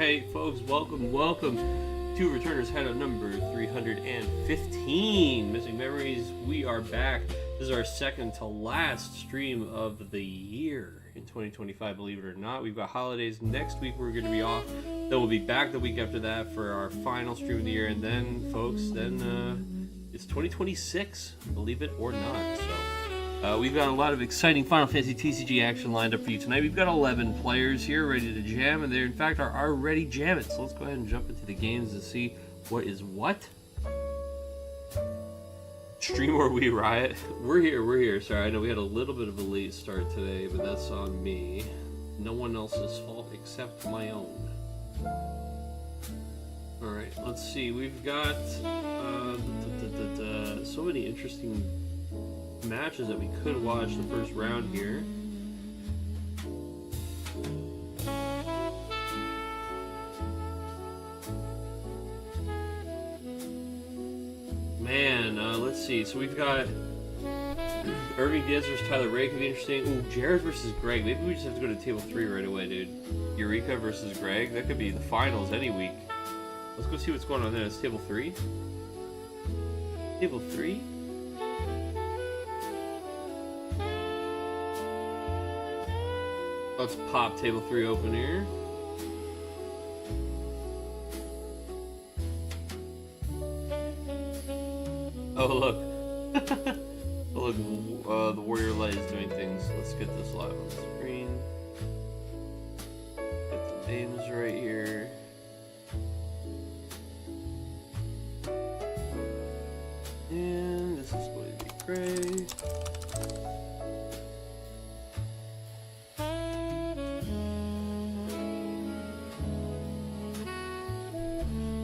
Hey folks, welcome to Returners Hideout number 315. Missing Memories, we are back. This is our second to last stream of the year in 2025, believe it or not. We've got holidays next week, we're going to be off. Then we'll be back the week after that for our final stream of the year. And then, folks, it's 2026, believe it or not. So we've got a lot of exciting Final Fantasy TCG action lined up for you tonight. We've got 11 players here ready to jam, and they in fact are already jamming. So let's go ahead and jump into the games and see what is what. Stream or we riot? We're here. Sorry, I know we had a little bit of a late start today, but that's on me. No one else's fault except my own. Alright, let's see. We've got so many interesting matches that we could watch the first round here. Man, let's see. So we've got Irving Diaz versus Tyler Ray could be interesting. Ooh, Jared versus Greg. Maybe we just have to go to table 3 right away, dude. Eureka versus Greg. That could be the finals any week. Let's go see what's going on there. It's table 3. Table 3? Let's pop table 3 open here. Oh look. Oh, look, the Warrior Light is doing things. Let's get this live on the screen. Get the names right here. And this is going to be great.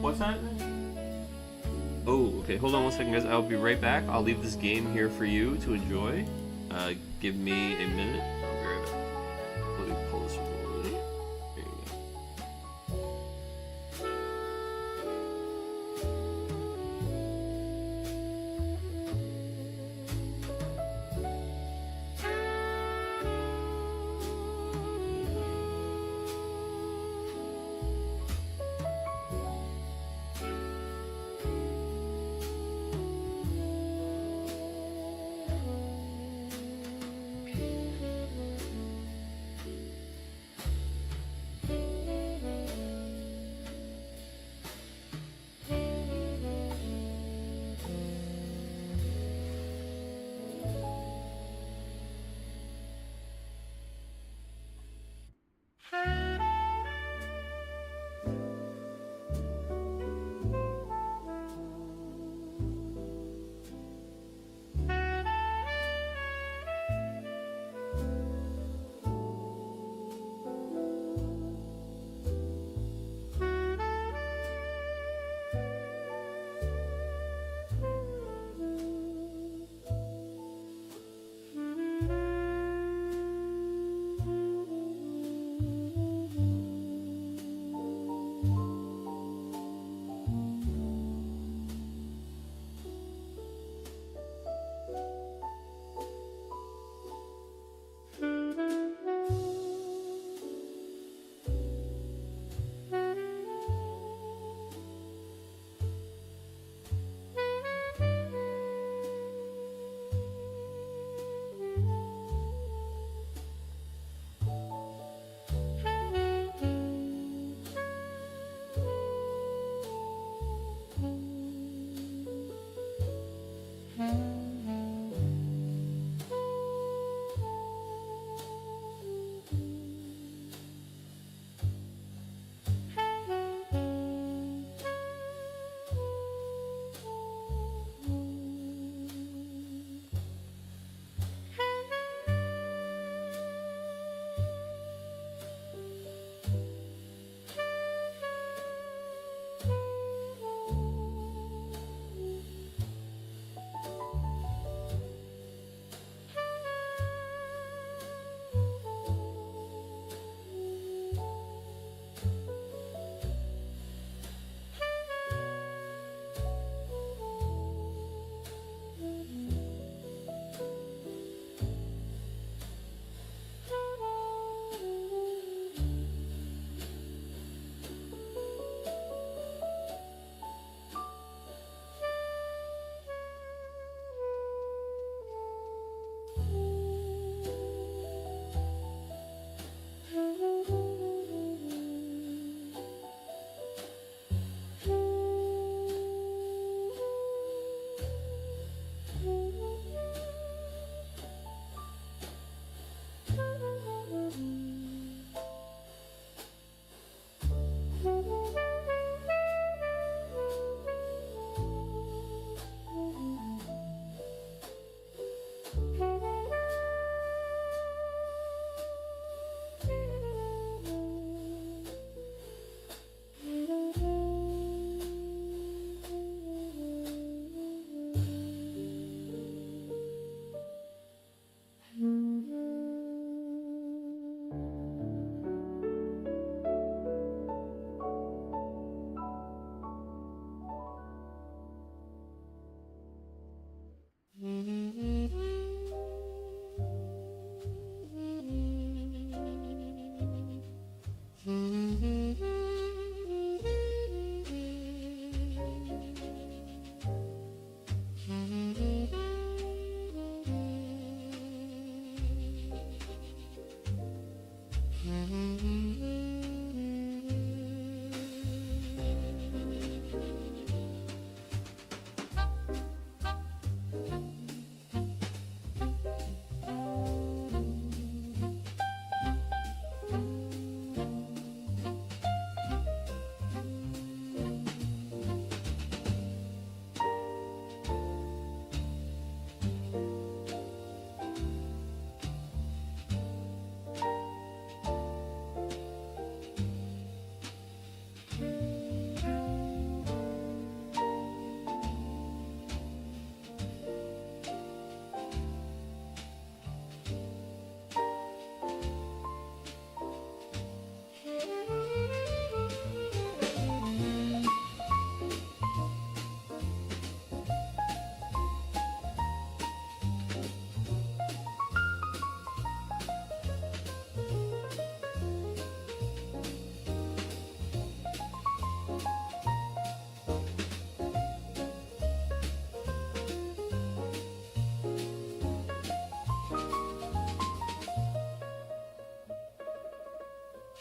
What's that? Oh, okay. Hold on one second, guys. I'll be right back. I'll leave this game here for you to enjoy. Give me a minute. I'll be right back. Let me pull this one over there. There you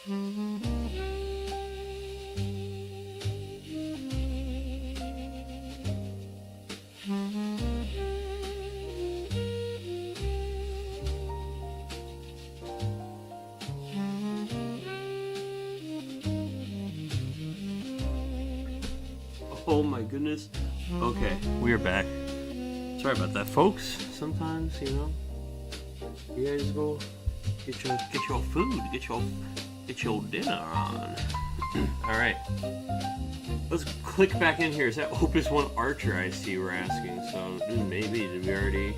Oh my goodness. Okay, we are back. Sorry about that, folks. Sometimes, you know, you guys go get your food, get your dinner on. All right, let's click back in here. Is that Opus 1 Archer? I see we're asking. So maybe did we already?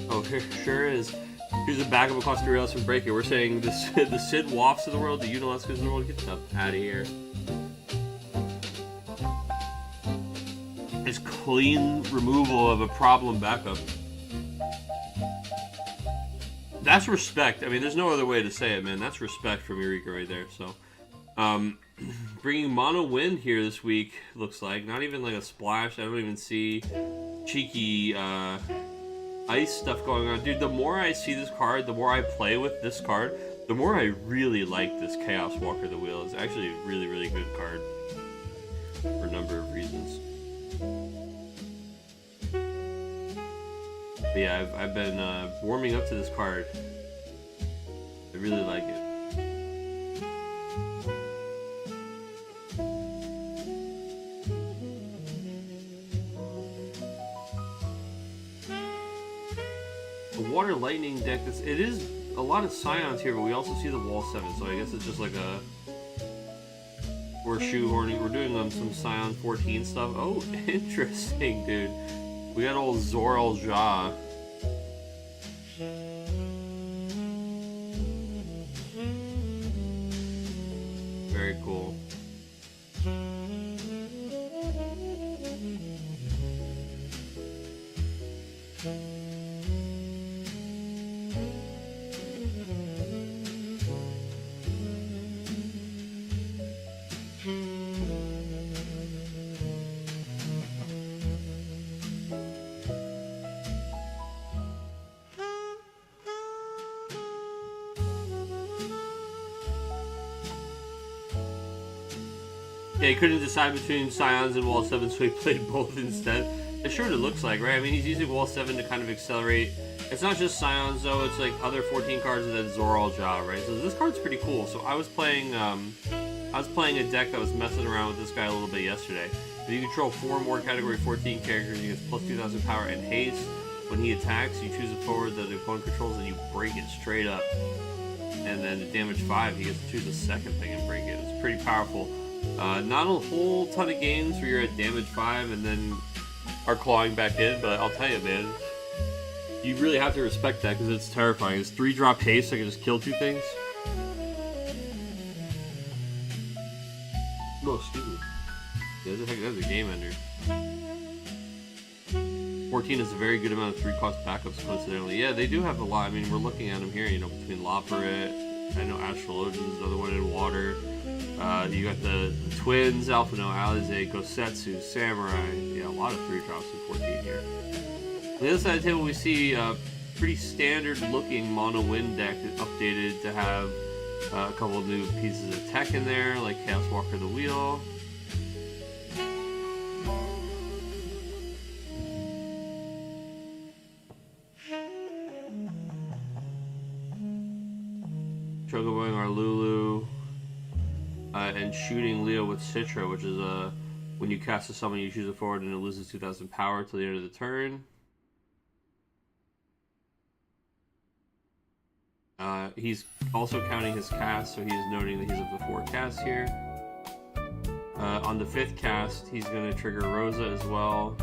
Oh, sure is. Here's a backup across the rails from Breaker. We're saying this the Sid Wafts of the world, the Unalescas of the world. Get the out of here. It's clean removal of a problem backup. That's respect. I mean, there's no other way to say it, man. That's respect from Eureka right there. So, bringing mono wind here this week, looks like. Not even like a splash. I don't even see cheeky ice stuff going on. Dude, the more I see this card, the more I play with this card, the more I really like this Chaos Walker the Wheel. It's actually a really, really good card for a number of reasons. But yeah, I've been warming up to this card. I really like it. The Water Lightning deck, it is a lot of Scions here, but we also see the Wall 7, so I guess it's just like a... We're shoehorning, we're doing some Scion 14 stuff. Oh, interesting, dude. We got old Zoral Ja. Very cool. Yeah, he couldn't decide between Scions and Wall 7, so he played both instead. That's sure what it looks like, right? I mean, he's using Wall 7 to kind of accelerate. It's not just Scions, though. It's like other 14 cards and then Zoral Ja, right? So this card's pretty cool. So I was playing a deck that was messing around with this guy a little bit yesterday. If you control 4 more Category 14 characters, he gets plus 2,000 power and haste. When he attacks, you choose a forward that the opponent controls and you break it straight up. And then at damage 5, he gets to choose a second thing and break it. It's pretty powerful. Not a whole ton of games where you're at damage 5 and then are clawing back in, but I'll tell you, man, you really have to respect that because it's terrifying. It's 3-drop haste, I can just kill 2 things. Oh, stupid. Yeah, that's a game ender. 14 is a very good amount of 3-cost backups, coincidentally. Yeah, they do have a lot. I mean, we're looking at them here, you know, between Loperit, I know Astrologian is another one in water. You got the Twins, Alpha No Alize, Gosetsu, Samurai. Yeah, a lot of 3-drops in 14 here. On the other side of the table, we see a pretty standard looking mono wind deck updated to have a couple of new pieces of tech in there, like Chaos Walker the Wheel. Chocoboing our Lulu. And shooting Leo with Citra, which is when you cast a summon, you choose a forward and it loses 2,000 power till the end of the turn. He's also counting his cast, so he's noting that he's up to 4 casts here. On the 5th cast, he's going to trigger Rosa as well.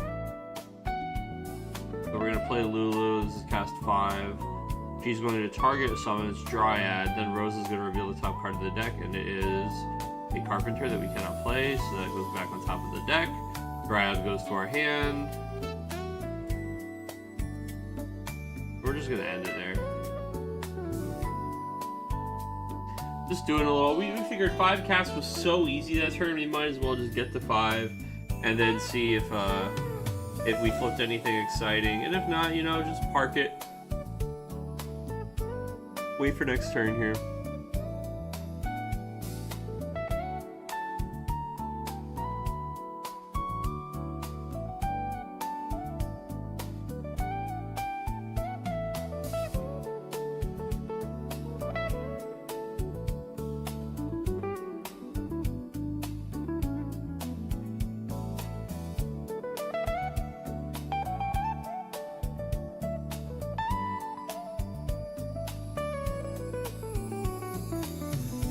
So we're going to play Lulu. This is cast 5. She's going to target a summon, it's Dryad, then Rosa's going to reveal the top card of the deck, and it is a Carpenter that we cannot play, so that goes back on top of the deck. Dryad goes to our hand. We're just going to end it there. Just doing a little, we figured 5 casts was so easy that turn, we might as well just get to 5, and then see if we flipped anything exciting, and if not, you know, just park it. Wait for next turn here.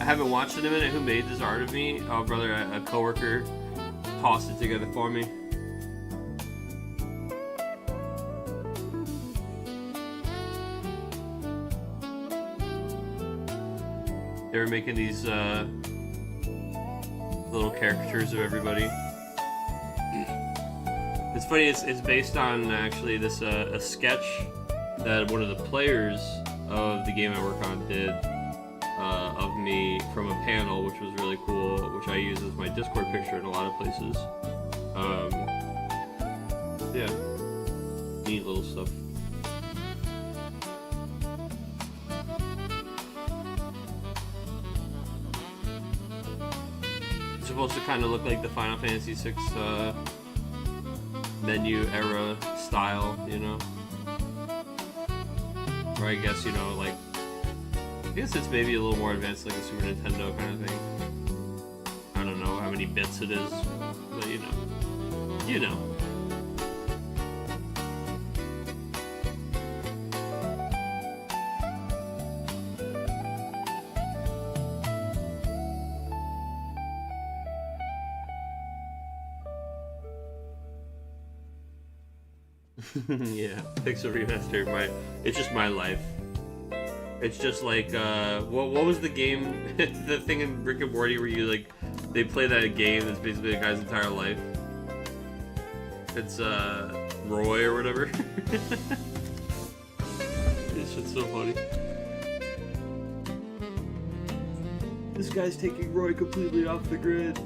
haven't watched it in a minute. Who made this art of me? Oh, brother, a coworker tossed it together for me. They were making these little caricatures of everybody. It's funny. It's based on actually this a sketch that one of the players of the game I work on did of me from a panel, which was really cool, which I use as my Discord picture in a lot of places. Yeah, neat little stuff. It's supposed to kind of look like the Final Fantasy VI menu era style, you know? Or I guess, you know, like, I guess it's maybe a little more advanced, like a Super Nintendo kind of thing. I don't know how many bits it is, but you know. You know. Yeah, Pixel Remaster, it's just my life. It's just like, what was the game, the thing in Rick and Morty where you, like, they play that game that's basically a guy's entire life? It's, Roy or whatever. This shit's so funny. This guy's taking Roy completely off the grid.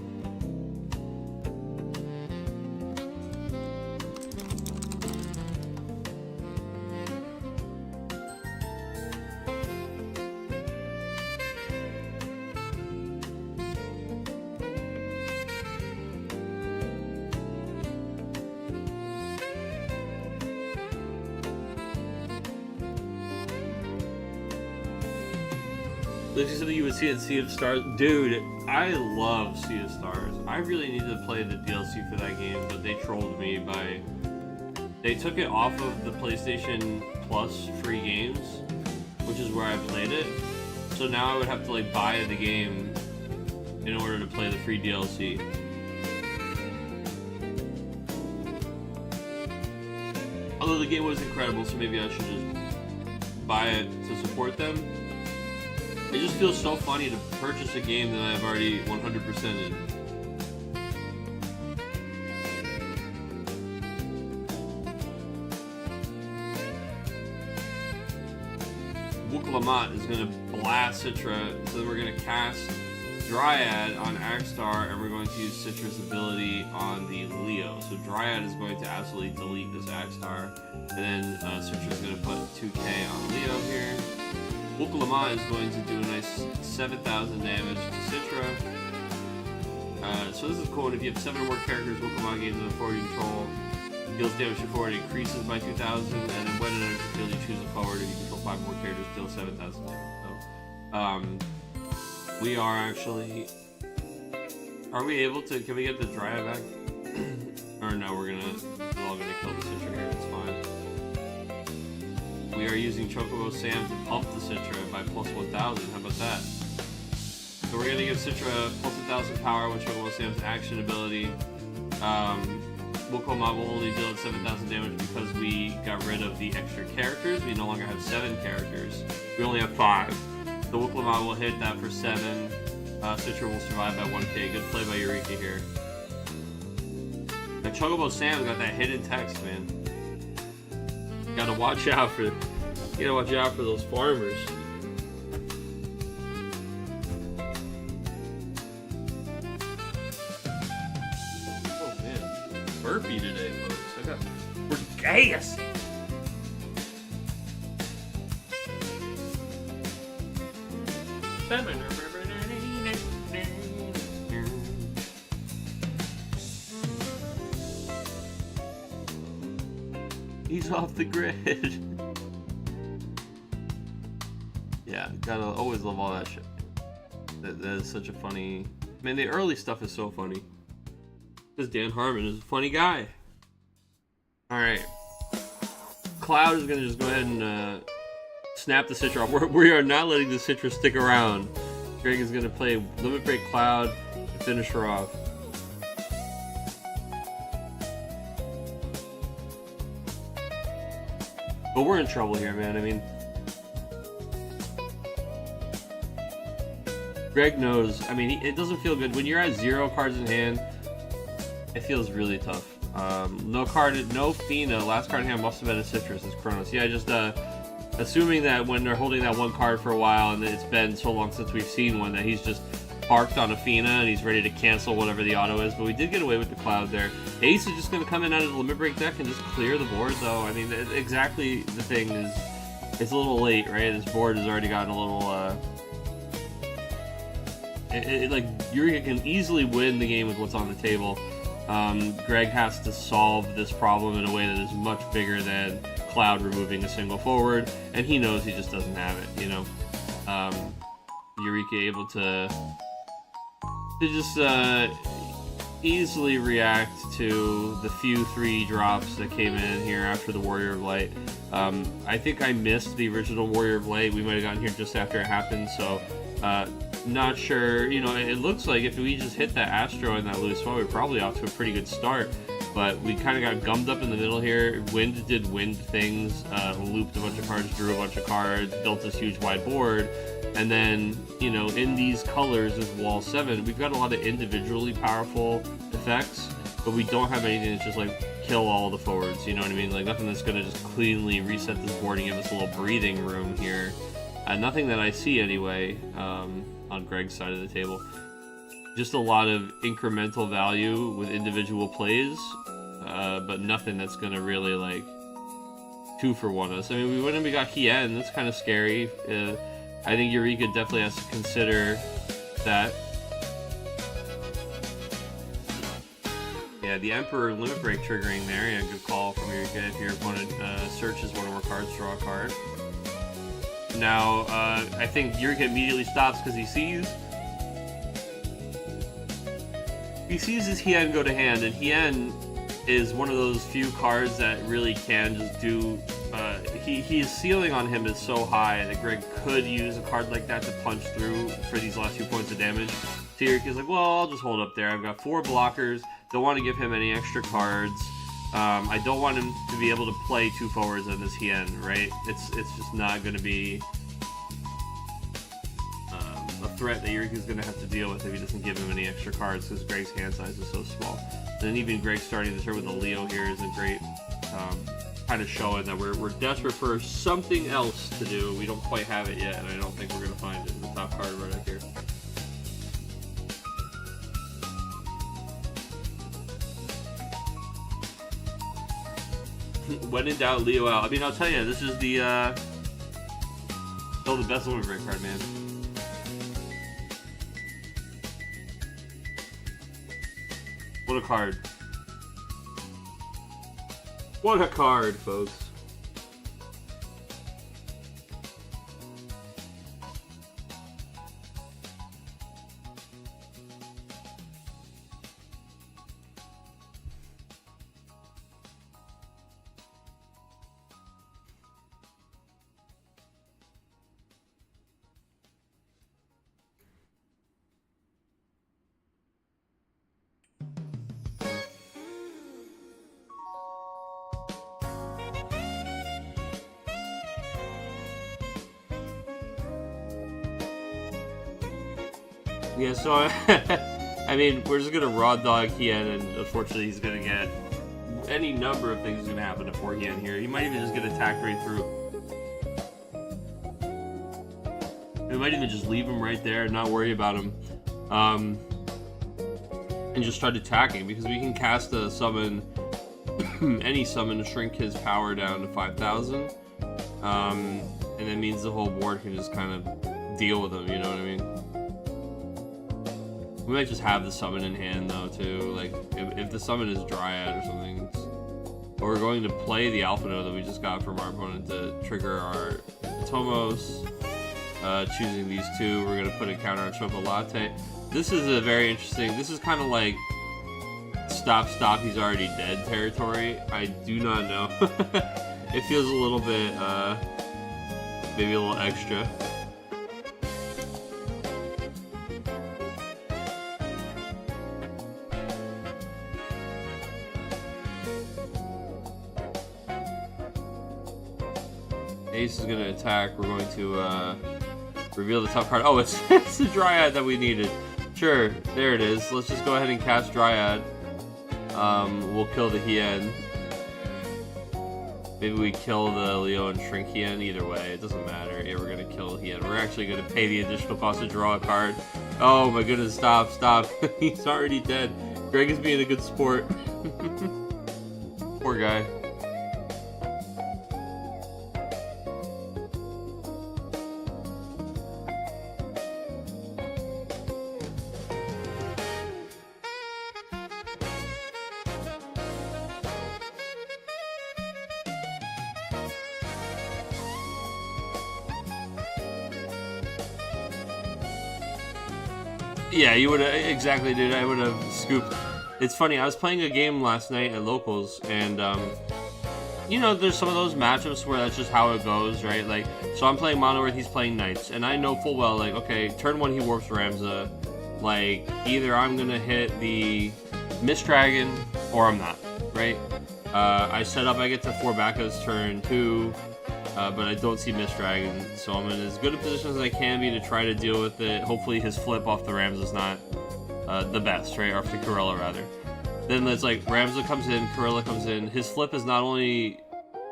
Looks like something you would see in Sea of Stars. Dude, I love Sea of Stars. I really need to play the DLC for that game, but they trolled me by... They took it off of the PlayStation Plus free games, which is where I played it. So now I would have to, like, buy the game in order to play the free DLC. Although the game was incredible, so maybe I should just buy it to support them. It just feels so funny to purchase a game that I've already 100%ed. Wukalamat is going to blast Citra, so we're going to cast Dryad on Axstar, and we're going to use Citra's ability on the Leo. So Dryad is going to absolutely delete this Axstar, and then Citra's going to put 2k on Leo here. Wukalamat is going to do a nice 7,000 damage to Citra. So this is cool, and if you have 7 or more characters, Wukalamat gains an forward you control. Deals damage to forward increases by 2,000, and then when it enters the field, you choose a forward. If you control 5 more characters, deal 7,000 damage. So, we are actually... Are we able to... Can we get the Dryad back? Or no, we're all gonna kill the Citra here, it's fine. We are using Chocobo Sam to pump the Citra by plus 1,000. How about that? So we're going to give Citra plus 1,000 power with Chocobo Sam's action ability. Wukalamat will only deal 7,000 damage because we got rid of the extra characters. We no longer have 7 characters. We only have 5. The Wukalamat will hit that for 7. Citra will survive by 1k. Good play by Eureka here. Now Chocobo Sam's got that hidden text, man. You gotta watch out for those farmers. Oh man, burpee today, folks. We're gas. He's off the grid. Yeah, gotta always love all that shit. That is such a funny... Man, the early stuff is so funny. Because Dan Harmon is a funny guy. Alright. Cloud is gonna just go ahead and snap the Citra off. We are not letting the Citra stick around. Greg is going to play Limit Break Cloud to finish her off. But we're in trouble here, man. I mean, Greg knows. I mean, it doesn't feel good when you're at 0 cards in hand. It feels really tough. No Fina. Last card in hand must have been a Citrus. It's Kronos. Yeah, just assuming that when they're holding that one card for a while, and it's been so long since we've seen one, that he's just parked on a Fina and he's ready to cancel whatever the auto is. But we did get away with the Cloud there. Ace is just going to come in out of the Limit Break deck and just clear the board, though. I mean, exactly the thing is, it's a little late, right? This board has already gotten a little, like, Eureka can easily win the game with what's on the table. Greg has to solve this problem in a way that is much bigger than Cloud removing a single forward, and he knows he just doesn't have it, you know. Eureka able to just easily react to the few 3 drops that came in here after the Warrior of Light. I think I missed the original Warrior of Light. We might have gotten here just after it happened, so not sure. You know, it looks like if we just hit that Astro and that loose fall, we're probably off to a pretty good start. But we kind of got gummed up in the middle here. Wind did wind things, looped a bunch of cards, drew a bunch of cards, built this huge wide board. And then, you know, in these colors of Wall 7, we've got a lot of individually powerful effects, but we don't have anything that's just like kill all the forwards, you know what I mean? Like nothing that's going to just cleanly reset this board and give us a little breathing room here. Nothing that I see anyway, on Greg's side of the table. Just a lot of incremental value with individual plays, but nothing that's going to really like 2-for-1 us. I mean, we got Hien, that's kind of scary. I think Eureka definitely has to consider that. Yeah, the Emperor Limit Break triggering there. Yeah, good call from Eureka. If your opponent searches one of our cards, draw a card. Now, I think Eureka immediately stops because he sees his Hien go to hand, and Hien is one of those few cards that really can just do. His ceiling on him is so high that Greg could use a card like that to punch through for these last few points of damage. So Eureka's like, well, I'll just hold up there. I've got 4 blockers. Don't want to give him any extra cards. I don't want him to be able to play 2 forwards on this Hien, right? It's just not going to be a threat that Eureka's going to have to deal with if he doesn't give him any extra cards because Greg's hand size is so small. And then even Greg starting the turn with a Leo here is a great kind of showing that we're desperate for something else to do. We don't quite have it yet, and I don't think we're going to find it in the top card right up here. When in doubt, Leo out. I mean, I'll tell you, this is the still the best Limit Break card, man. What a card. What a card, folks. Yeah, so I mean, we're just gonna raw dog Hien, and unfortunately, he's gonna get any number of things is gonna happen to poor Hien here. He might even just get attacked right through. We might even just leave him right there and not worry about him, and just start attacking because we can cast a summon, any summon to shrink his power down to 5,000, and that means the whole board can just kind of deal with him. You know what I mean? We might just have the summon in hand though too, like if the summon is Dryad or something. Or we're going to play the Alpha Node that we just got from our opponent to trigger our Tomos. Choosing these 2, we're going to put a counter on Choco Latte. This is a very interesting, this is kind of like stop, he's already dead territory. I do not know. It feels a little bit, maybe a little extra. Ace is going to attack. We're going to reveal the top card. Oh, it's the Dryad that we needed. Sure, there it is. Let's just go ahead and cast Dryad. We'll kill the Hien. Maybe we kill the Leo and shrink Hien. Either way, it doesn't matter. Yeah, we're going to kill Hien. We're actually going to pay the additional cost to draw a card. Oh my goodness, stop. He's already dead. Greg is being a good sport. Poor guy. Yeah, you would have, exactly, dude. I would have scooped. It's funny, I was playing a game last night at Locals, and, you know, there's some of those matchups where that's just how it goes, right? Like, so I'm playing Mono Earth, he's playing Knights, and I know full well, like, okay, turn 1 he warps Ramza. Like, either I'm gonna hit the Mist Dragon, or I'm not, right? I set up, I get to 4 Bacchus turn 2, but I don't see Mist Dragon, so I'm in as good a position as I can be to try to deal with it. Hopefully his flip off the Ramza is not the best, right? Or off the Corella, rather. Then it's like, Ramza comes in, Corella comes in. His flip is not only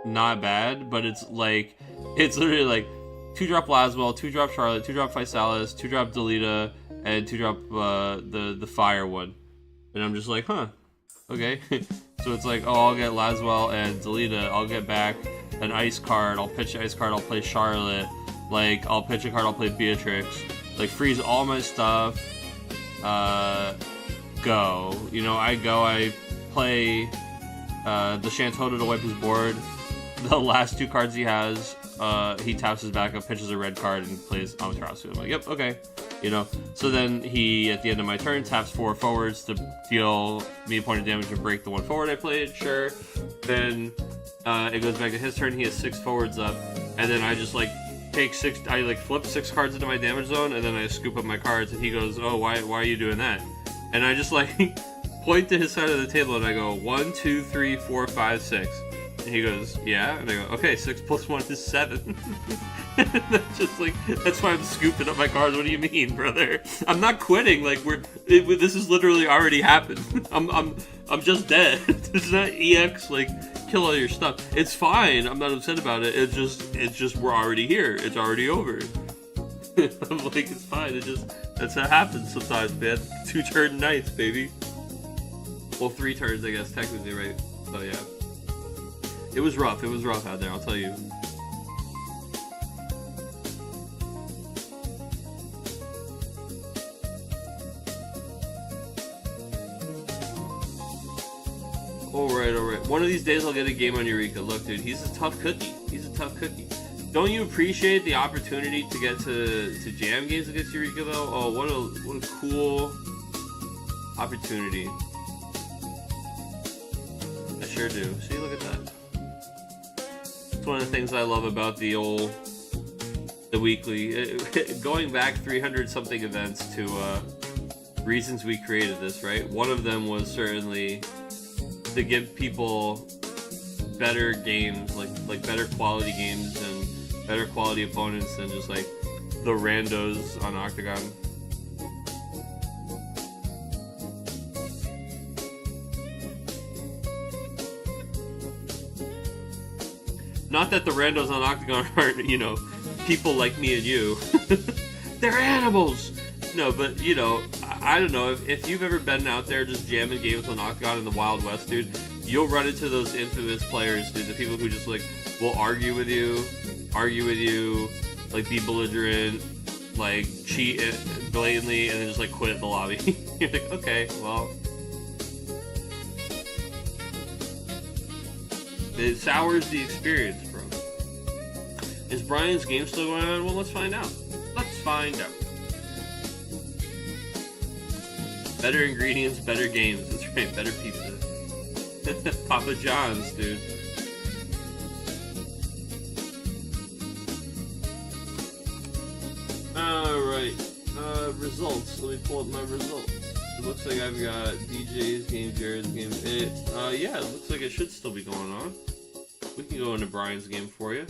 not bad, but it's like, it's literally like 2-drop Laswell, 2-drop Charlotte, 2-drop Physalis, 2-drop Delita, and 2-drop the fire one. And I'm just like, huh, okay. So it's like, oh, I'll get Laswell and Delita, I'll get back an ice card, I'll pitch an ice card, I'll play Charlotte, like, I'll pitch a card, I'll play Beatrix, like, freeze all my stuff, go. You know, I play the Shantota to wipe his board. The last 2 cards he has, he taps his backup, pitches a red card, and plays Amaterasu. I'm like, yep, okay. You know, so then he, at the end of my turn, taps 4 forwards to deal me a point of damage and break the 1 forward I played, sure. Then it goes back to his turn, he has 6 forwards up, and then I just, like, take 6, I, like, flip 6 cards into my damage zone, and then I scoop up my cards, and he goes, oh, why are you doing that? And I just, like, point to his side of the table, and I go, 1, 2, 3, 4, 5, 6. And he goes, yeah? And I go, okay, 6 plus 1 is 7. That's just like, that's why I'm scooping up my cards. What do you mean, brother? I'm not quitting. Like, this has literally already happened. I'm just dead. It's not EX, like, kill all your stuff. It's fine. I'm not upset about it. It's just we're already here. It's already over. I'm like, it's fine. That's how it happens sometimes, man. 2-turn Knights, baby. Well, 3 turns, I guess, technically, right? So, yeah. It was rough. It was rough out there, I'll tell you. Alright. One of these days I'll get a game on Eureka. Look, dude, he's a tough cookie. Don't you appreciate the opportunity to get to jam games against Eureka, though? Oh, what a cool opportunity. I sure do. See, look at that. It's one of the things I love about the weekly. Going back 300-something events to reasons we created this, right? One of them was certainly to give people better games, like better quality games and better quality opponents than just like the randos on Octagon. Not that the randos on Octagon aren't, you know, people like me and you. They're animals! No, but, you know, I don't know, if you've ever been out there just jamming games on Octagon in the Wild West, dude, you'll run into those infamous players, dude, the people who just, like, will argue with you, like, be belligerent, like, cheat blatantly, and then just, like, quit the lobby. You're like, okay, well... It sours the experience, bro. Is Brian's game still going on? Well, let's find out. Better ingredients, better games. That's right, better pizza. Papa John's, dude. Alright. Results. Let me pull up my results. It looks like I've got DJ's game, Jared's game. Yeah, it looks like it should still be going on. We can go into Brian's game for you.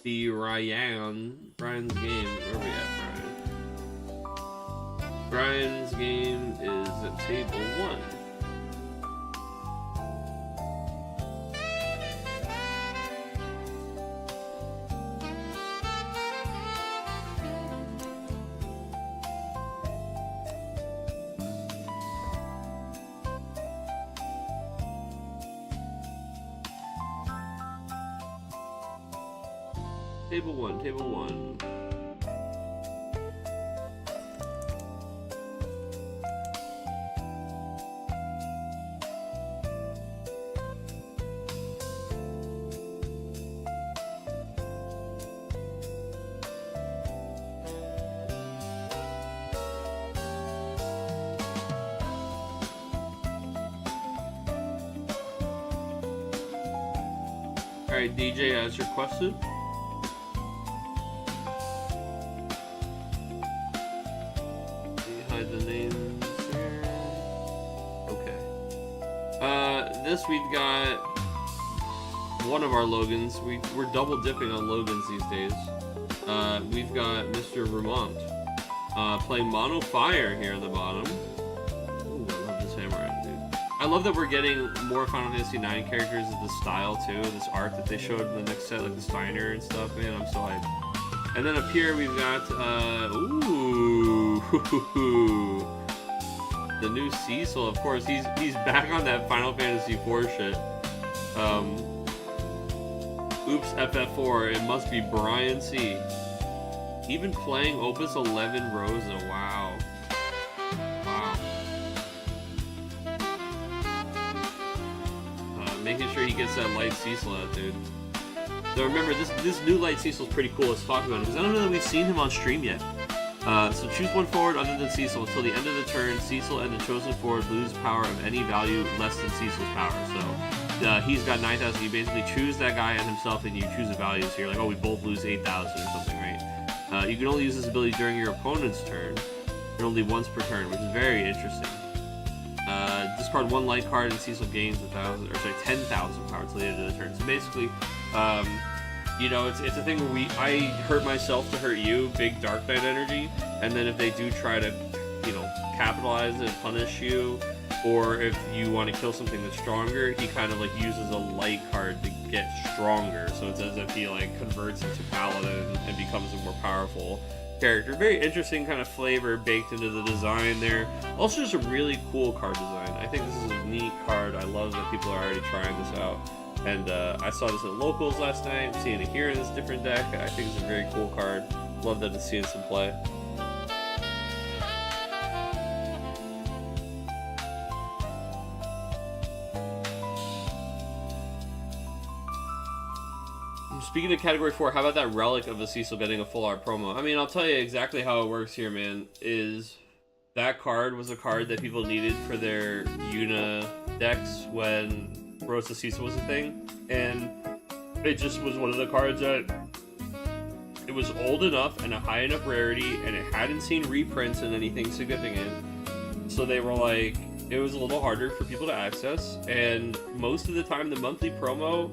the Brian's game. Where are we at, Brian? Brian's game is at table 1. Table 1, table 1. Alright, DJ, as requested. Hide the names here. Okay. This we've got one of our Logans. We're double dipping on Logans these days. We've got Mr. Vermont playing Mono Fire here on the bottom. Ooh, I love this hammer, dude. I love that we're getting more Final Fantasy IX characters of this style too. This art that they showed in the next set, like the Steiner and stuff. Man, I'm so hyped. And then up here we've got ooh, the new Cecil. Of course, he's back on that Final Fantasy IV shit. Oops, FF4. It must be Brian C. Even playing Opus 11 Rosa. Wow. Wow. Making sure he gets that light Cecil out, dude. So remember, this new light Cecil is pretty cool. Let's talk about it, because I don't know that we've seen him on stream yet. So choose one forward other than Cecil. Until the end of the turn, Cecil and the chosen forward lose power of any value less than Cecil's power. So he's got 9,000. You basically choose that guy and himself, and you choose a value. So you're like, oh, we both lose 8,000 or something, right? You can only use this ability during your opponent's turn, and only once per turn, which is very interesting. Discard one light card, and Cecil gains 10,000 power until the end of the turn. So basically, you know, it's a thing where I hurt myself to hurt you, big Dark Knight energy, and then if they do try to, you know, capitalize and punish you, or if you want to kill something that's stronger, he kind of like uses a light card to get stronger. So it's as if he like converts into Paladin and becomes a more powerful character. Very interesting kind of flavor baked into the design there. Also just a really cool card design. I think this is a neat card. I love that people are already trying this out. And I saw this at Locals last night. I'm seeing it here in this different deck. I think it's a very cool card. Love that it's seeing some play. Speaking of Category 4, how about that relic of a Cecil getting a full art promo? I mean, I'll tell you exactly how it works here, man. Is that card was a card that people needed for their Yuna decks when Rosa Cecil was a thing. And it just was one of the cards that it was old enough and a high enough rarity, and it hadn't seen reprints in anything significant. So they were like, it was a little harder for people to access. And most of the time, the monthly promo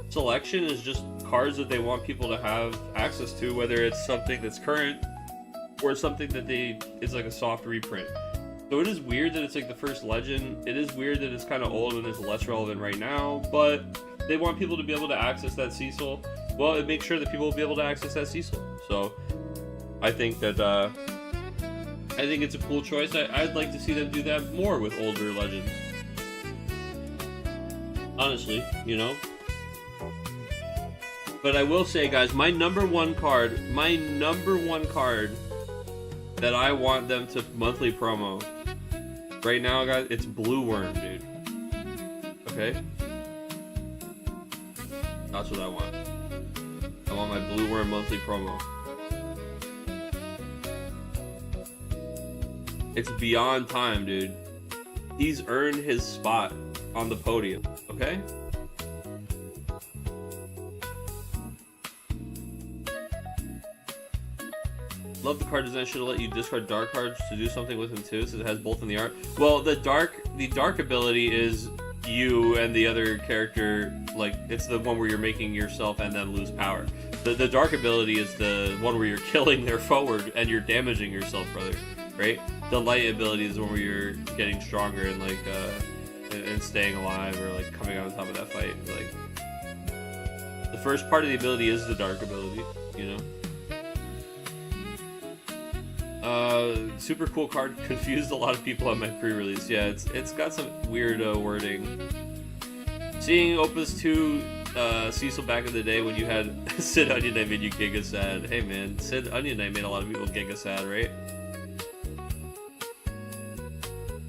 selection is just cards that they want people to have access to, whether it's something that's current or something that it's like a soft reprint. So it is weird that it's like the first legend. It is weird that it's kind of old and it's less relevant right now, but they want people to be able to access that Cecil. Well, it makes sure that people will be able to access that Cecil. So I think that I think it's a cool choice. I'd like to see them do that more with older legends. Honestly, you know. But I will say, guys, my number one card that I want them to monthly promo right now, guys, it's Blue Worm, dude. Okay? That's what I want. I want my Blue Worm monthly promo. It's beyond time, dude. He's earned his spot on the podium, okay? Love the card design. Should have let you discard dark cards to do something with him too, so it has both in the art. Well, the dark ability is you and the other character, like, it's the one where you're making yourself and them lose power. The dark ability is the one where you're killing their forward and you're damaging yourself, brother. Right? The light ability is the one where you're getting stronger and like and staying alive or like coming out on top of that fight. Like the first part of the ability is the dark ability, you know. Super cool card. Confused a lot of people on my pre-release. Yeah, it's got some weird wording. Seeing Opus 2 Cecil back in the day when you had Sid Onion Knight made you giga sad. Hey man, Sid Onion Knight made a lot of people giga sad, right?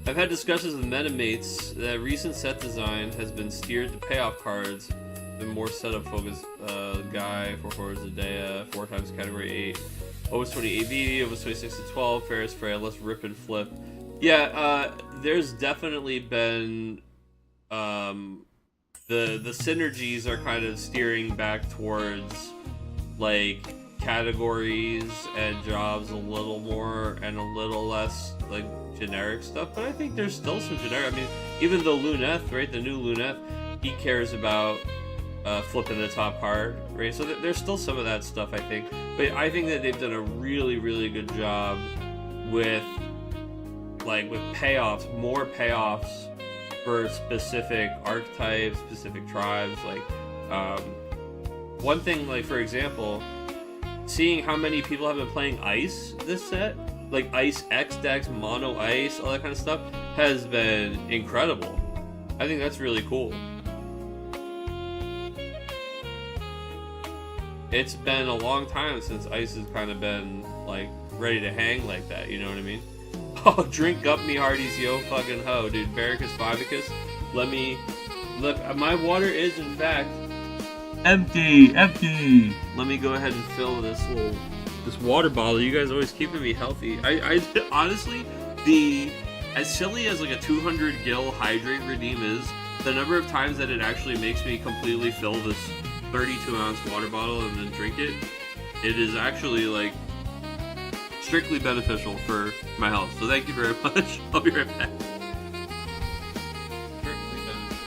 I've had discussions with metamates that recent set design has been steered to payoff cards and more setup focused. Guy, 4 forwards a day, 4 times category 8. Opus 20 AV, Opus 26 to 12, Ferris Freya, let's rip and flip. Yeah, there's definitely been the synergies are kind of steering back towards like categories and jobs a little more and a little less like generic stuff, but I think there's still some generic. I mean, even though Luneth, right, the new Luneth, he cares about flipping the top card, right? So there's still some of that stuff, I think. But I think that they've done a really, really good job with payoffs, more payoffs for specific archetypes, specific tribes. Like, one thing, like, for example, seeing how many people have been playing Ice this set, like Ice X decks, Mono Ice, all that kind of stuff, has been incredible. I think that's really cool. It's been a long time since Ice has kind of been, like, ready to hang like that, you know what I mean? Oh, drink up me hearties, yo fucking ho, dude. Barricus Vivicus. Let me... Look, my water is, in fact... Empty! Let me go ahead and fill this water bottle. You guys always keeping me healthy. I honestly, as silly as, like, a 200 gil hydrate redeem is, the number of times that it actually makes me completely fill this 32-ounce water bottle and then drink it, it is actually, like, strictly beneficial for my health. So thank you very much. I'll be right back. Strictly beneficial.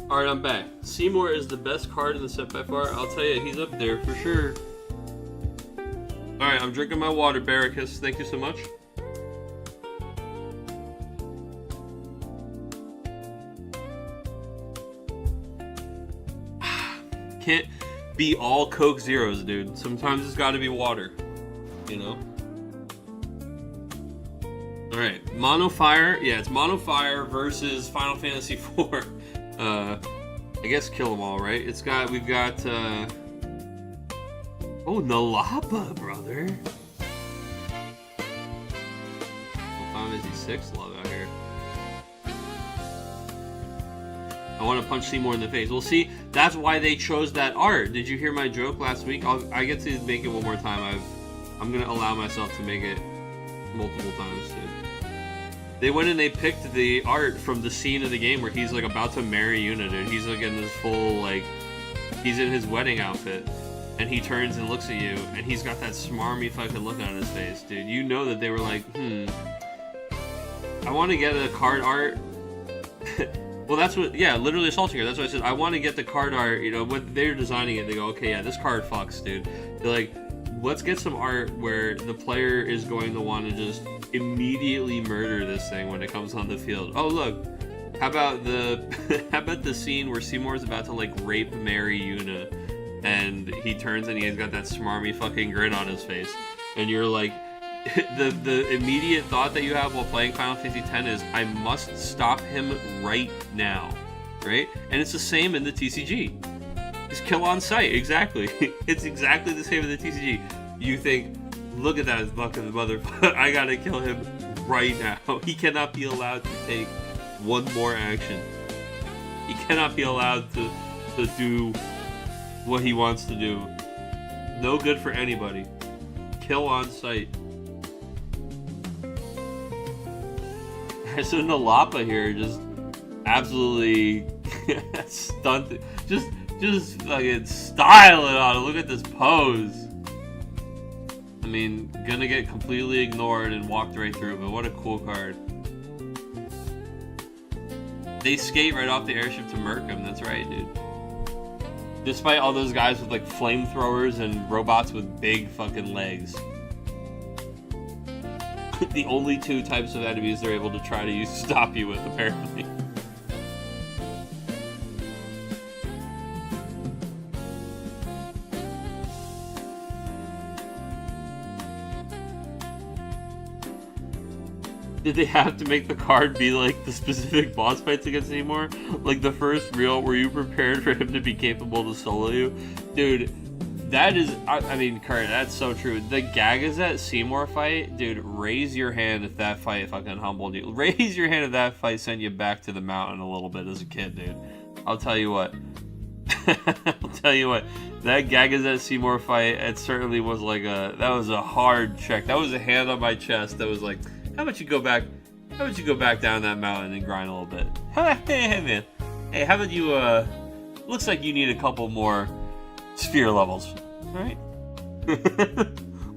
Alright, I'm back. Seymour is the best card in the set by far. I'll tell you, he's up there for sure. Alright, I'm drinking my water, Barricus. Thank you so much. Can't be all Coke Zeros, dude. Sometimes it's gotta be water. You know? Alright, Mono Fire. Yeah, it's Mono Fire versus Final Fantasy IV. I guess kill them all, right? We've got, oh, Nalapa, brother. Final Fantasy 6 love out here. I want to punch Seymour in the face. Well, see, that's why they chose that art. Did you hear my joke last week? I get to make it one more time. I'm gonna allow myself to make it multiple times soon. They went and they picked the art from the scene of the game where he's like about to marry Yuna, dude. He's like in this full, like, he's in his wedding outfit, and he turns and looks at you, and he's got that smarmy fucking look on his face, dude. You know that they were like, I want to get a card art. Well, that's what, yeah, literally assaulting her. That's what I said. I want to get the card art, you know, when they're designing it, they go, okay, yeah, this card fucks, dude. They're like, let's get some art where the player is going to want to just immediately murder this thing when it comes on the field. Oh, look, How about the how about the scene where Seymour's about to like rape Mary Una, and he turns and he's got that smarmy fucking grin on his face, and you're like, the immediate thought that you have while playing Final Fantasy X is, I must stop him right now, right? And it's the same in the TCG. Just kill on sight, exactly. It's exactly the same in the TCG. You think, look at that fucking motherfucker, I gotta kill him right now. He cannot be allowed to take one more action. He cannot be allowed to do what he wants to do. No good for anybody. Kill on sight. So Nalapa here just absolutely stunted. Just fucking styling on it. Look at this pose. I mean, gonna get completely ignored and walked right through, but what a cool card. They skate right off the airship to murk him, that's right, dude. Despite all those guys with like flamethrowers and robots with big fucking legs. The only two types of enemies they're able to try to use to stop you with, apparently. Did they have to make the card be like the specific boss fights against anymore? Like the first real, were you prepared for him to be capable to solo you? Dude, that is, I mean, Kurt, that's so true. The Gagazette Seymour fight, dude, raise your hand if that fight fucking humbled you. Raise your hand if that fight sent you back to the mountain a little bit as a kid, dude. I'll tell you what. I'll tell you what. That Gagazette Seymour fight, it certainly was like that was a hard check. That was a hand on my chest that was like, how about you go back down that mountain and grind a little bit? Hey, man. Hey, how about you, looks like you need a couple more sphere levels, alright?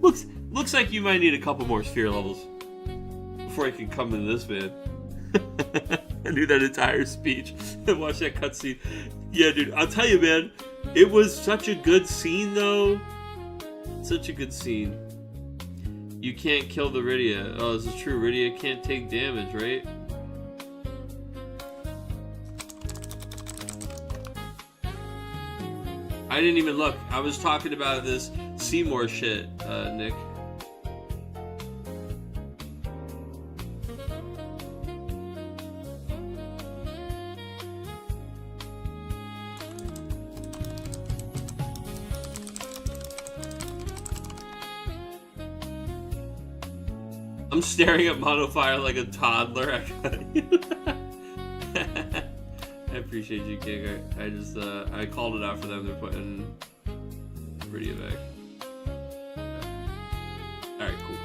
looks like you might need a couple more sphere levels before I can come into this, man. I knew that entire speech and watch that cutscene. Yeah, dude, I'll tell you, man, it was such a good scene, though. Such a good scene. You can't kill the Rydia. Oh, this is true. Rydia can't take damage, right? I didn't even look. I was talking about this Seymour shit, Nick. I'm staring at Monofire like a toddler. I appreciate you, King. I just I called it out for them. They're putting Rydia back. Alright, cool.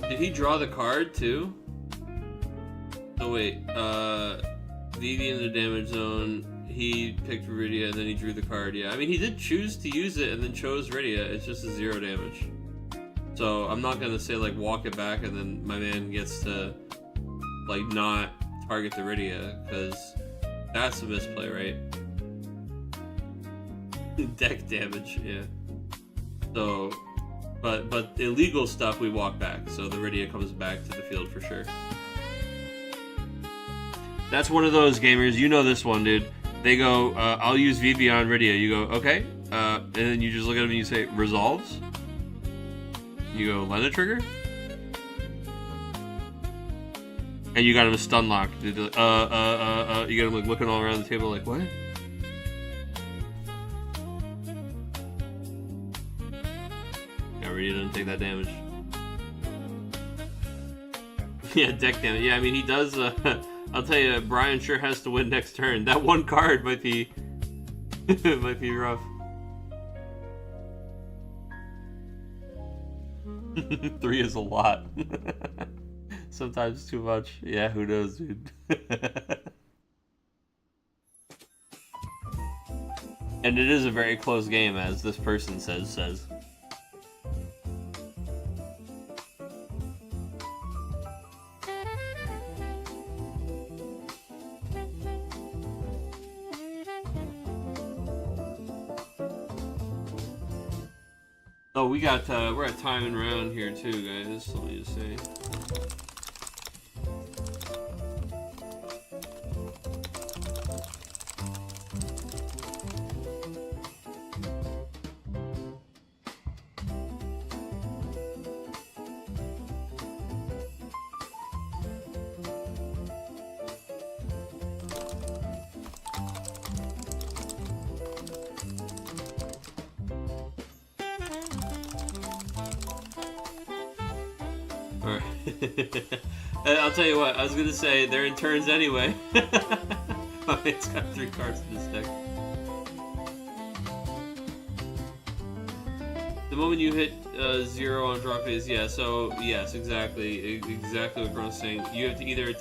Did he draw the card too? Oh wait, Vivi in the damage zone, he picked Rydia and then he drew the card, yeah. I mean, he did choose to use it and then chose Rydia, it's just a 0 damage. So I'm not gonna say like walk it back and then my man gets to like not target the Rydia, because that's a misplay, right? Deck damage, yeah. So, but illegal stuff we walk back, so the Rydia comes back to the field for sure. That's one of those gamers, you know this one, dude. They go, I'll use VB on Rydia. You go, okay. And then you just look at them and you say, resolves? You go, Lena trigger? And you got him a stun lock. You got him like looking all around the table like, what? Yeah, Rydia doesn't take that damage. Yeah, deck damage. Yeah, I mean, he does, I'll tell you, Brian sure has to win next turn. That one card might be might be rough. 3 is a lot. Sometimes too much. Yeah, who knows, dude. And it is a very close game, as this person says. Oh, we're at timing round here too, guys. Let me just say. Alright. I'll tell you what, I was gonna say, they're in turns anyway. Oh, it's got 3 cards in this deck. The moment you hit 0 on draw phase, yeah, so, yes, exactly what Gron's saying. You have to either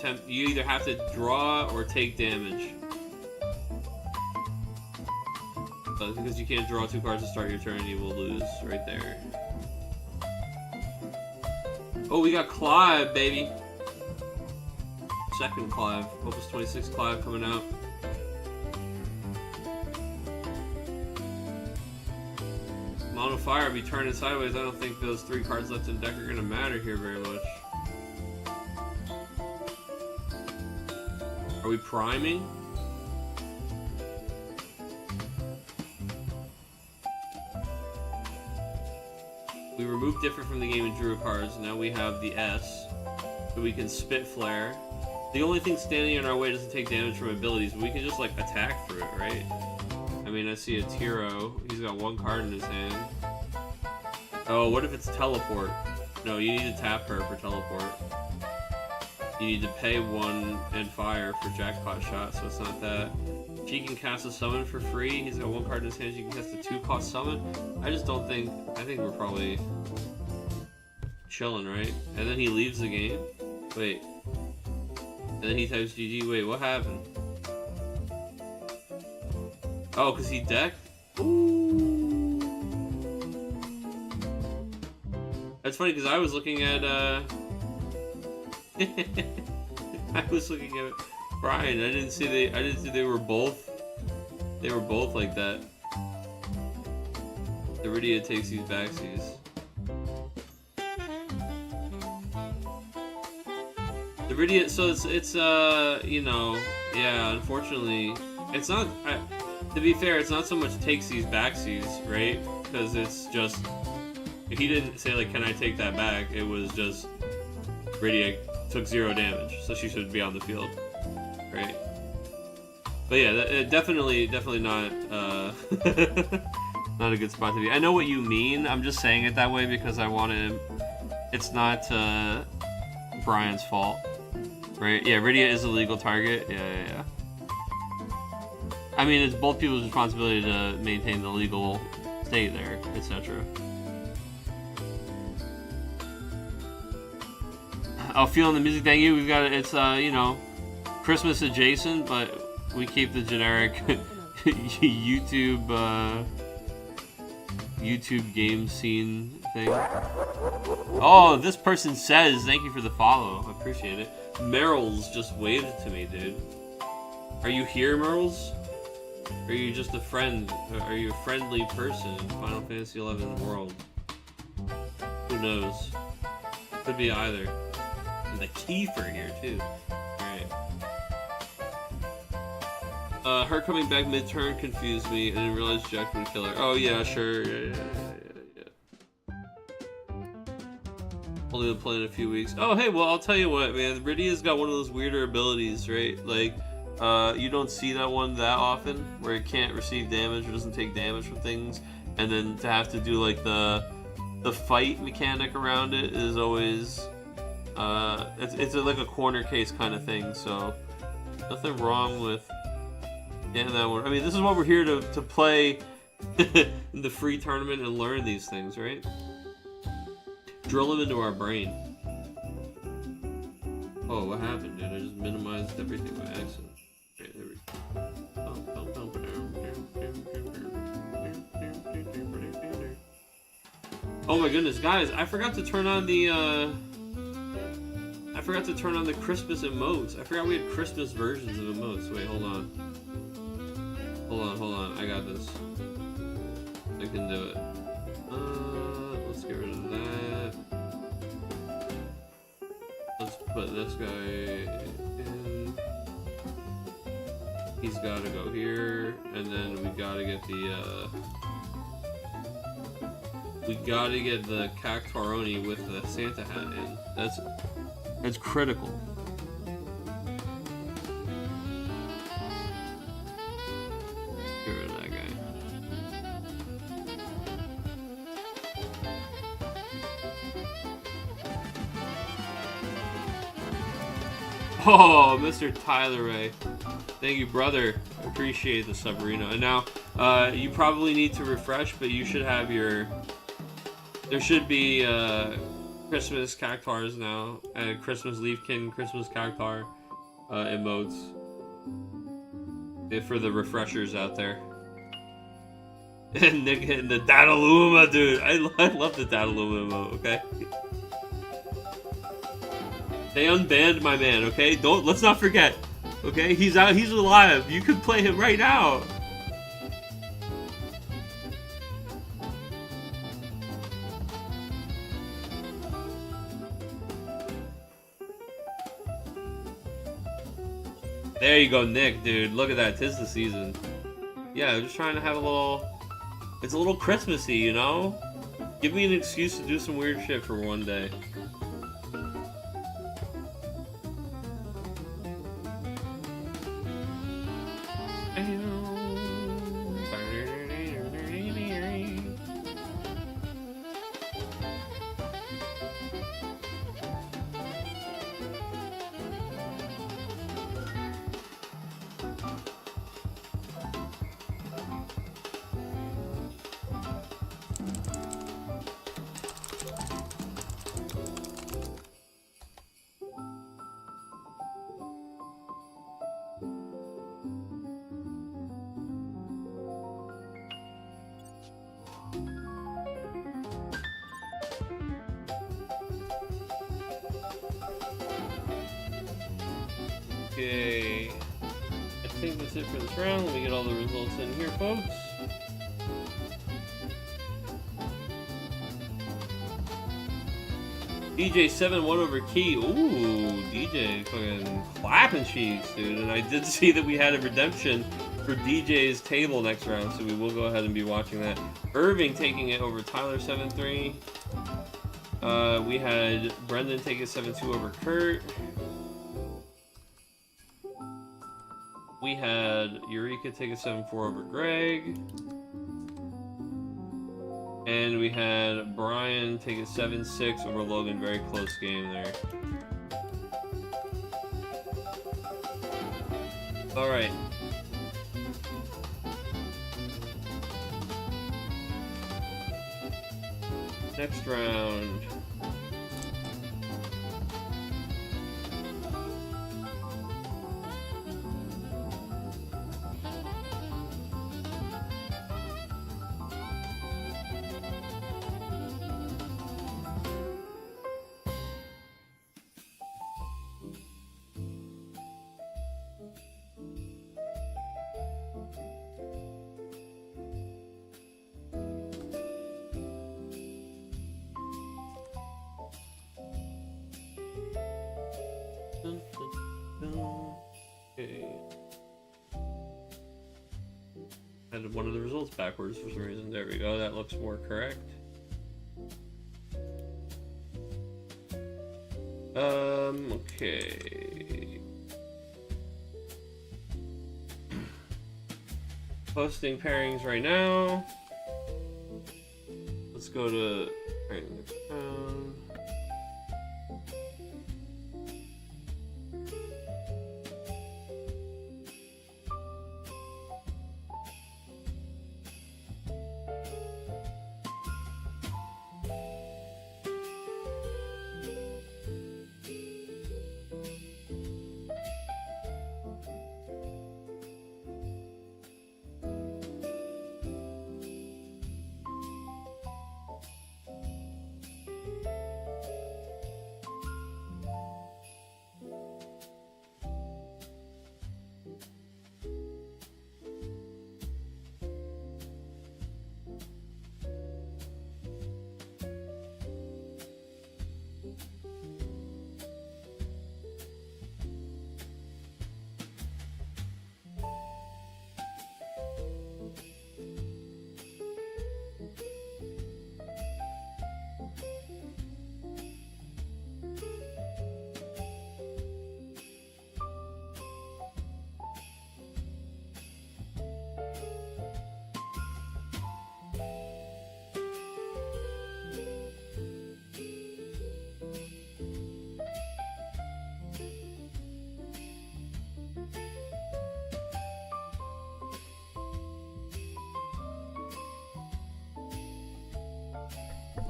have to draw or take damage. Because you can't draw 2 cards to start your turn, you will lose right there. Oh, we got Clive, baby. Second Clive. Opus 26 Clive coming out. Mono Fire be turning sideways. I don't think those 3 cards left in the deck are going to matter here very much. Are we priming? We removed different from the game and drew cards. Now we have the S. So we can Spit Flare. The only thing standing in our way doesn't take damage from abilities, but we can just like attack through it, right? I mean, I see a Tiro. He's got 1 card in his hand. Oh, what if it's Teleport? No, you need to tap her for Teleport. You need to pay 1 and fire for Jackpot Shot, so it's not that. She can cast a summon for free. He's got 1 card in his hand. She can cast a 2-cost summon. I just don't think... I think we're probably chilling, right? And then he leaves the game. Wait. And then he types GG. Wait, what happened? Oh, because he decked? Ooh. That's funny because I was looking at... I was looking at Brian. I didn't see they were both. They were both like that. Iridia takes these backsies. Iridia, so it's you know, yeah. Unfortunately, it's not. To be fair, it's not so much takes these backsies, right? Because it's just he didn't say like, can I take that back? It was just Iridia took 0 damage, so she should be on the field, right? But yeah, definitely not not a good spot to be. I know what you mean. I'm just saying it that way because I want to. It's not Brian's fault, right? Yeah, Iridia is a legal target. Yeah. I mean, it's both people's responsibility to maintain the legal state there, etc. I'll feel in the music. Thank you. We've got it's you know, Christmas adjacent, but we keep the generic YouTube game scene thing. Oh, this person says thank you for the follow. I appreciate it. Meryl's just waved to me, dude. Are you here, Meryl's? Or are you just a friend? Are you a friendly person in Final Fantasy XI world? Who knows? Could be either. And the Kiefer here too. Alright. Her coming back mid-turn confused me, and I didn't realize Jack would kill her. Oh yeah, sure. Yeah. Only been playing a few weeks. Oh hey, well I'll tell you what, man. Iridia's got one of those weirder abilities, right? Like, you don't see that one that often, where it can't receive damage or doesn't take damage from things, and then to have to do like the fight mechanic around it is always it's like a corner case kind of thing. So nothing wrong with that one. I mean, this is what we're here to play in the free tournament and learn these things, right? Drill them into our brain. Oh, what happened, dude? I just minimized everything by accident. Okay, there we go. Oh my goodness, guys! I forgot to turn on the Christmas emotes. I forgot we had Christmas versions of emotes. Wait, hold on. Hold on. I got this. I can do it. get rid of that. Let's put this guy in. He's got to go here, and then we gotta get the Cactuaroni with the Santa hat in. That's critical. Get rid of that guy. Oh, Mr. Tyler Ray. Thank you, brother. Appreciate the Sabrina. And now, you probably need to refresh, but you should have your... There should be Christmas Cactuars now, and Christmas Leafkin, Christmas Cactuar emotes. For the refreshers out there. And Nick hitting the Dataluma, dude. I love the Dataluma emote, okay? They unbanned my man, okay? Let's not forget. Okay? He's out, he's alive. You can play him right now. There you go, Nick, dude. Look at that. 'Tis the season. Yeah, I'm just trying to have a little... It's a little Christmassy, you know? Give me an excuse to do some weird shit for one day. Okay, I think that's it for this round. Let me get all the results in here, folks. DJ 7-1 over Key. Ooh, DJ fucking clapping cheeks, dude. And I did see that we had a redemption for DJ's table next round, so we will go ahead and be watching that. Irving taking it over Tyler 7-3. We had Brendan take it 7-2 over Kurt. We had Eureka take a 7-4 over Greg. And we had Brian take a 7-6 over Logan. Very close game there. Alright. Next round. Okay. Had one of the results backwards for some reason. There we go. That looks more correct. Okay. Posting pairings right now. Let's go to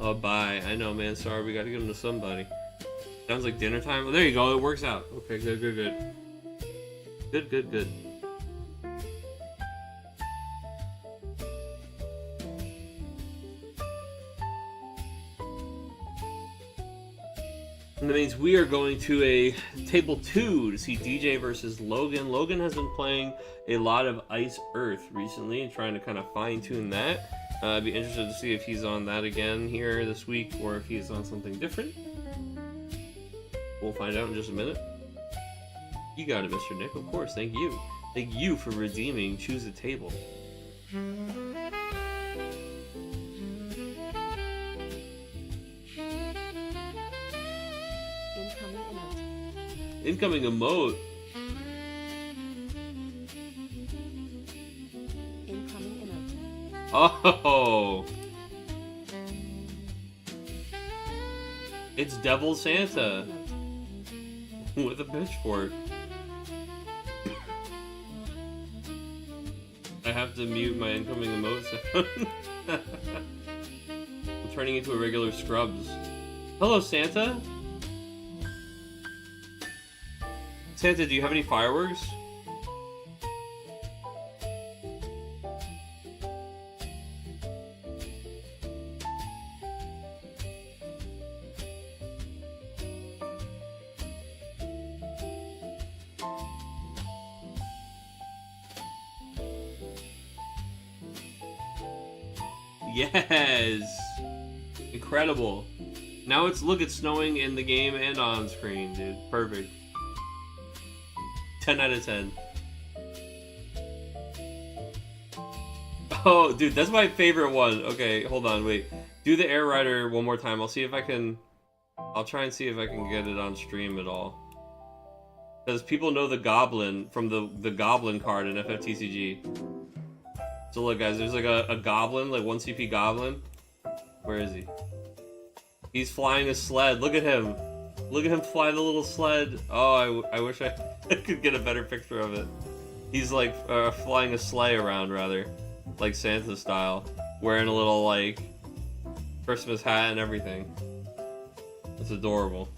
Oh, bye. I know, man. Sorry, we gotta give them to somebody. Sounds like dinner time. Oh, there you go. It works out. Okay, good, good, good. Good, good, good. And that means we are going to a table 2 to see DJ versus Logan. Logan has been playing a lot of Ice Earth recently and trying to kind of fine tune that. I'd be interested to see if he's on that again here this week or if he's on something different. We'll find out in just a minute. You got it, Mr. Nick. Of course. Thank you. Thank you for redeeming Choose a Table. Incoming emote. Incoming emote. Oh! It's Devil Santa with a pitchfork. I have to mute my incoming emote sound. I'm turning into a regular Scrubs. Hello, Santa. Santa, do you have any fireworks? Yes! Incredible. Now it's snowing in the game and on screen, dude. Perfect. 10 out of 10. Oh, dude, that's my favorite one. Okay, hold on, wait. Do the Air Rider one more time. I'll see if I can... I'll try and see if I can get it on stream at all. Because people know the Goblin from the Goblin card in FFTCG. So look, guys, there's like a Goblin, like 1 CP Goblin. Where is he? He's flying a sled. Look at him. Look at him fly the little sled. Oh, I wish I could get a better picture of it. He's like flying a sleigh around, rather. Like Santa style. Wearing a little, like, Christmas hat and everything. It's adorable.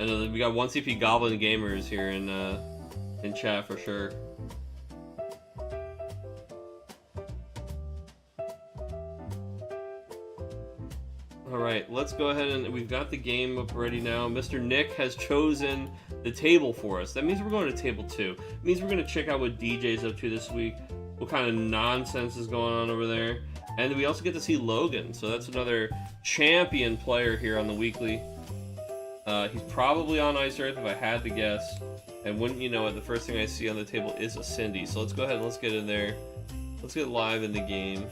And we got 1 CP Goblin gamers here in chat for sure. Alright, let's go ahead and we've got the game up ready now. Mr. Nick has chosen the table for us. That means we're going to table 2. It means we're going to check out what DJ's up to this week, what kind of nonsense is going on over there. And we also get to see Logan, so that's another champion player here on the weekly. He's probably on Ice Earth if I had to guess. And wouldn't you know it, the first thing I see on the table is a Cindy. So let's go ahead and let's get in there. Let's get live in the game.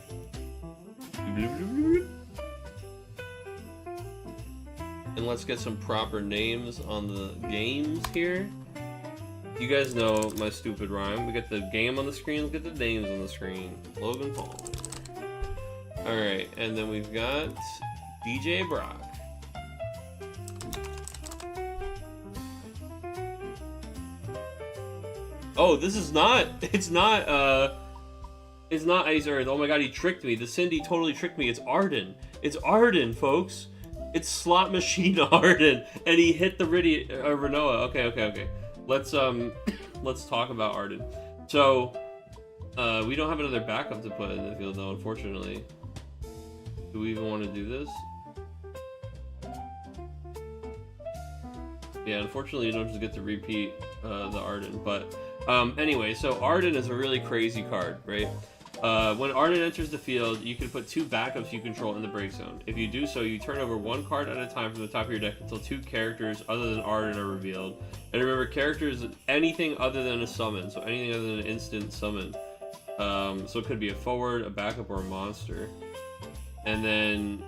And let's get some proper names on the games here. You guys know my stupid rhyme. We get the game on the screen, let's get the names on the screen. Logan Paul. Alright, and then we've got DJ Brock. Oh, this is not, it's not Ice Earth. Oh my god, he tricked me. The Cindy totally tricked me. It's Arden. It's Arden, folks. It's Slot Machine Arden, and he hit the Renoa. Okay. Let's talk about Arden. So, we don't have another backup to put in the field, though, unfortunately. Do we even want to do this? Yeah, unfortunately, you don't just get to repeat the Arden. But anyway, so Arden is a really crazy card, right? When Arden enters the field, you can put 2 backups you control in the break zone. If you do so, you turn over 1 card at a time from the top of your deck until 2 characters other than Arden are revealed. And remember, characters, anything other than a summon, so anything other than an instant summon. So it could be a forward, a backup, or a monster. And then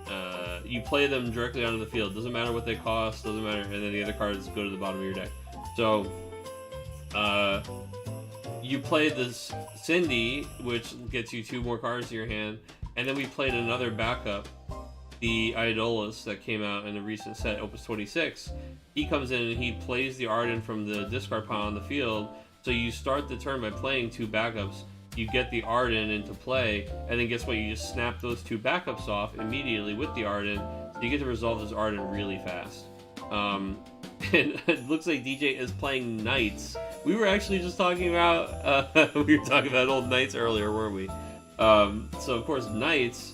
you play them directly onto the field. Doesn't matter what they cost, doesn't matter. And then the other cards go to the bottom of your deck. So, you played this Cindy, which gets you 2 more cards in your hand, and then we played another backup, the Idolus that came out in the recent set, Opus 26. He comes in and he plays the Arden from the discard pile on the field, so you start the turn by playing 2 backups, you get the Arden into play, and then guess what? You just snap those 2 backups off immediately with the Arden, so you get to resolve this Arden really fast. And it looks like DJ is playing Knights. We were actually just talking about we were talking about old Knights earlier, weren't we? So of course Knights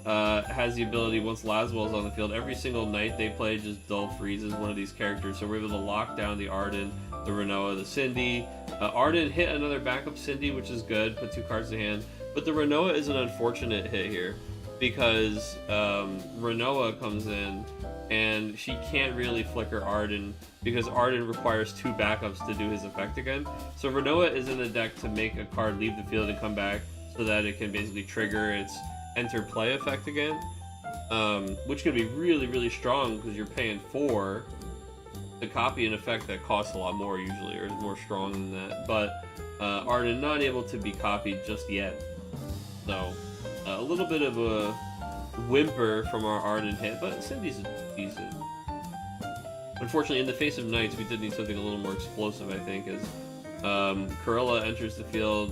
has the ability, once Laswell's on the field, every single Knight they play just dull freezes one of these characters. So we're able to lock down the Arden, the Renoa, the Cindy. Arden hit another backup Cindy, which is good, put 2 cards in hand. But the Renoa is an unfortunate hit here, because Renoa comes in and she can't really flicker Arden, because Arden requires 2 backups to do his effect again. So Renoa is in the deck to make a card leave the field and come back, so that it can basically trigger its enter play effect again, which can be really, really strong, because you're paying 4 to copy an effect that costs a lot more usually, or is more strong than that. But Arden not able to be copied just yet. So a little bit of a whimper from our Arden hit, but Cindy's decent. Unfortunately, in the face of Knights, we did need something a little more explosive, I think, as Corella enters the field,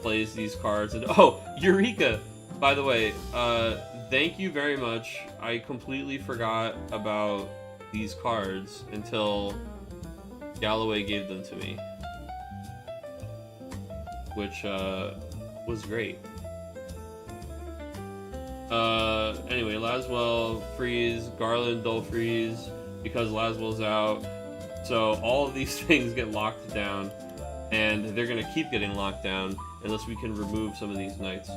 plays these cards, and oh, Eureka! By the way, thank you very much. I completely forgot about these cards until Galloway gave them to me, which was great. Anyway, Laswell freeze, Garland dull freeze because Laswell's out. So all of these things get locked down, and they're gonna keep getting locked down unless we can remove some of these Knights.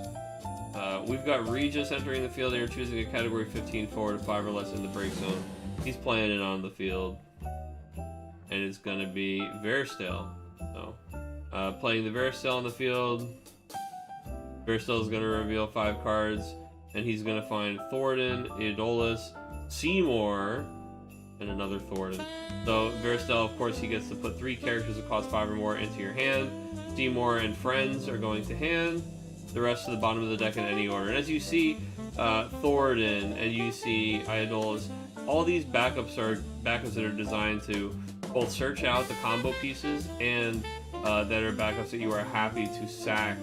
We've got Regis entering the field here, choosing a category 15 forward, 5 or less in the break zone. He's playing it on the field, and it's going to be Veristel. So, playing the Veristel on the field. Veristel is going to reveal 5 cards, and he's going to find Thornton, Eodolis, Seymour, and another Thornton. So Veristel, of course, he gets to put 3 characters that cost 5 or more into your hand. Seymour and friends are going to hand. The rest to the bottom of the deck in any order. And as you see, Thornton and you see Eodolis, all these backups are backups that are designed to both search out the combo pieces and that are backups that you are happy to sack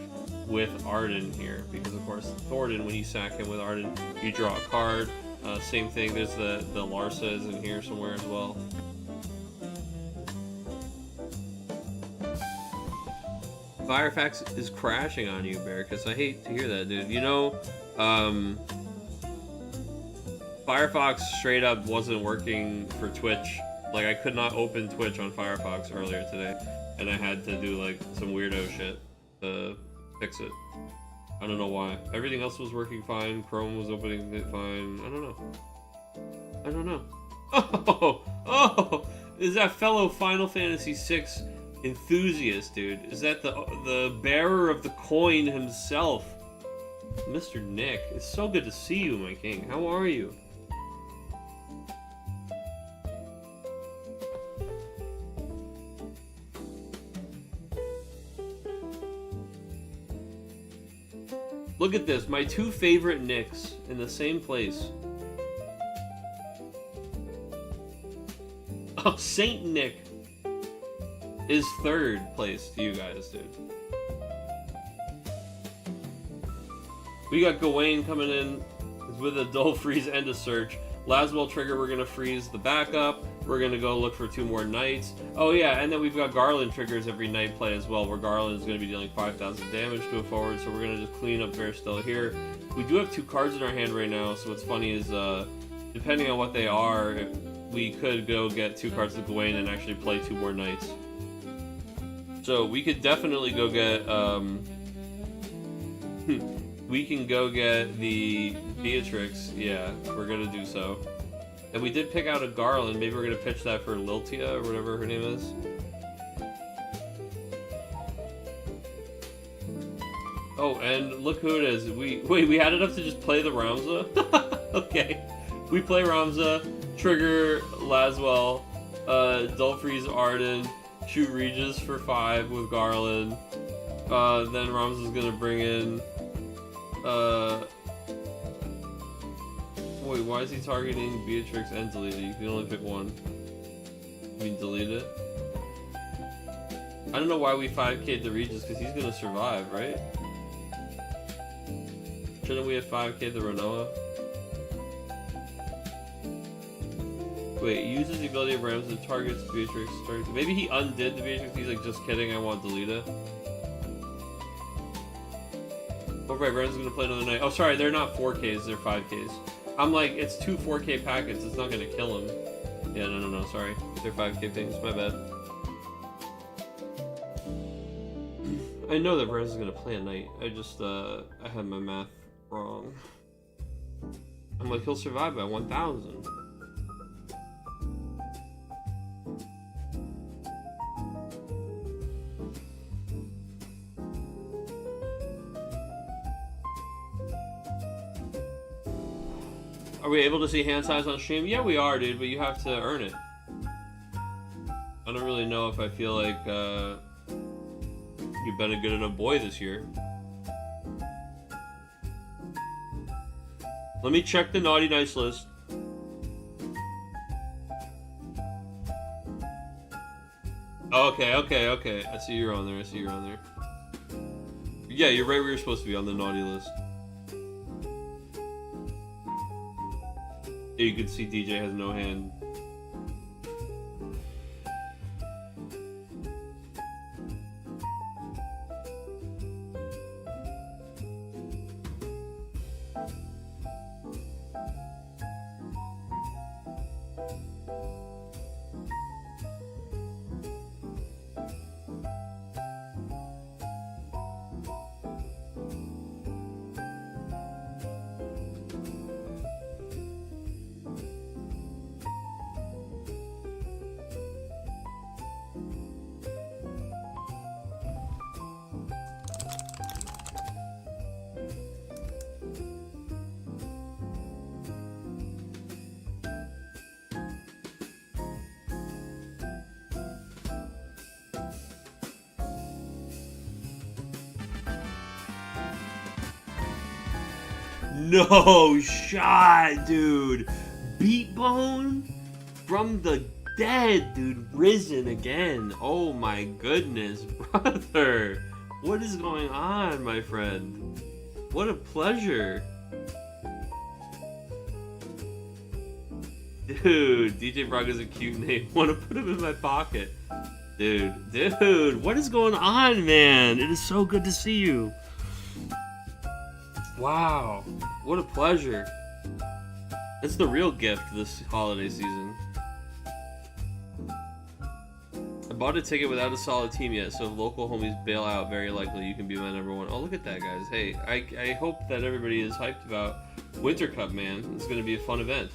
with Arden here. Because of course, Thornton, when you sack him with Arden, you draw a card. Same thing, there's the Larsa is in here somewhere as well. Firefox is crashing on you, Bearcus. I hate to hear that, dude. You know, Firefox straight up wasn't working for Twitch. Like, I could not open Twitch on Firefox earlier today, and I had to do, like, some weirdo shit to fix it. I don't know why. Everything else was working fine. Chrome was opening it fine. I don't know. I don't know. Oh! Is that fellow Final Fantasy VI enthusiast, dude? Is that the bearer of the coin himself, Mr. Nick? It's so good to see you, my king. How are you? Look at this, my 2 favorite Nicks in the same place. Oh, Saint Nick is 3rd place to you guys, dude. We got Gawain coming in with a dull freeze and a search. Laswell trigger, we're gonna freeze the backup. We're gonna go look for 2 more Knights. Oh yeah, and then we've got Garland triggers every Knight play as well, where Garland is gonna be dealing 5,000 damage to a forward, so we're gonna just clean up Veristel here. We do have 2 cards in our hand right now, so what's funny is, depending on what they are, we could go get 2 cards of Gawain and actually play 2 more Knights. So we could definitely go get, we can go get the Beatrix. Yeah, we're gonna do so. And we did pick out a Garland. Maybe we're gonna pitch that for Liltia or whatever her name is. Oh, and look who it is. We had enough to just play the Ramza? Okay. We play Ramza, trigger Laswell, dull freeze Arden, shoot Regis for 5 with Garland. Then Ramza's gonna bring in wait, why is he targeting Beatrix and delete it? You can only pick one. You mean delete it? I don't know why we 5K'd the Regis, because he's gonna survive, right? Shouldn't we have 5K'd the Renoa? Wait, uses the ability of Rams that targets Beatrix. Maybe he undid the Beatrix. He's like, just kidding, I want Delita. Oh right, Rams is gonna play another night. Oh sorry, they're not 4Ks, they're 5Ks. I'm like, it's 2 4K packets, it's not gonna kill him. Yeah, no, sorry. They're 5K things, my bad. I know that Rams is gonna play a night. I just, I had my math wrong. I'm like, he'll survive by 1,000. Are we able to see hand size on stream? Yeah, we are, dude, but you have to earn it. I don't really know if I feel like you've been a good enough boy this year. Let me check the naughty nice list. Okay. I see you're on there. Yeah, you're right where you're supposed to be, on the naughty list. You can see DJ has no hand. No shot, dude. Beatbone from the dead, dude. Risen again. Oh my goodness, brother. What is going on, my friend? What a pleasure. Dude, DJ Braga's a cute name. Want to put him in my pocket. Dude, what is going on, man? It is so good to see you. Wow, what a pleasure. That's the real gift this holiday season. I bought a ticket without a solid team yet, so if local homies bail out, very likely you can be my #1. Oh, look at that, guys. Hey, I hope that everybody is hyped about Winter Cup, man. It's going to be a fun event.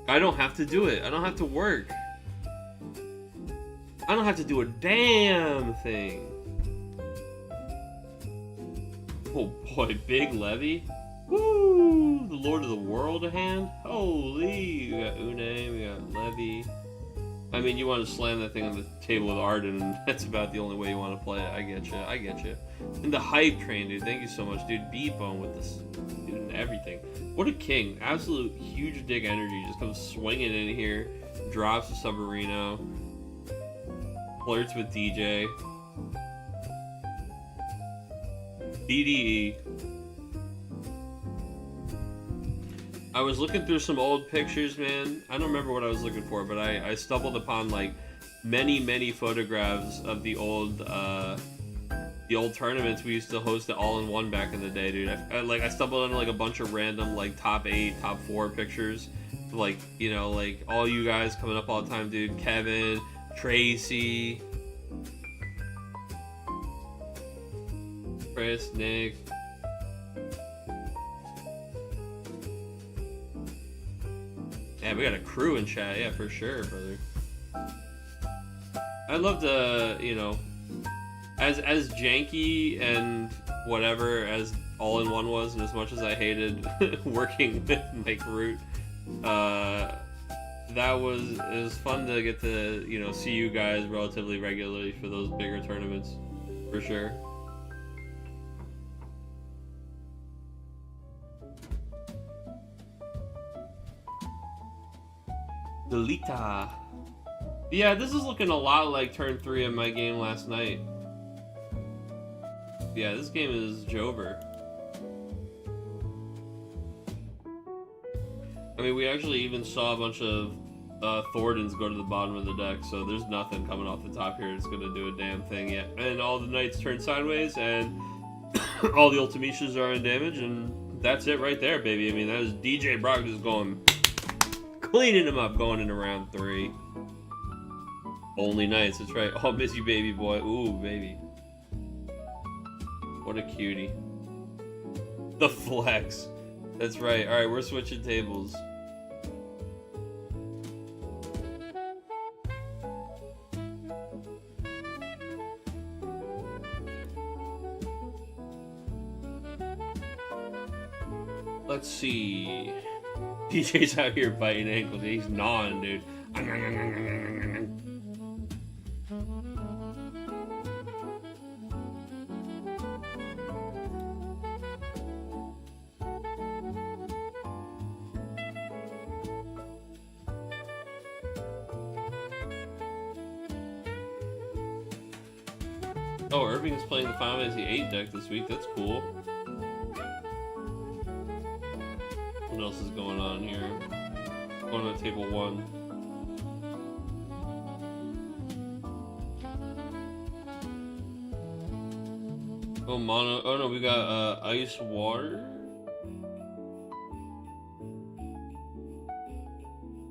I don't have to do it. I don't have to work. I don't have to do a damn thing. Oh boy, big levy. Woo! The Lord of the World a hand. Holy! We got Une, we got Levy. I mean, you want to slam that thing on the table with Arden, and that's about the only way you want to play it. I get you. And the hype train, dude. Thank you so much, dude. Beatbone with this, dude, and everything. What a king! Absolute huge dick energy. Just comes swinging in here, drops the Submarino, flirts with DJ. DDE. I was looking through some old pictures, man. I don't remember what I was looking for, but I stumbled upon like many photographs of the old tournaments we used to host at All-in-One back in the day, dude. I stumbled on like a bunch of random like top 8, top 4 pictures, like, you know, like all you guys coming up all the time, dude. Kevin, Tracy, Chris, Nick. Yeah, we got a crew in chat. Yeah, for sure, brother. I'd love to, you know, as janky and whatever as All-in-One was, and as much as I hated working with Mike Root, it was fun to get to, you know, see you guys relatively regularly for those bigger tournaments, for sure. Delita. Yeah, this is looking a lot like turn 3 of my game last night. Yeah, this game is Jover. I mean, we actually even saw a bunch of Thordons go to the bottom of the deck, so there's nothing coming off the top here that's going to do a damn thing yet. And all the knights turn sideways, and all the ultimishas are in damage, and that's it right there, baby. I mean, that is DJ Brock just going, cleaning him up going into round 3. Only knights, that's right. Oh, miss you, baby boy. Ooh, baby. What a cutie. The flex. That's right. Alright, we're switching tables. Let's see. DJ's out here biting ankles. He's gnawing, dude. Oh, Irving's playing the Final Fantasy VIII deck this week. That's cool. What else is going on here? Going on table 1. Oh, mono. Oh no, we got ice water.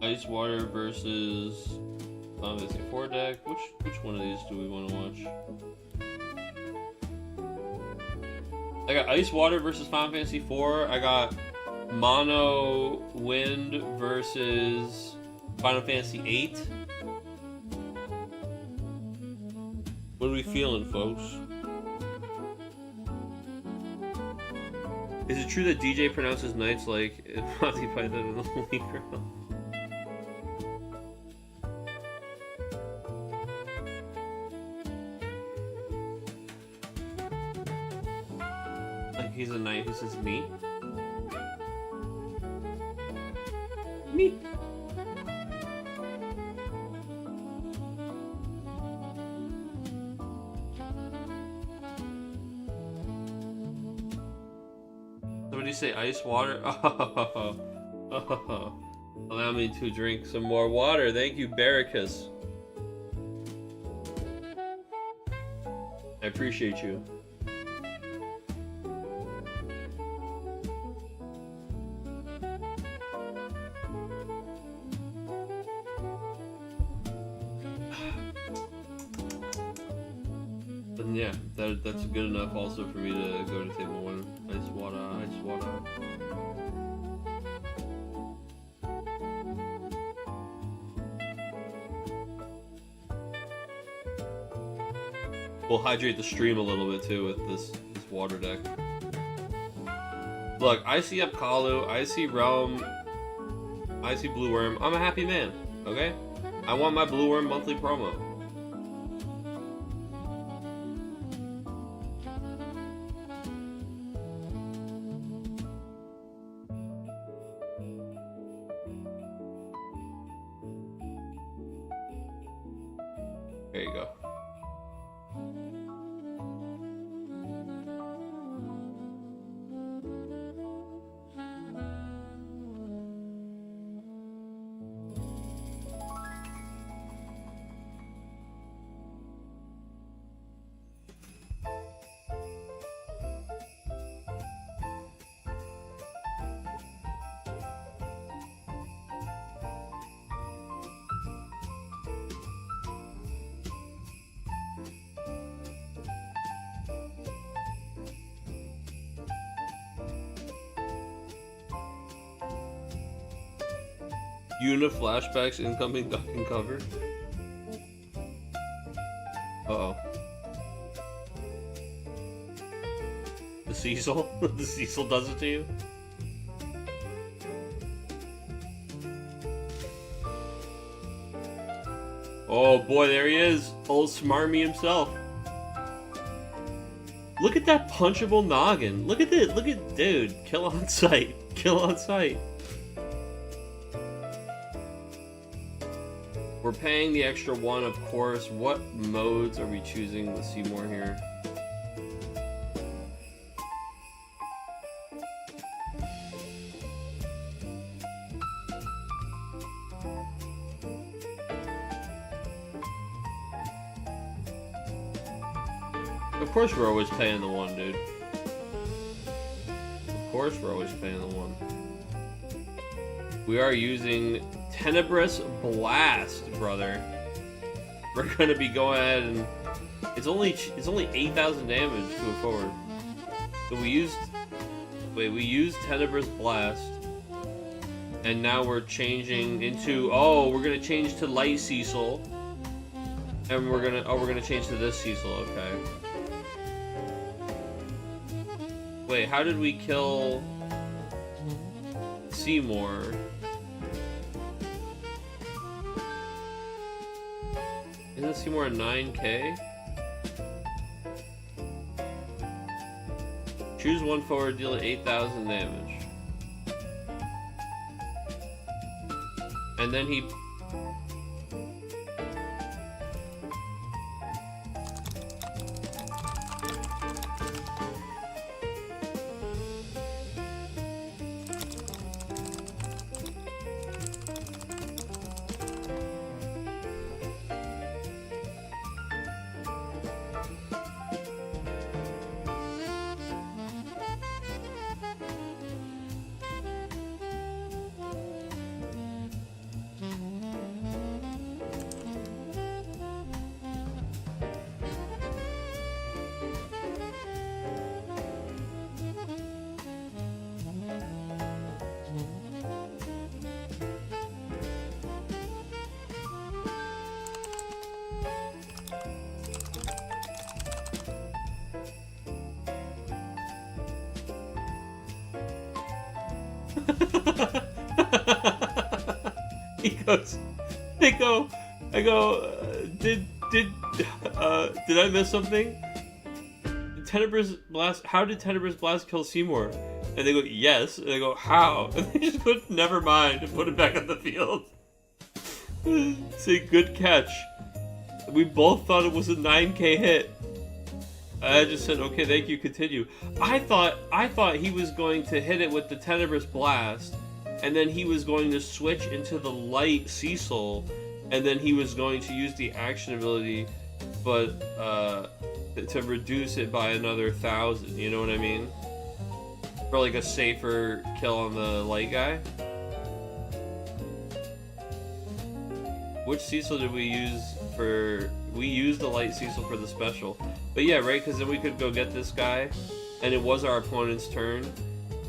Ice water versus Final Fantasy IV deck. Which one of these do we want to watch? I got Ice Water versus Final Fantasy IV. I got Mono Wind versus Final Fantasy VIII. What are we feeling, folks? Is it true that DJ pronounces knights like Monty Python and the Holy Grail? He's a knight who says me. Me. Somebody say ice water. Oh. Allow me to drink some more water. Thank you, Barricus. I appreciate you. And yeah, that's good enough also for me to go to table 1. Ice water, ice water. We'll hydrate the stream a little bit too with this water deck. Look, I see up Kalu, I see Realm, I see Blue Worm. I'm a happy man, okay? I want my Blue Worm monthly promo. There you go. Una flashbacks incoming ducking cover. Uh-oh. The Cecil? The Cecil does it to you? Oh boy, there he is. Old Smarmy himself. Look at that punchable noggin. Look at it. Look at, dude. Kill on sight. Kill on sight. We're paying the extra 1, of course. What modes are we choosing with Seymour here? Of course we're always paying the 1, dude. Of course we're always paying the 1. We are using Tenebrous Blast, brother. We're gonna be going ahead and it's only 8,000 damage to a forward. So we used Tenebrous Blast, and now we're changing into we're gonna change to Light Cecil, and we're gonna change to this Cecil. Okay. Wait, how did we kill Seymour? Isn't Seymour a 9k? Choose 1 forward, deal 8,000 damage. And then he... he goes, I go, did I miss something? Tenebrous Blast, how did Tenebrous Blast kill Seymour? And they go, yes. And they go, how? And they just go, never mind, and put it back on the field. Say, good catch. We both thought it was a 9k hit. I just said, okay, thank you, continue. I thought he was going to hit it with the Tenebrous Blast, and then he was going to switch into the Light Cecil, and then he was going to use the action ability, but to reduce it by another 1,000, you know what I mean? For like a safer kill on the Light guy. Which Cecil did we use for... We used the Light Cecil for the special. But yeah, right? Because then we could go get this guy, and it was our opponent's turn.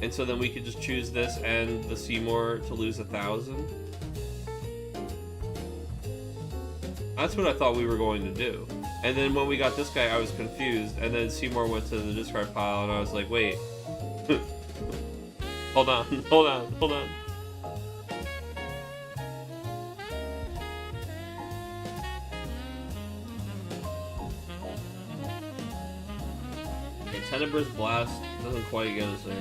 And so then we could just choose this and the Seymour to lose 1,000. That's what I thought we were going to do. And then when we got this guy, I was confused. And then Seymour went to the discard pile, and I was like, wait. Hold on. Tenebrous Blast doesn't quite get us there.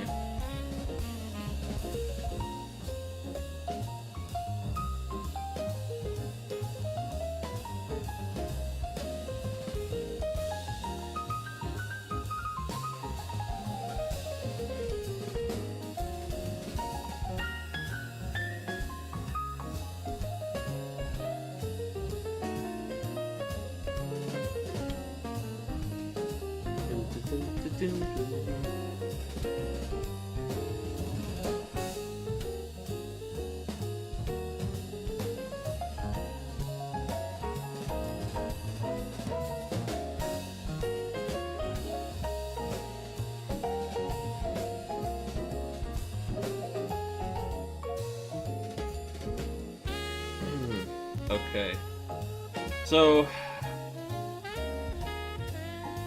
Okay. So,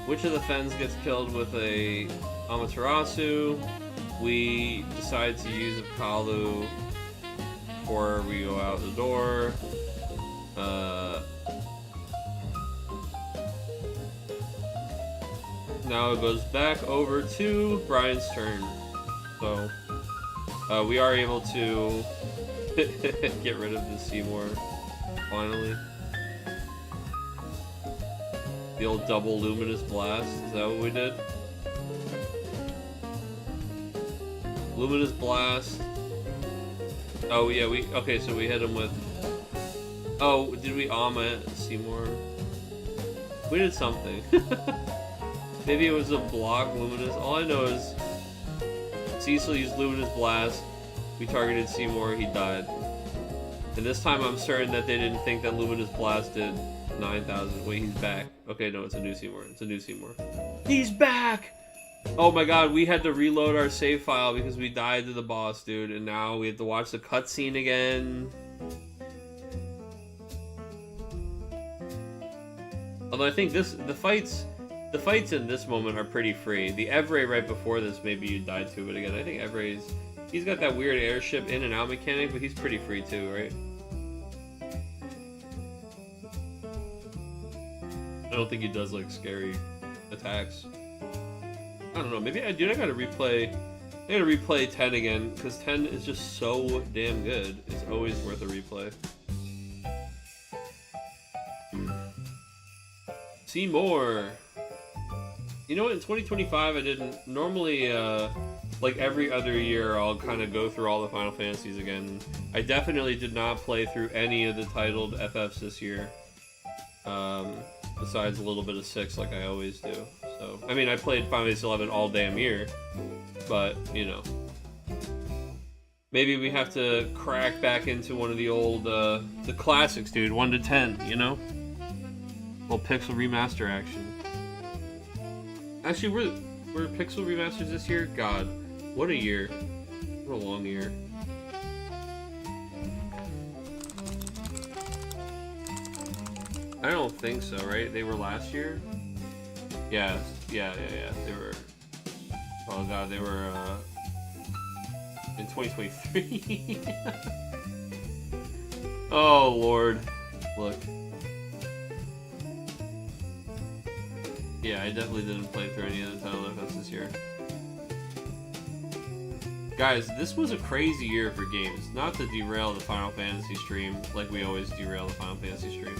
which of the Fens gets killed with a Amaterasu? We decide to use a Kalu before we go out the door. Now it goes back over to Brian's turn. So, we are able to get rid of the Seymour. Finally. The old double luminous blast. Is that what we did? Luminous blast. Oh yeah, okay, so we hit him with. Oh, did we Ama Seymour? We did something. Maybe it was a block luminous. All I know is Cecil used luminous blast. We targeted Seymour. He died. And this time I'm certain that they didn't think that luminous blast did 9,000. Wait, he's back. Okay, no, it's a new Seymour. It's a new Seymour. He's back! Oh my god, we had to reload our save file because we died to the boss, dude. And now we have to watch the cutscene again. Although I think the fights in this moment are pretty free. The Evray right before this, maybe you died to, but again, I think he's got that weird airship in and out mechanic, but he's pretty free too, right? I don't think he does like scary attacks. I don't know, maybe I gotta replay. I gotta replay 10 again, because 10 is just so damn good. It's always worth a replay. See more. You know what? In 2025, I didn't normally. Like every other year, I'll kind of go through all the Final Fantasies again. I definitely did not play through any of the titled FFs this year. Besides a little bit of 6, like I always do. So, I mean, I played Final Fantasy 11 all damn year, but you know, maybe we have to crack back into one of the old, the classics, dude. 1 to 10, you know. Well, pixel remaster action. Actually, we're pixel remasters this year. God, what a year! What a long year. I don't think so, right? They were last year? Yeah. They were... Oh god, they were, in 2023. Oh, Lord. Look. Yeah, I definitely didn't play through any of the title FFs this year. Guys, this was a crazy year for games. Not to derail the Final Fantasy stream, like we always derail the Final Fantasy stream.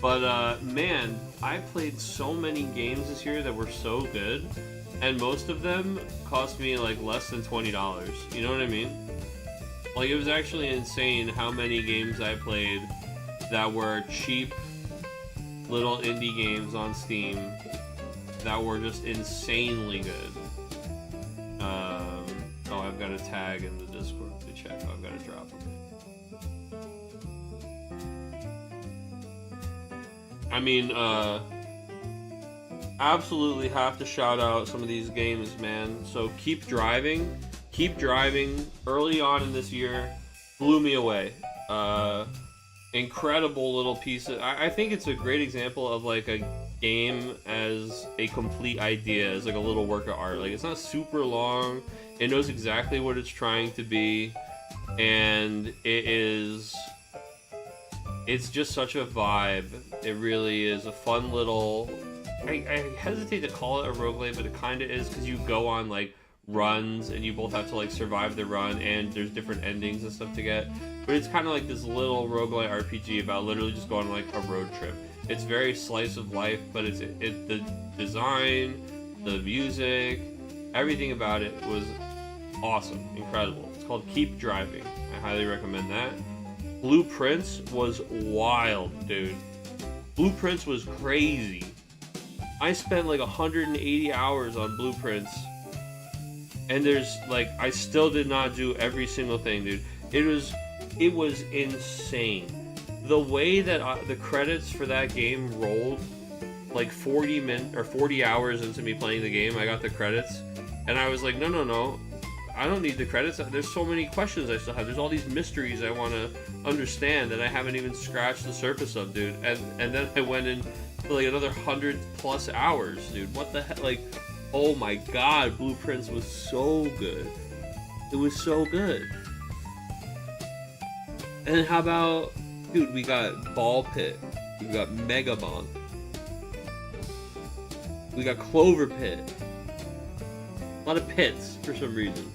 But, man, I played so many games this year that were so good, and most of them cost me, like, less than $20. You know what I mean? Like, it was actually insane how many games I played that were cheap little indie games on Steam that were just insanely good. Oh, I've got a tag in the Discord to check. I've got to drop them. I mean, absolutely have to shout out some of these games, man. So Keep Driving early on in this year blew me away. Incredible little piece of, I think it's a great example of like a game as a complete idea, as like a little work of art. Like, it's not super long, it knows exactly what it's trying to be, and it's just such a vibe. It really is a fun little, I hesitate to call it a roguelite, but it kind of is, because you go on like runs and you both have to like survive the run, and there's different endings and stuff to get. But it's kind of like this little roguelite RPG about literally just going on like a road trip. It's very slice of life, but the design, the music, everything about it was awesome, incredible. It's called Keep Driving. I highly recommend that. Blueprints was wild, dude. Blueprints was crazy. I spent like 180 hours on Blueprints, and there's like, I still did not do every single thing, dude. It was insane. The way that the credits for that game rolled, like 40 hours into me playing the game, I got the credits, and I was like, no, I don't need the credits. There's so many questions I still have. There's all these mysteries I want to understand that I haven't even scratched the surface of, dude. And then I went in for like another 100+ hours, dude. What the heck? Like, oh my god, Blueprints was so good. It was so good. And how about, dude, we got Ball Pit, we got Megabonk, we got Clover Pit. A lot of pits for some reason.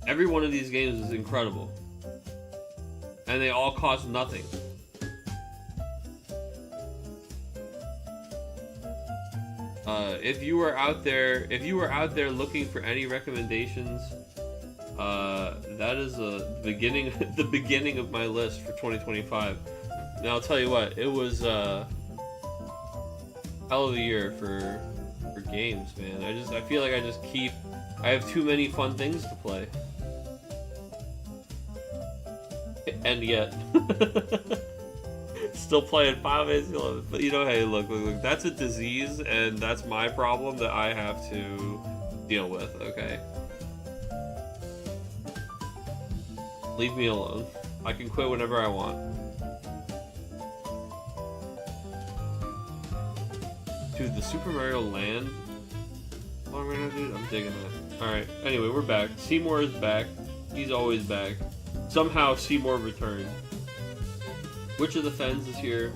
Every one of these games is incredible. And they all cost nothing. If you were out there looking for any recommendations, that is the beginning of my list for 2025. Now I'll tell you what, it was hell of a year for games, man. I feel like I have too many fun things to play. And yet still playing Final Fantasy 11. But you know, hey, look, that's a disease, and that's my problem that I have to deal with, okay? Leave me alone. I can quit whenever I want. Dude, the Super Mario Land long right now, dude, I'm digging that. Alright, anyway, we're back. Seymour is back. He's always back. Somehow Seymour returned. Witch of the Fens is here.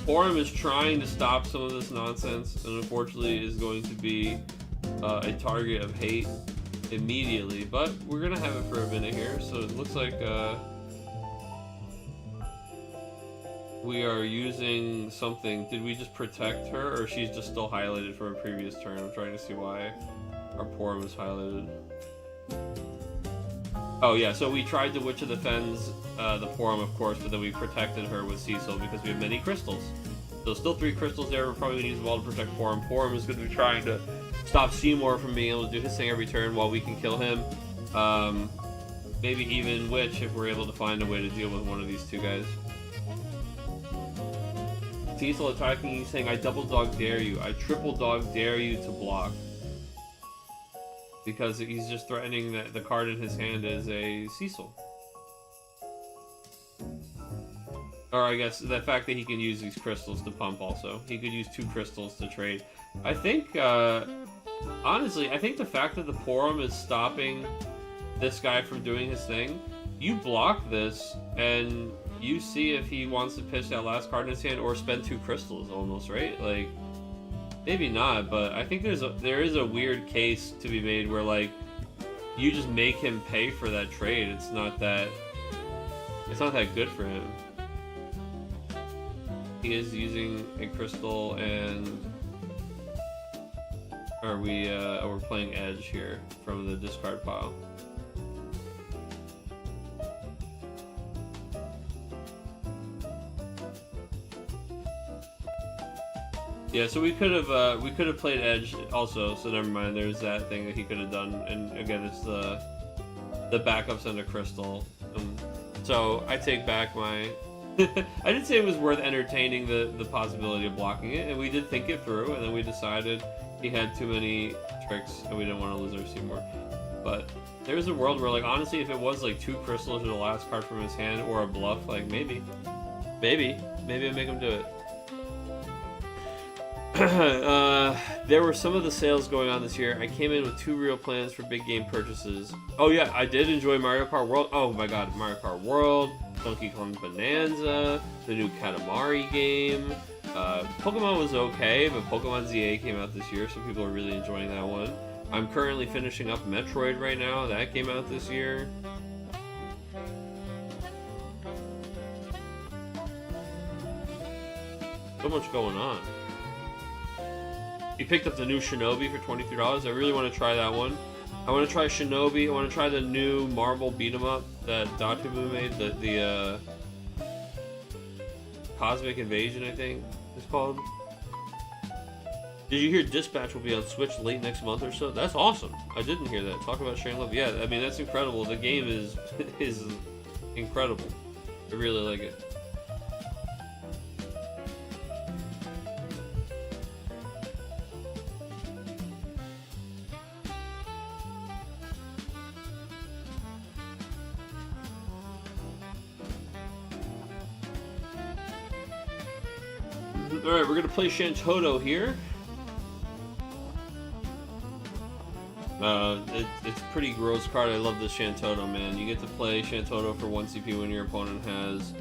Forum is trying to stop some of this nonsense, and unfortunately is going to be a target of hate immediately. But we're gonna have it for a minute here, so it looks like we are using something. Did we just protect her, or she's just still highlighted from a previous turn? I'm trying to see why our Forum is highlighted. Oh yeah, so we tried to Witch of the Fens, the Forum of course, but then we protected her with Cecil because we have many crystals. So still 3 crystals there, we're probably going to use them all to protect Forum. Forum is going to be trying to stop Seymour from being able to do his thing every turn while we can kill him. Maybe even Witch if we're able to find a way to deal with one of these two guys. Cecil attacking you saying, I double dog dare you, I triple dog dare you to block. Because he's just threatening that the card in his hand is a Cecil. Or I guess the fact that he can use these crystals to pump also. He could use 2 crystals to trade. I think, honestly, I think the fact that the Forum is stopping this guy from doing his thing, you block this and you see if he wants to pitch that last card in his hand or spend 2 crystals almost, right? Like, maybe not, but I think there is a weird case to be made where, like, you just make him pay for that trade. It's not that good for him. He is using a crystal, and we're playing Edge here from the discard pile. Yeah, so we could have played Edge also, so never mind. There's that thing that he could have done, and again, it's the backups and a crystal. So I take back my. I did say it was worth entertaining the possibility of blocking it, and we did think it through, and then we decided he had too many tricks, and we didn't want to lose our Seymour. But there's a world where, like, honestly, if it was like 2 crystals or the last card from his hand, or a bluff, like maybe I make him do it. There were some of the sales going on this year. I came in with 2 real plans for big game purchases. Oh yeah, I did enjoy Mario Kart World. Oh my god, Mario Kart World, Donkey Kong Bonanza, the new Katamari game. Pokemon was okay, but Pokemon ZA came out this year, so people are really enjoying that one. I'm currently finishing up Metroid right now. That came out this year. So much going on. He picked up the new Shinobi for $23. I really want to try that one. I want to try Shinobi. I want to try the new Marvel beat 'em up that Datubu made. The Cosmic Invasion, I think it's called. Did you hear Dispatch will be on Switch late next month or so? That's awesome. I didn't hear that. Talk about sharing love. Yeah, I mean, that's incredible. The game is incredible. I really like it. Alright, we're gonna play Shantoto here. It's a pretty gross card. I love this Shantoto, man. You get to play Shantoto for 1 CP when your opponent has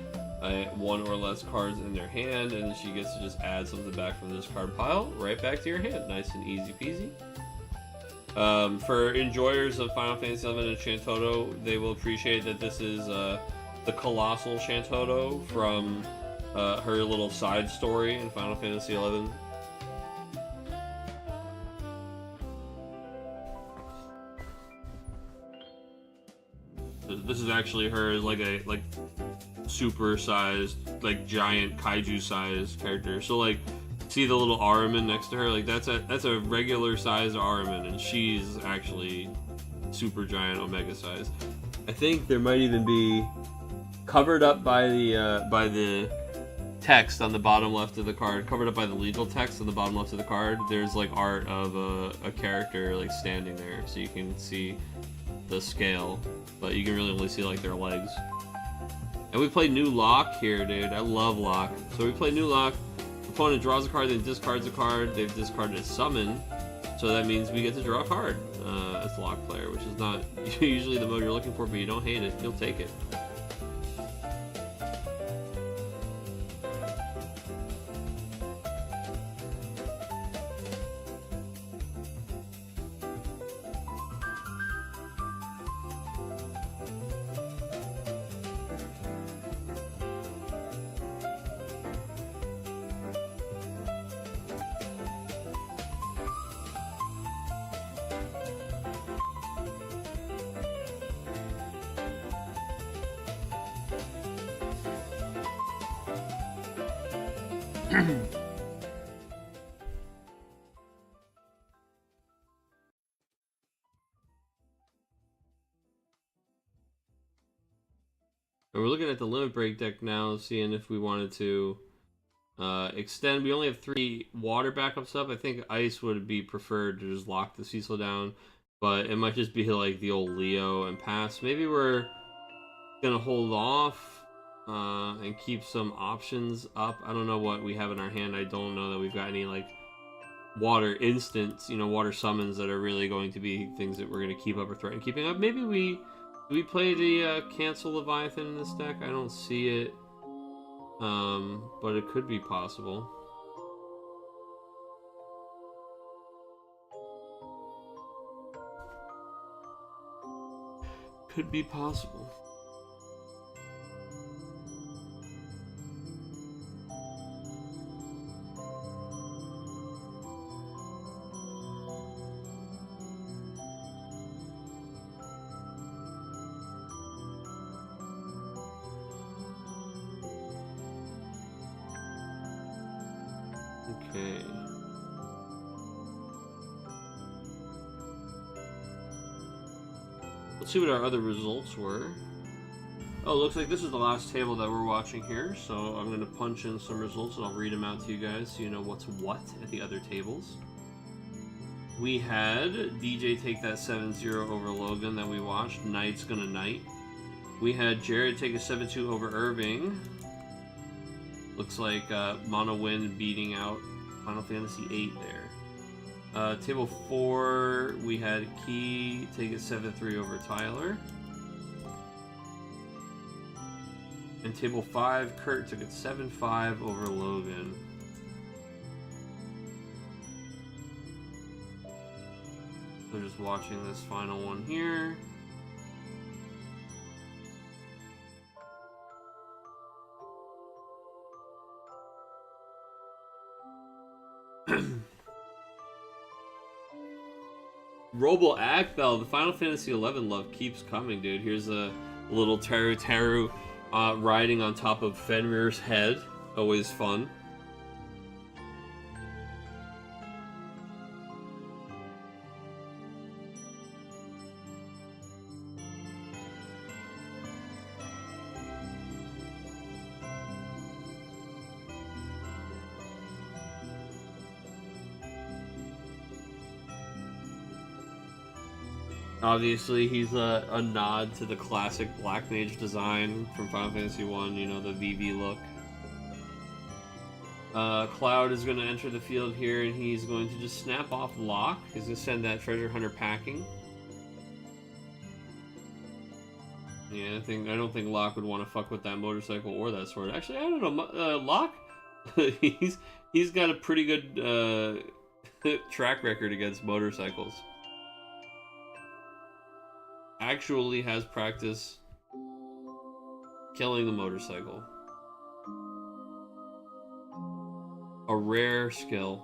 1 or less cards in their hand, and then she gets to just add something back from this card pile right back to your hand. Nice and easy peasy. For enjoyers of Final Fantasy XI and Shantoto, they will appreciate that this is the colossal Shantoto from her little side story in Final Fantasy XI. This is actually her, like super sized, like giant kaiju sized character. So like, see the little Araman next to her? Like that's a regular sized Araman, and she's actually super giant Omega sized. I think there might even be covered up by the text on the bottom left of the card, covered up by the legal text on the bottom left of the card. There's like art of a character like standing there, so you can see the scale, but you can really only see like their legs. And we play new Lock here, dude. I love Lock. So we play new Lock. Opponent draws a card, then discards a card. They've discarded a summon, so that means we get to draw a card as Lock player, which is not usually the mode you're looking for, but you don't hate it. You'll take it. We're looking at the Limit Break deck now, seeing if we wanted to extend. We only have 3 water backups up. I think Ice would be preferred to just lock the Cecil down, but it might just be like the old Leo and pass. Maybe we're gonna hold off and keep some options up. I don't know what we have in our hand. I don't know that we've got any like water instants, water summons that are really going to be things that we're going to keep up or threaten keeping up. Maybe we play the cancel Leviathan in this deck. I don't see it, but it could be possible. Could be possible. Okay. Let's see what our other results were. Oh, looks like this is the last table that we're watching here, so I'm going to punch in some results and I'll read them out to you guys so you know what's what at the other tables. We had DJ take that 7-0 over Logan that we watched. Knight's gonna Knight. We had Jared take a 7-2 over Irving. Looks like Mono Wind beating out Final Fantasy VIII there. Table 4, we had Key take a 7-3 over Tyler. And table 5, Kurt took a 7-5 over Logan. So just watching this final one here. Robo Akbel, the Final Fantasy XI love keeps coming, dude. Here's a little Teru riding on top of Fenrir's head. Always fun. Obviously, he's a nod to the classic Black Mage design from Final Fantasy I, you know, the VV look. Cloud is going to enter the field here, and he's going to just snap off Locke. He's going to send that Treasure Hunter packing. Yeah, I don't think Locke would want to fuck with that motorcycle or that sword. Actually, I don't know. Locke, he's got a pretty good track record against motorcycles. actually has practice killing the motorcycle. A rare skill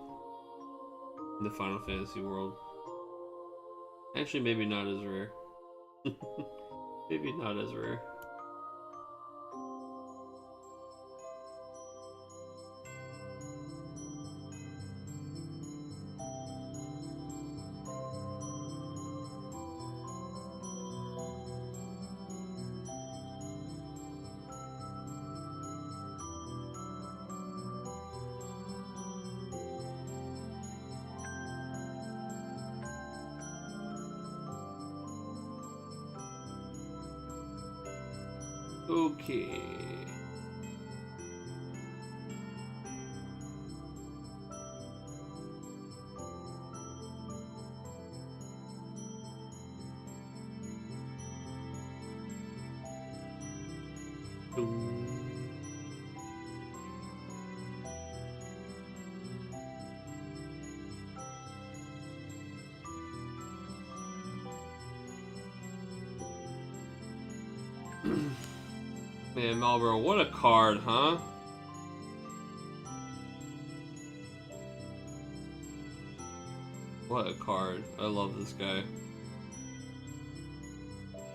in the Final Fantasy world. Actually, maybe not as rare. Maybe not as rare. Okay. Man, Marlboro, what a card, huh? What a card. I love this guy.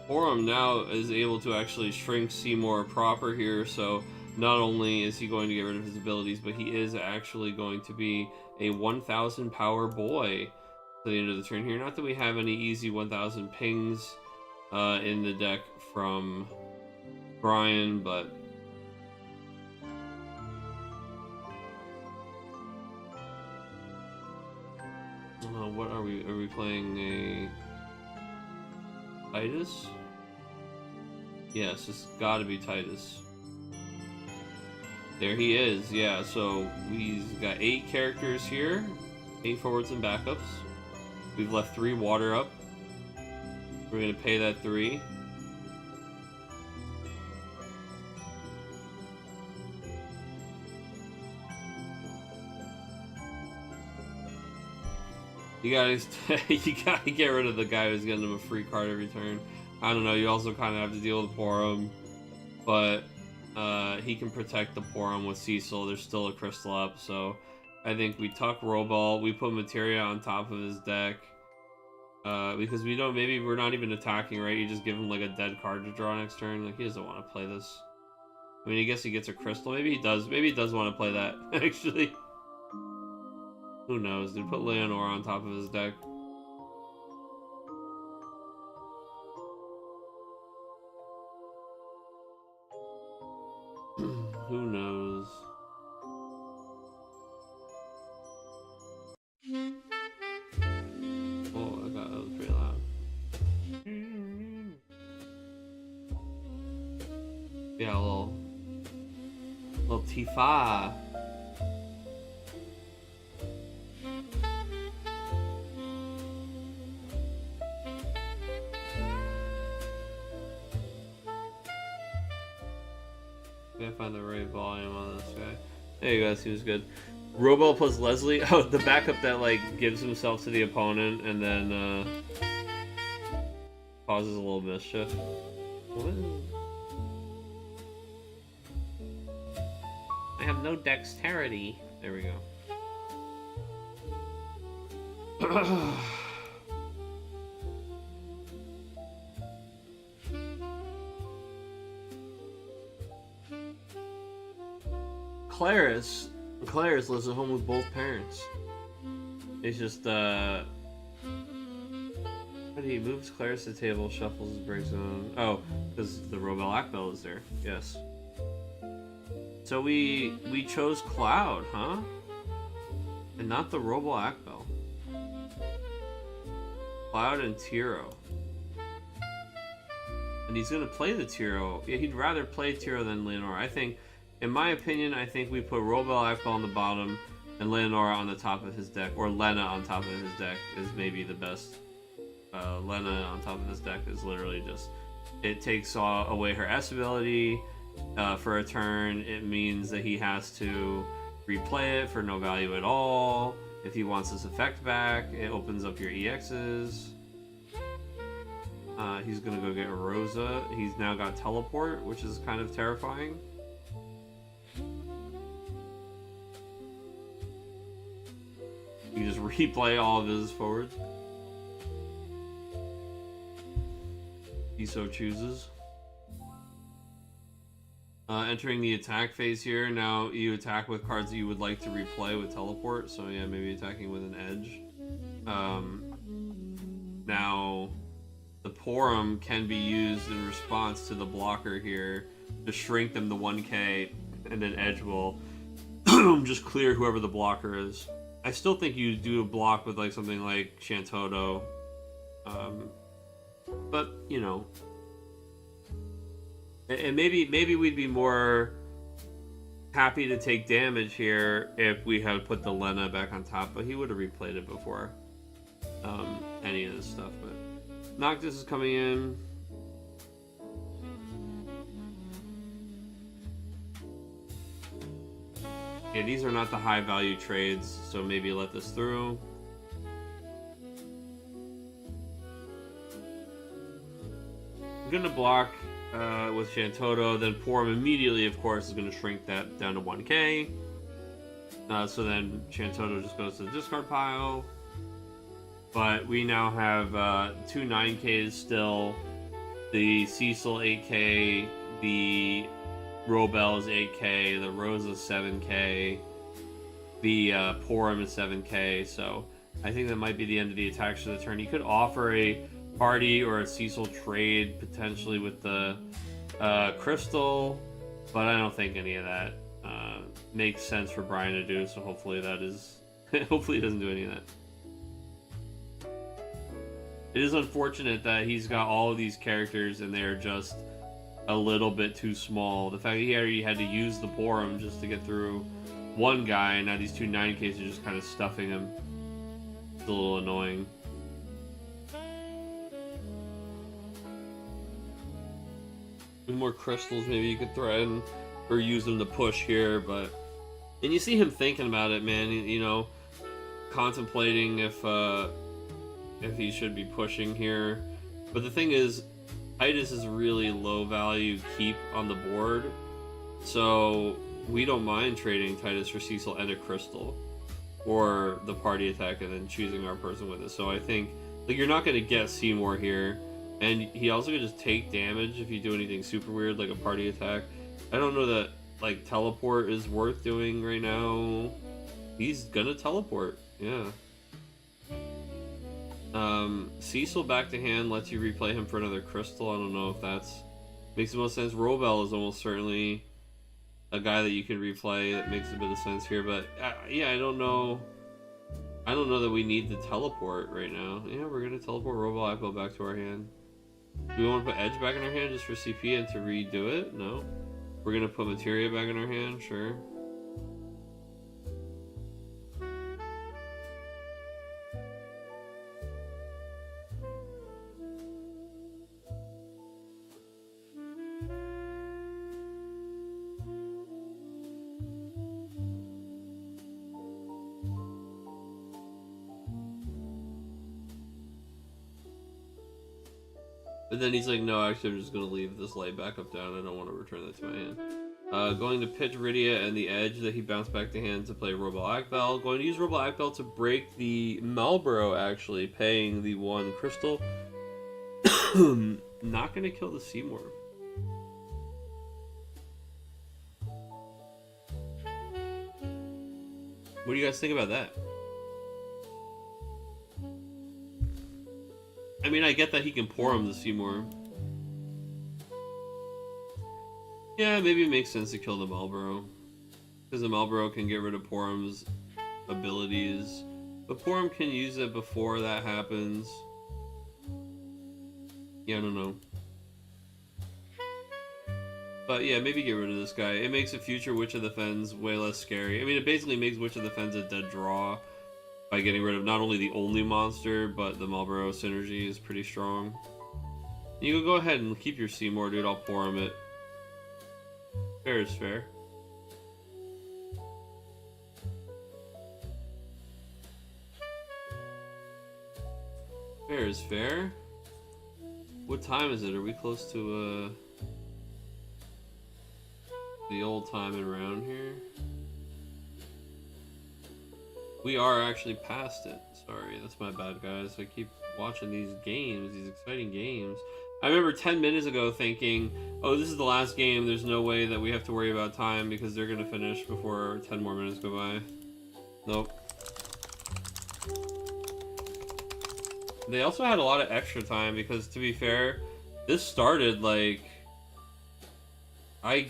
Forum now is able to actually shrink Seymour proper here, so not only is he going to get rid of his abilities, but he is actually going to be a 1000 power boy to the end of the turn here. Not that we have any easy 1000 pings in the deck from Brian, but what are we? Are we playing a Titus? Yes, it's got to be Titus. There he is. Yeah, so we've got 8 characters here, 8 forwards and backups. We've left 3 water up. We're gonna pay that 3. You gotta get rid of the guy who's getting him a free card every turn. I don't know, you also kind of have to deal with Porum, but he can protect the Porum with Cecil. There's still a crystal up, so I think we tuck Robal, we put Materia on top of his deck, because we don't, maybe we're not even attacking, right? You just give him like a dead card to draw next turn. Like, he doesn't want to play this. I mean, I guess he gets a crystal. Maybe he does want to play that, actually. Who knows, dude? Put Leonora on top of his deck. Who knows? Oh, that was pretty loud. Yeah, a little Tifa. Gotta find the right volume on this guy. There you go, seems good. Robo plus Leslie. Oh, the backup that like gives himself to the opponent and then causes a little mischief. What? I have no dexterity. There we go. Claris lives at home with both parents. It's just, when he moves Claris to the table, shuffles his break zone. Oh, because the Robel Akbel is there. Yes. So we chose Cloud, huh? And not the Robel Akbel. Cloud and Tiro. And he's gonna play the Tiro. Yeah, he'd rather play Tiro than Leonora. I think, in my opinion, I think we put Robel Akbel on the bottom and Leonora on the top of his deck, or Lena on top of his deck is maybe the best. Lena on top of his deck is literally just, it takes away her S ability for a turn. It means that he has to replay it for no value at all. If he wants this effect back, it opens up your EXs. He's gonna go get Rosa. He's now got teleport, which is kind of terrifying. You just replay all of his forwards. He so chooses. Entering the attack phase here. Now you attack with cards that you would like to replay with teleport. So yeah, maybe attacking with an edge. Now the Porum can be used in response to the blocker here to shrink them to 1k, and then edge will just clear whoever the blocker is. I still think you do a block with like something like Shantoto, but you know. And maybe we'd be more happy to take damage here if we had put the Lena back on top, but he would have replayed it before any of this stuff. But Noctis is coming in. Yeah, these are not the high value trades, so maybe let this through. I'm gonna block with Shantoto, then Porum immediately, of course, is going to shrink that down to 1k. So then Shantoto just goes to the discard pile. But we now have 2 9ks still. The Cecil 8k, the Robel is 8k, the Rose is 7k, the Porum is 7k. So I think that might be the end of the attacks of the turn. He could offer a party or a Cecil trade potentially with the crystal, but I don't think any of that makes sense for Brian to do, so hopefully that is hopefully he doesn't do any of that. It is unfortunate that he's got all of these characters and they're just a little bit too small. The fact that he already had to use the Porum just to get through one guy, and now these 2 9ks are just kind of stuffing him. It's a little annoying. More crystals maybe you could throw in or use them to push here, but and you see him thinking about it, man, you know, contemplating if he should be pushing here. But the thing is, Titus is really low value keep on the board, so we don't mind trading Titus for Cecil and a crystal or the party attack and then choosing our person with it. So I think like you're not going to get Seymour here. And he also could just take damage if you do anything super weird, like a party attack. I don't know that, like, teleport is worth doing right now. He's gonna teleport, yeah. Cecil back to hand lets you replay him for another crystal. I don't know if that's makes the most sense. Robel is almost certainly a guy that you can replay. That makes a bit of sense here, but yeah, I don't know. I don't know that we need to teleport right now. Yeah, we're gonna teleport Robel Akbel back to our hand. Do we want to put Edge back in our hand just for CP and to redo it? No. We're going to put Materia back in our hand? Sure. But then he's like, no, actually, I'm just going to leave this light back up down. I don't want to return that to my hand. Going to pitch Rydia and the Edge that he bounced back to hand to play Robel Akbel. Going to use Robel Akbel to break the Malboro, actually, paying the 1 crystal. Not going to kill the Seymour. What do you guys think about that? I mean, I get that he can pour him to Seymour. Yeah, maybe it makes sense to kill the Malboro. Because the Malboro can get rid of Porum's abilities. But Porum can use it before that happens. Yeah, I don't know. But yeah, maybe get rid of this guy. It makes a future Witch of the Fens way less scary. I mean, it basically makes Witch of the Fens a dead draw by getting rid of not only the only monster, but the Malboro synergy is pretty strong. You can go ahead and keep your Seymour, dude. I'll Porum it. Fair is fair. Fair is fair. What time is it? Are we close to the old timing round here? We are actually past it. Sorry, that's my bad, guys. I keep watching these games, these exciting games. I remember 10 minutes ago thinking, oh, this is the last game. There's no way that we have to worry about time because they're going to finish before 10 more minutes go by. Nope. They also had a lot of extra time because, to be fair, this started like... I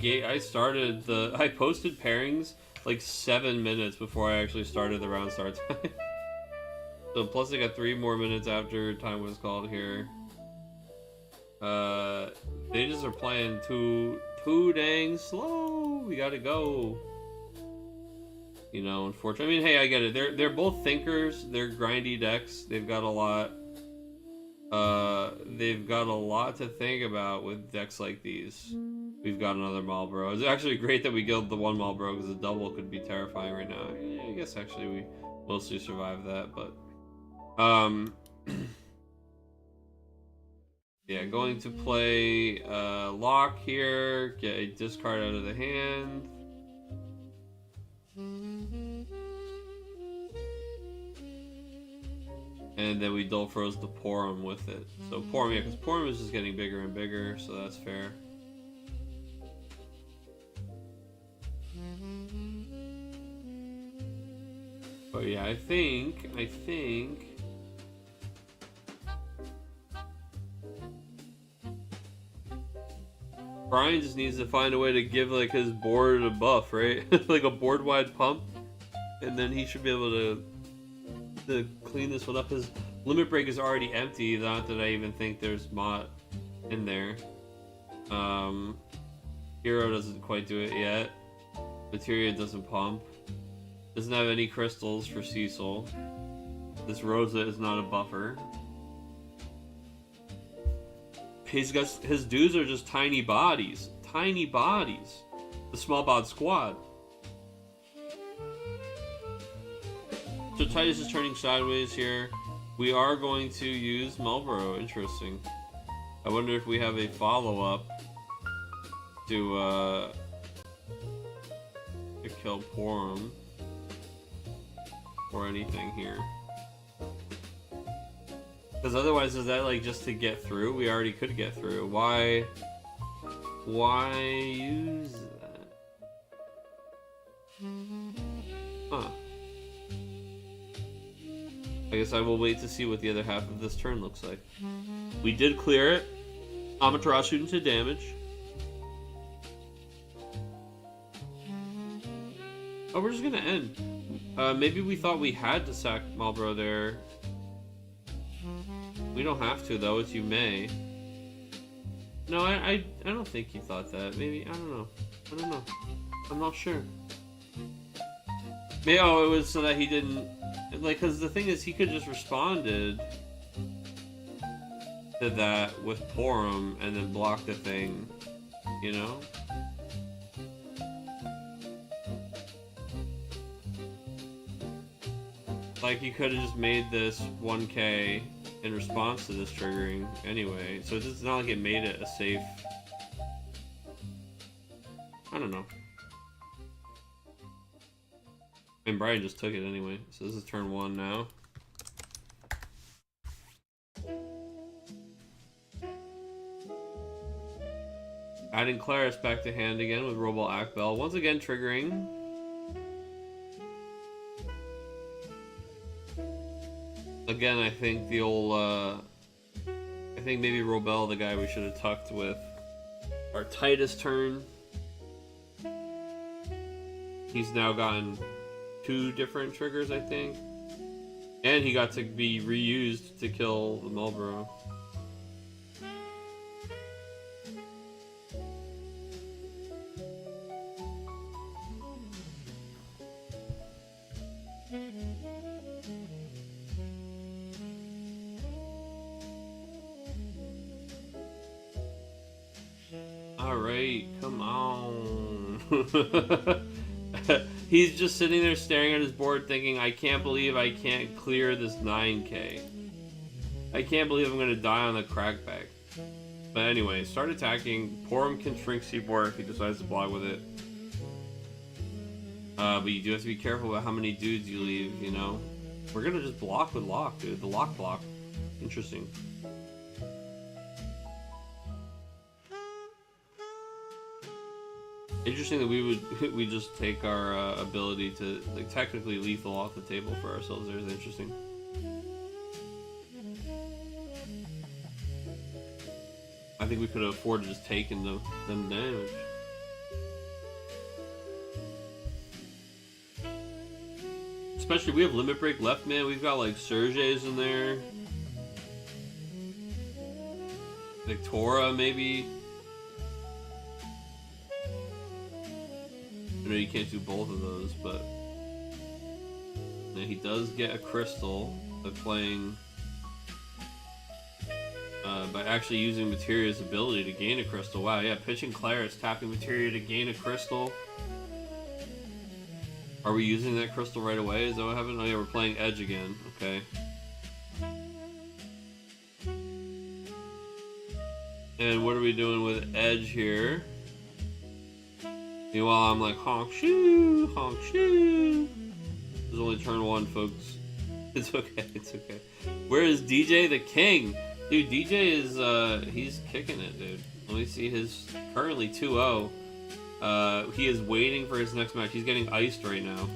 posted pairings like 7 minutes before I actually started the round start time. So plus I got 3 more minutes after time was called here. They just are playing too dang slow. We gotta go. You know, unfortunately. I mean, hey, I get it. They're both thinkers. They're grindy decks. They've got a lot. They've got a lot to think about with decks like these. We've got another Malboro. It's actually great that we killed the one Malboro because the double could be terrifying right now. Yeah, I guess actually we mostly survived that, but yeah, going to play lock here, get a discard out of the hand. And then we Dulfros the Porum with it. So Porum, yeah, because Porum is just getting bigger and bigger, so that's fair. But yeah, I think Brian just needs to find a way to give like his board a buff, right? Like a board wide pump, and then he should be able to clean this one up. His limit break is already empty, not that I even think there's mod in there. Hero doesn't quite do it yet. Materia doesn't pump. Doesn't have any crystals for Cecil. This Rosa is not a buffer. His dudes are just tiny bodies. Tiny bodies. The small bod squad. So Titus is turning sideways here. We are going to use Malboro. Interesting. I wonder if we have a follow-up to kill Porum or anything here. Because otherwise, is that like just to get through? We already could get through. Why use that? Huh. I guess I will wait to see what the other half of this turn looks like. We did clear it. Amaterasu into damage. Oh, we're just gonna end. Maybe we thought we had to sack Malboro there. We don't have to, though. It's you may. No, I don't think you thought that. Maybe, I don't know. I'm not sure. Maybe, oh, it was so that he didn't... Like, because the thing is, he could just responded to that with Porum and then block the thing, you know? Like, he could have just made this 1k in response to this triggering anyway, so it's not like it made it a safe... I don't know. And Brian just took it anyway, so this is turn 1 now. Adding Claris back to hand again with Robo Akbel, once again triggering. Again, I think the old, I think maybe Robel, the guy we should have tucked with our Titus turn. He's now gotten 2 different triggers, I think. And he got to be reused to kill the Malboro. Alright, come on. He's just sitting there staring at his board thinking, I can't believe I can't clear this 9k. I can't believe I'm gonna die on the crackback. But anyway, start attacking. Porum can shrink Seaboard if he decides to block with it. But you do have to be careful about how many dudes you leave, you know? We're gonna just block with lock, dude. The lock block. Interesting. Interesting that we just take our ability to like technically lethal off the table for ourselves. There's interesting. I think we could afford to just take them damage. Especially we have limit break left, man. We've got like Serges in there, Victoria maybe. I know you can't do both of those, but he does get a crystal by playing, by actually using Materia's ability to gain a crystal. Wow, yeah, pitching Claris, tapping Materia to gain a crystal. Are we using that crystal right away? Is that what happened? Oh yeah, we're playing Edge again. Okay. And what are we doing with Edge here? Meanwhile, I'm like, honk shoo, honk shoo. It's only turn 1, folks. It's okay, it's okay. Where is DJ the King? Dude, DJ is, he's kicking it, dude. Let me see his, currently 2-0. He is waiting for his next match. He's getting iced right now.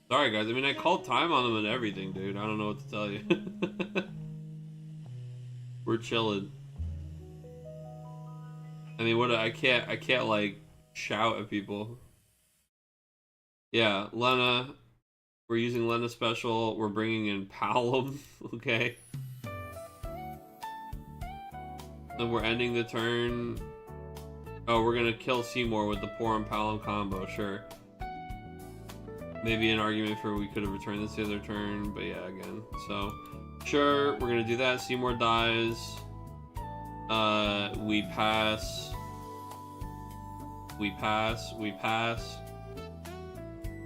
Sorry, guys. I mean, I called time on him and everything, dude. I don't know what to tell you. We're chilling. I mean, I can't like shout at people. Yeah, Lena. We're using Lena special. We're bringing in Palom. Okay. Then we're ending the turn. Oh, we're gonna kill Seymour with the Porum Palom combo. Sure. Maybe an argument for we could have returned this the other turn, but yeah, again. So, sure, we're gonna do that. Seymour dies. We pass. We pass. We pass.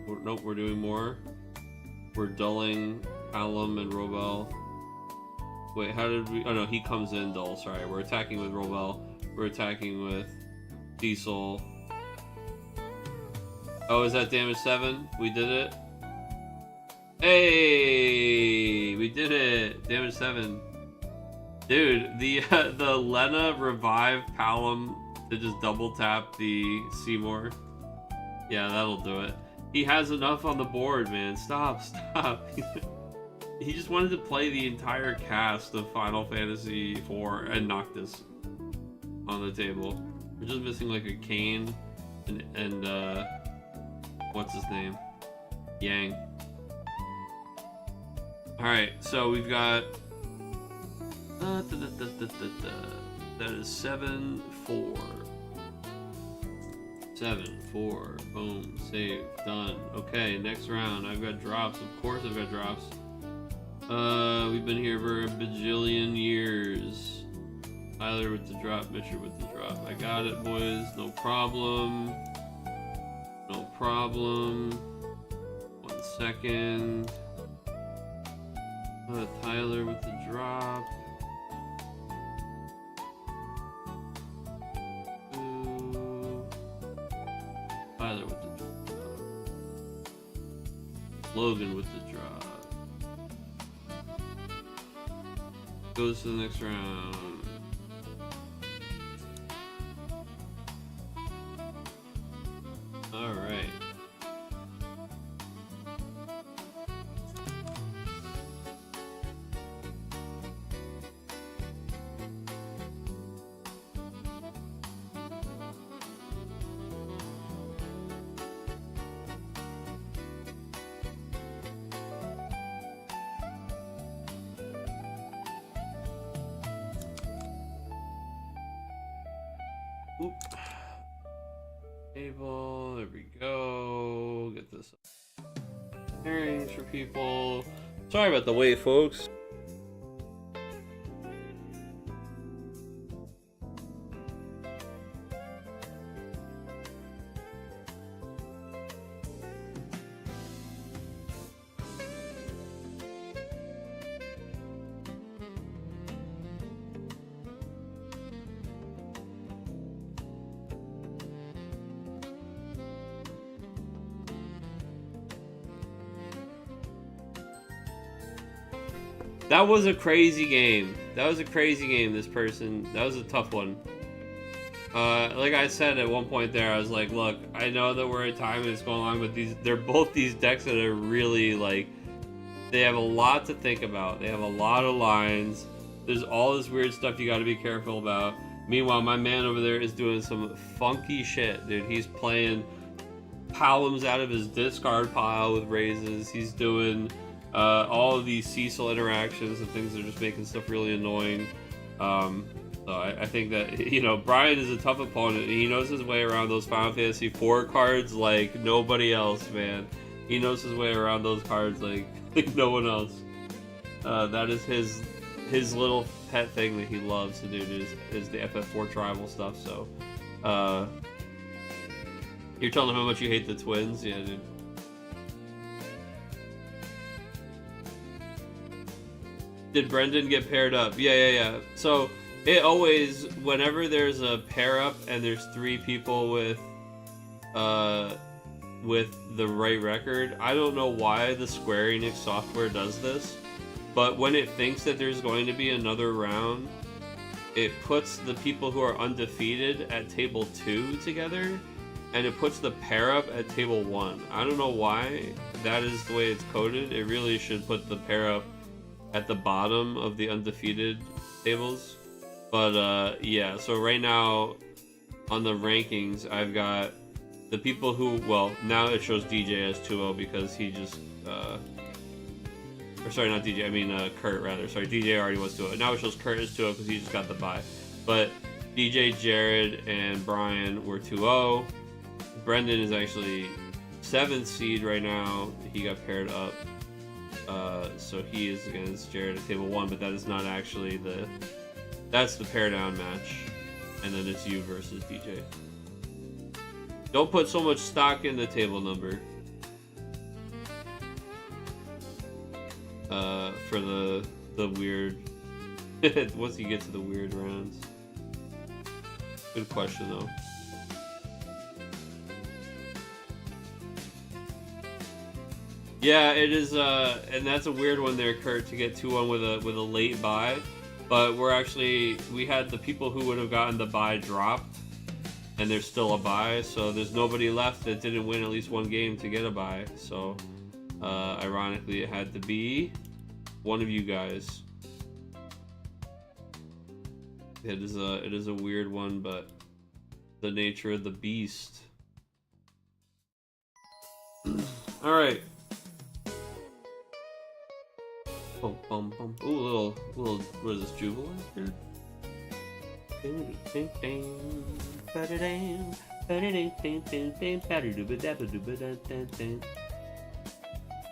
Nope, we're doing more. We're dulling Palom and Robel. Wait, how did we... Oh no, he comes in dull, sorry. We're attacking with Robel. We're attacking with Diesel. Oh, is that damage 7? We did it? Hey! We did it! Damage 7. Dude, the Lena revive Palom to just double tap the Seymour. Yeah, that'll do it. He has enough on the board, man. Stop. He just wanted to play the entire cast of Final Fantasy IV and Noctis on the table. We're just missing like a Kane and what's his name? Yang. Alright, so we've got that is 7-4. 7-4. Boom. Save. Done. Okay, next round. I've got drops. Of course I've got drops. We've been here for a bajillion years. Tyler with the drop, Mitchell with the drop. I got it, boys. No problem. No problem. 1 second. Tyler with the drop. Tyler with the drop. Logan with the drop. Goes to the next round. All right. Oop. Table, there we go. Get this pairings for people. Sorry about the wait, folks. That was a crazy game. That was a crazy game, this person. That was a tough one. Like I said at one point there, I was like, look, I know that we're at time and it's going on, but they're both these decks that are really, like, they have a lot to think about. They have a lot of lines. There's all this weird stuff you got to be careful about. Meanwhile, my man over there is doing some funky shit, dude. He's playing columns out of his discard pile with raises. He's doing all of these Cecil interactions and things that are just making stuff really annoying. So I think that, you know, Brian is a tough opponent. And he knows his way around those Final Fantasy IV cards like nobody else, man. He knows his way around those cards like no one else. That is his little pet thing that he loves to do is the FF4 tribal stuff. So you're telling him how much you hate the twins? Yeah, dude. Did Brendan get paired up? Yeah. So it always, whenever there's a pair up and there's 3 people with the right record, I don't know why the Square Enix software does this, but when it thinks that there's going to be another round, it puts the people who are undefeated at table 2 together, and it puts the pair up at table 1. I don't know why that is the way it's coded. It really should put the pair up at the bottom of the undefeated tables. But yeah, so right now on the rankings, I've got the people who, well, now it shows DJ as 2-0 because he just, or sorry, not DJ, I mean Kurt rather. Sorry, DJ already was 2-0. Now it shows Kurt as 2-0 because he just got the bye. But DJ, Jared, and Brian were 2-0. Brendan is actually 7th seed right now. He got paired up. So he is against Jared at table 1, but that is not actually that's the pair down match. And then it's you versus DJ. Don't put so much stock in the table number. For the weird once you get to the weird rounds. Good question though. Yeah, it is, and that's a weird one there, Kurt, to get 2-1 with a late bye. But we had the people who would have gotten the bye dropped, and there's still a bye, so there's nobody left that didn't win at least one game to get a bye. So, ironically, it had to be one of you guys. It is a weird one, but the nature of the beast. All right. Boom. Ooh, little, what is this, Jubilant here?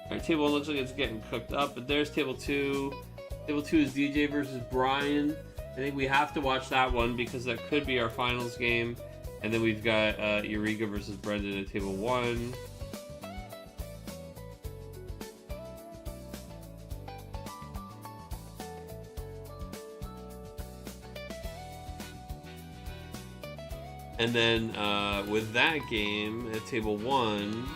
Alright, table 1 looks like it's getting cooked up, but there's table 2. Table 2 is DJ versus Brian. I think we have to watch that one because that could be our finals game. And then we've got Eureka versus Brendan at table 1. And then with that game at table 1,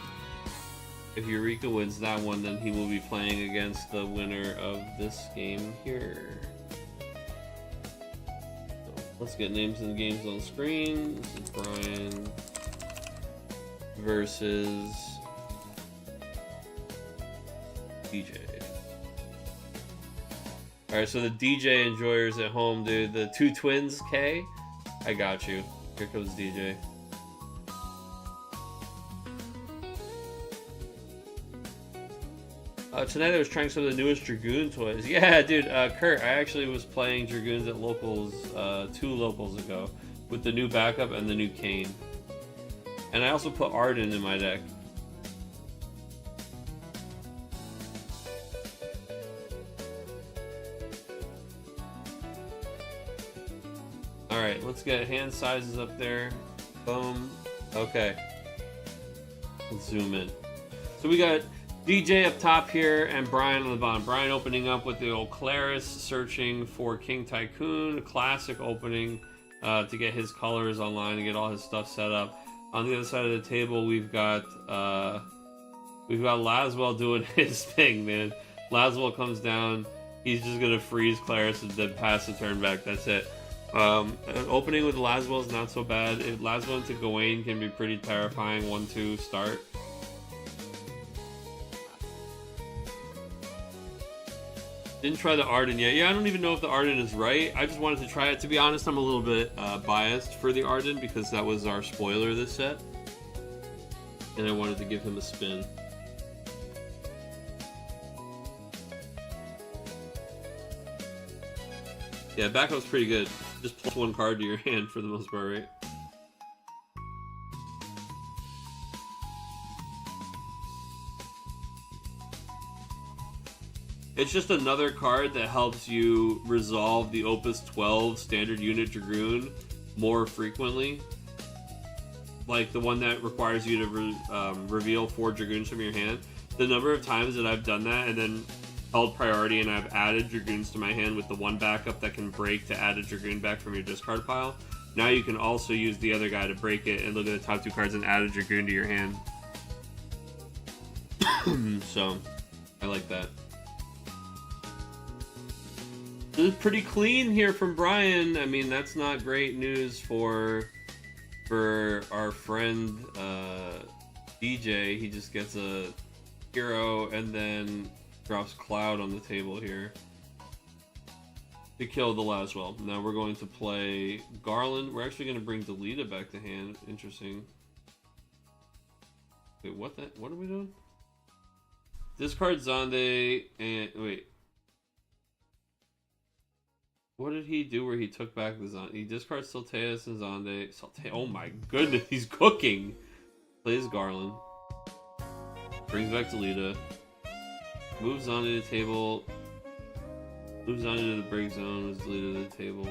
if Eureka wins that one, then he will be playing against the winner of this game here. So let's get names of the games on screen. This is Brian versus DJ. Alright, so the DJ enjoyers at home, dude. The 2 twins, K. I got you. Here comes DJ. Tonight I was trying some of the newest Dragoon toys. Yeah, dude, Kurt, I actually was playing Dragoons at locals 2 locals ago with the new backup and the new cane. And I also put Arden in my deck. Alright, let's get hand sizes up there. Boom. Okay. Let's zoom in. So we got DJ up top here and Brian on the bottom. Brian opening up with the old Claris, searching for King Tycoon, a classic opening to get his colors online and get all his stuff set up. On the other side of the table, we've got Laswell doing his thing, man. Laswell comes down He's just gonna freeze Claris and then pass the turn back. That's it. Opening with Laswell is not so bad. If Laswell into Gawain can be pretty terrifying. 1-2 start. Didn't try the Arden yet. Yeah, I don't even know if the Arden is right. I just wanted to try it. To be honest, I'm a little bit biased for the Arden because that was our spoiler this set. And I wanted to give him a spin. Yeah, backup's pretty good. Just plus one card to your hand for the most part, right? It's just another card that helps you resolve the Opus 12 standard unit Dragoon more frequently. Like the one that requires you to reveal 4 Dragoons from your hand. The number of times that I've done that and then held priority and I've added Dragoons to my hand with the one backup that can break to add a Dragoon back from your discard pile. Now you can also use the other guy to break it and look at the top 2 cards and add a Dragoon to your hand. So, I like that. This is pretty clean here from Brian. I mean, that's not great news for our friend DJ. He just gets a hero and then drops Cloud on the table here to kill the Laswell. Now we're going to play Garland. We're actually going to bring Delita back to hand. Interesting. Wait, what are we doing? Discard Zonde and wait. What did he do where he took back the Zonde? He discards Sultaeus and Zonde. Oh my goodness, he's cooking. Plays Garland. Brings back Delita. Moves on to the table. Moves on into the break zone. Moves Delita to the table.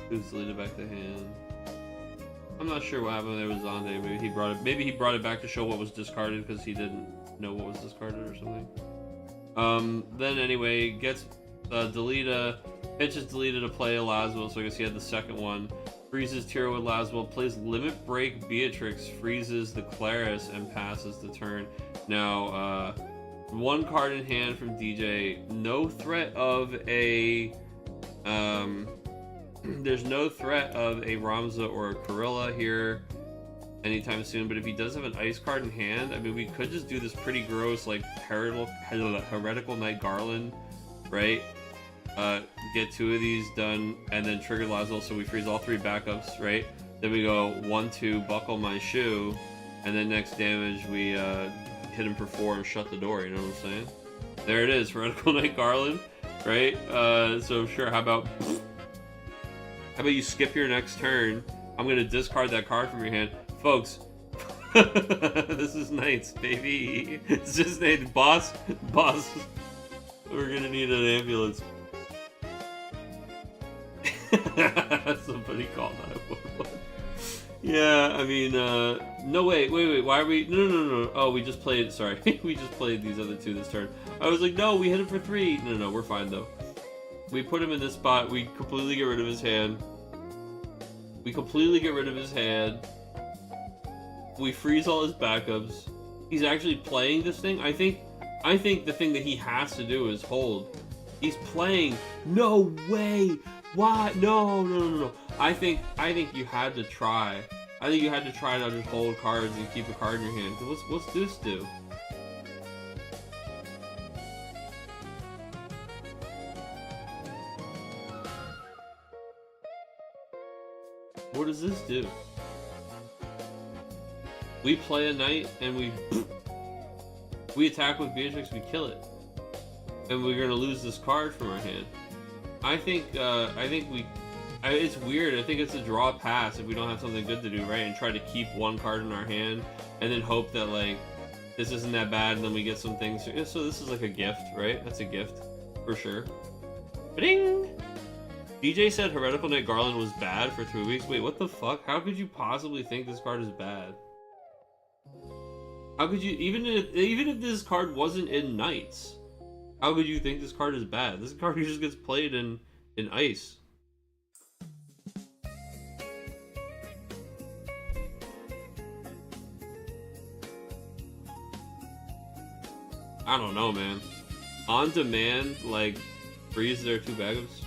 Moves Delita back to hand. I'm not sure what happened there with Zonde. Maybe he brought it back to show what was discarded because he didn't know what was discarded or something. Then anyway, gets Delita, pitches Delita to play a Laswell, so I guess he had the second one. Freezes Tiro with Laswell, plays Limit Break Beatrix, freezes the Claris, and passes the turn. Now, one card in hand from DJ. No threat of a, there's no threat of a Ramza or a Corilla here anytime soon, but if he does have an ice card in hand, I mean, we could just do this pretty gross, like, Heretical Knight Garland, right? Get 2 of these done, and then trigger Laswell, so we freeze all 3 backups, right? Then we go 1-2, buckle my shoe, and then next damage we hit him for 4 and shut the door, you know what I'm saying? There it is, Heretical Knight Garland, right? So sure, how about you skip your next turn? I'm gonna discard that card from your hand. Folks, this is Knights, baby. It's just named Boss. We're gonna need an ambulance. Somebody called 911. Yeah, I mean, no, wait. Why are we? No. Oh, we just played. Sorry, we just played these other 2 this turn. I was like, no, we hit him for 3. No, we're fine though. We put him in this spot. We completely get rid of his hand. We freeze all his backups. He's actually playing this thing. I think the thing that he has to do is hold. He's playing. No way. Why? No. I think you had to try. I think you had to try to just hold cards and keep a card in your hand. What's this do? What does this do? We play a knight and we attack with Beatrix, we kill it, and we're gonna lose this card from our hand. I think it's weird. I think it's a draw pass if we don't have something good to do, right? And try to keep one card in our hand, and then hope that like this isn't that bad, and then we get some things. So this is like a gift, right? That's a gift for sure. Ba-ding! DJ said Heretical Knight Garland was bad for 3 weeks. Wait, what the fuck? How could you possibly think this card is bad? How could you, even if this card wasn't in Knights, how could you think this card is bad? This card just gets played in Ice. I don't know, man. On demand, like, freeze their 2 backups.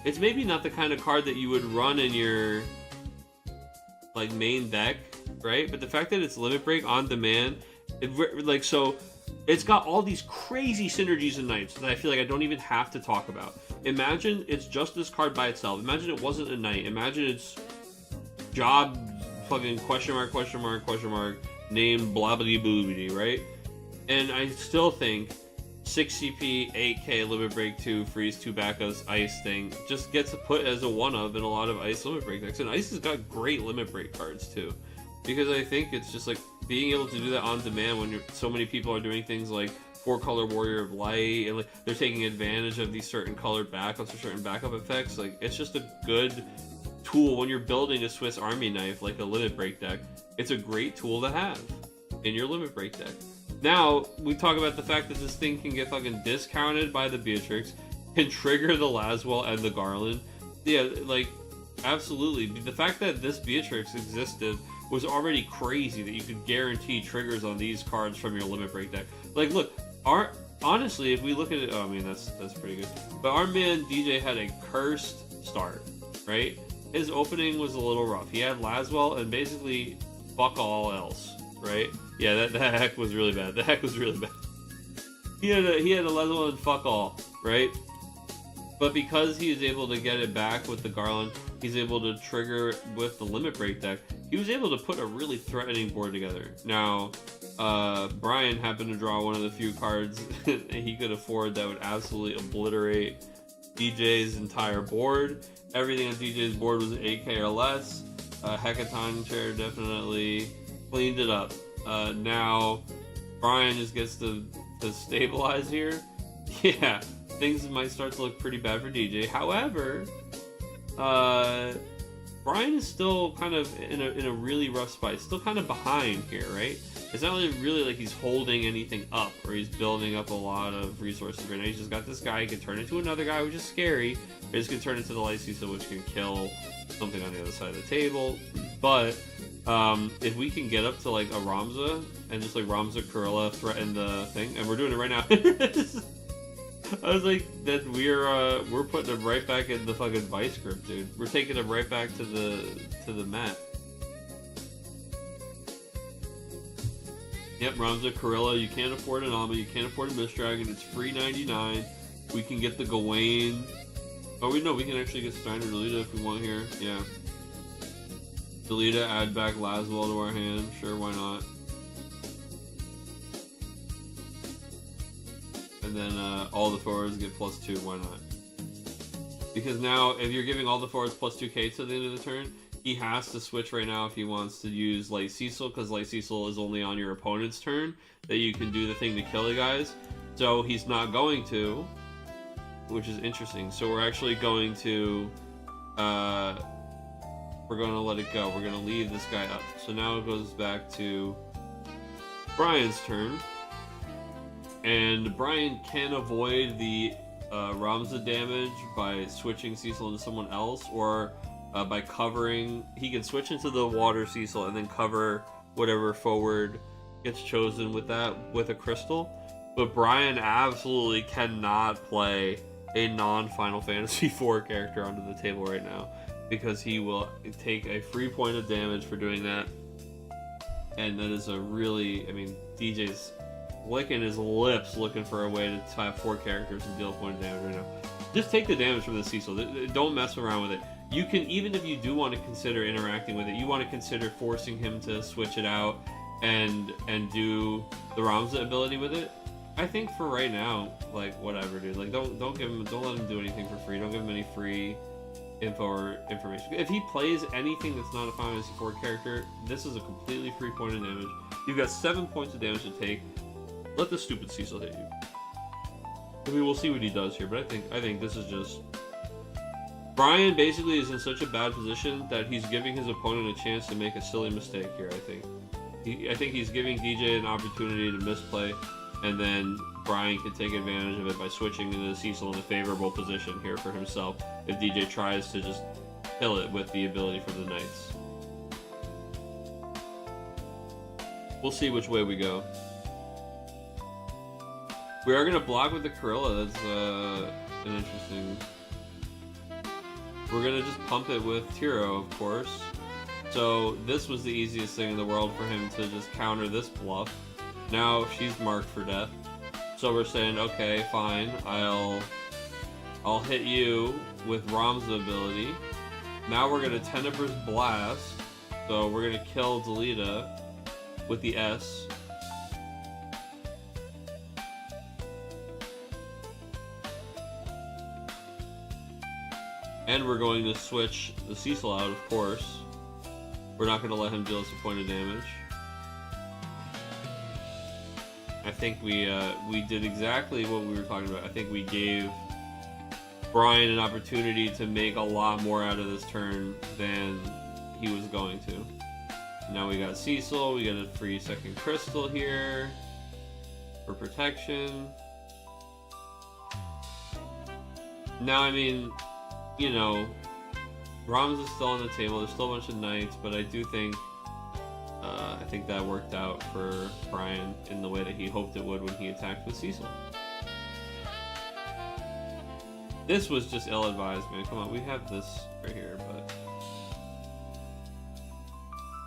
It's maybe not the kind of card that you would run in your, like, main deck, right? But the fact that it's limit break on demand, so it's got all these crazy synergies in Knights that I feel like I don't even have to talk about. Imagine it's just this card by itself. Imagine it wasn't a Knight. Imagine it's job fucking question mark, name blah blah boobity, right? And I still think 6 CP, 8k, limit break 2, freeze 2 backups, ice thing just gets put as a one of in a lot of ice limit break decks. And ice has got great limit break cards too, because I think it's just like being able to do that on demand when so many people are doing things like 4-color Warrior of Light, and like they're taking advantage of these certain colored backups or certain backup effects. Like, it's just a good tool when you're building a Swiss Army knife, like a limit break deck. It's a great tool to have in your limit break deck. Now, we talk about the fact that this thing can get fucking discounted by the Beatrix, can trigger the Laswell and the Garland. Yeah, like, absolutely. The fact that this Beatrix existed was already crazy, that you could guarantee triggers on these cards from your limit break deck. Like, look, honestly, if we look at it, oh, I mean, that's pretty good. But our man DJ had a cursed start, right? His opening was a little rough. He had Laswell and basically fuck all else, right? Yeah, the heck was really bad. The heck was really bad. He had a Laswell and fuck all, right? But because he was able to get it back with the Garland, he's able to trigger with the limit break deck. He was able to put a really threatening board together. Now, Brian happened to draw one of the few cards he could afford that would absolutely obliterate DJ's entire board. Everything on DJ's board was 8k or less. Hecaton chair definitely cleaned it up. Now, Brian just gets to stabilize here. Yeah, things might start to look pretty bad for DJ. However, Brian is still kind of in a really rough spot. He's still kind of behind here, right? It's not really like he's holding anything up or he's building up a lot of resources right now. He's just got this guy. He can turn into another guy, which is scary. Or he can turn into the Lycisa, which can kill something on the other side of the table. But if we can get up to like a Ramza and just like Ramza Kurilla threaten the thing, and we're doing it right now. I was like, that we're putting him right back in the fucking vice grip, dude. We're taking him right back to the mat. Yep, Ramza Kurilla. You can't afford an Alma. You can't afford a Mist Dragon. It's free 99. We can get the Gawain. Oh, we can actually get Steiner Delita if we want here. Yeah. Delita, add back Laswell to our hand. Sure, why not? And then all the forwards get +2. Why not? Because now, if you're giving all the forwards +2k to the end of the turn, he has to switch right now if he wants to use Light Cecil, because Light Cecil is only on your opponent's turn that you can do the thing to kill the guys. So he's not going to, which is interesting. So we're actually going to we're going to let it go. We're going to leave this guy up. So now it goes back to Brian's turn. And Brian can avoid the Ramza damage by switching Cecil into someone else, or by covering. He can switch into the water Cecil and then cover whatever forward gets chosen with that with a crystal. But Brian absolutely cannot play a non-Final Fantasy IV character onto the table right now, because he will take a free point of damage for doing that. And that is a really, I mean, DJ's licking his lips looking for a way to have 4 characters and deal a point of damage right now. Just take the damage from the Cecil. Don't mess around with it. You can, even if you do want to consider interacting with it, you want to consider forcing him to switch it out and do the Ramza ability with it. I think for right now, like, whatever, dude. Like, don't let him do anything for free. Don't give him any free info or information. If he plays anything that's not a Final Fantasy IV character, this is a completely free point of damage. You've got 7 points of damage to take. Let the stupid Cecil hit you. I mean, we'll see what he does here, but I think this is just... Brian basically is in such a bad position that he's giving his opponent a chance to make a silly mistake here, I think. I think he's giving DJ an opportunity to misplay, and then Brian can take advantage of it by switching into the Cecil in a favorable position here for himself if DJ tries to just kill it with the ability from the Knights. We'll see which way we go. We are gonna block with the Corilla. That's an interesting. We're gonna just pump it with Tiro, of course. So this was the easiest thing in the world for him to just counter this bluff. Now she's marked for death. So we're saying, okay, fine, I'll hit you with Rom's ability. Now we're gonna Tenebrous Blast. So we're gonna kill Delita with the S. And we're going to switch the Cecil out, of course. We're not going to let him deal us a point of damage. I think we did exactly what we were talking about. I think we gave Brian an opportunity to make a lot more out of this turn than he was going to. Now we got Cecil, we got a free second crystal here for protection. Now, I mean, you know, Brahms is still on the table. There's still a bunch of knights, but I do think that worked out for Brian in the way that he hoped it would when he attacked with Cecil. This was just ill-advised, man. Come on, we have this right here, but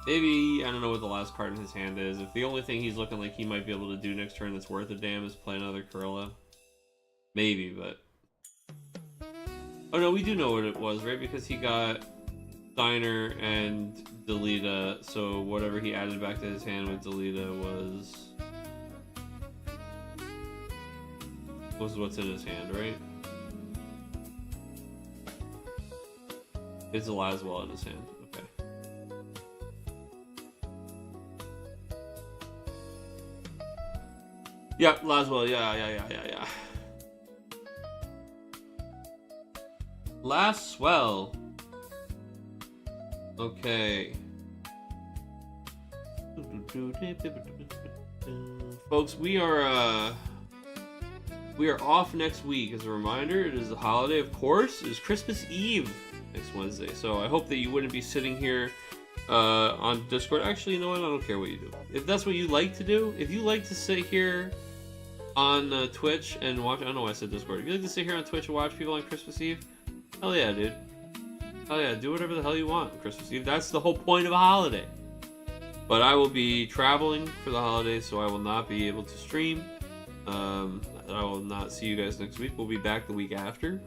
maybe, I don't know what the last card in his hand is. If the only thing he's looking like he might be able to do next turn that's worth a damn is play another Corilla, maybe, but oh no, we do know what it was, right? Because he got Steiner and Delita, so whatever he added back to his hand with Delita was what's in his hand, right? It's a Laswell in his hand, okay. Yeah, Laswell, yeah. Laswell. Okay. Folks, we are off next week. As a reminder, it is the holiday, of course. It is Christmas Eve next Wednesday. So I hope that you wouldn't be sitting here on Discord. Actually, you know what? I don't care what you do. If that's what you like to do, if you like to sit here on Twitch and watch, I don't know why I said Discord. If you like to sit here on Twitch and watch people on Christmas Eve, hell yeah, dude. Hell yeah, do whatever the hell you want on Christmas Eve. That's the whole point of a holiday. But I will be traveling for the holidays, so I will not be able to stream. I will not see you guys next week. We'll be back the week after.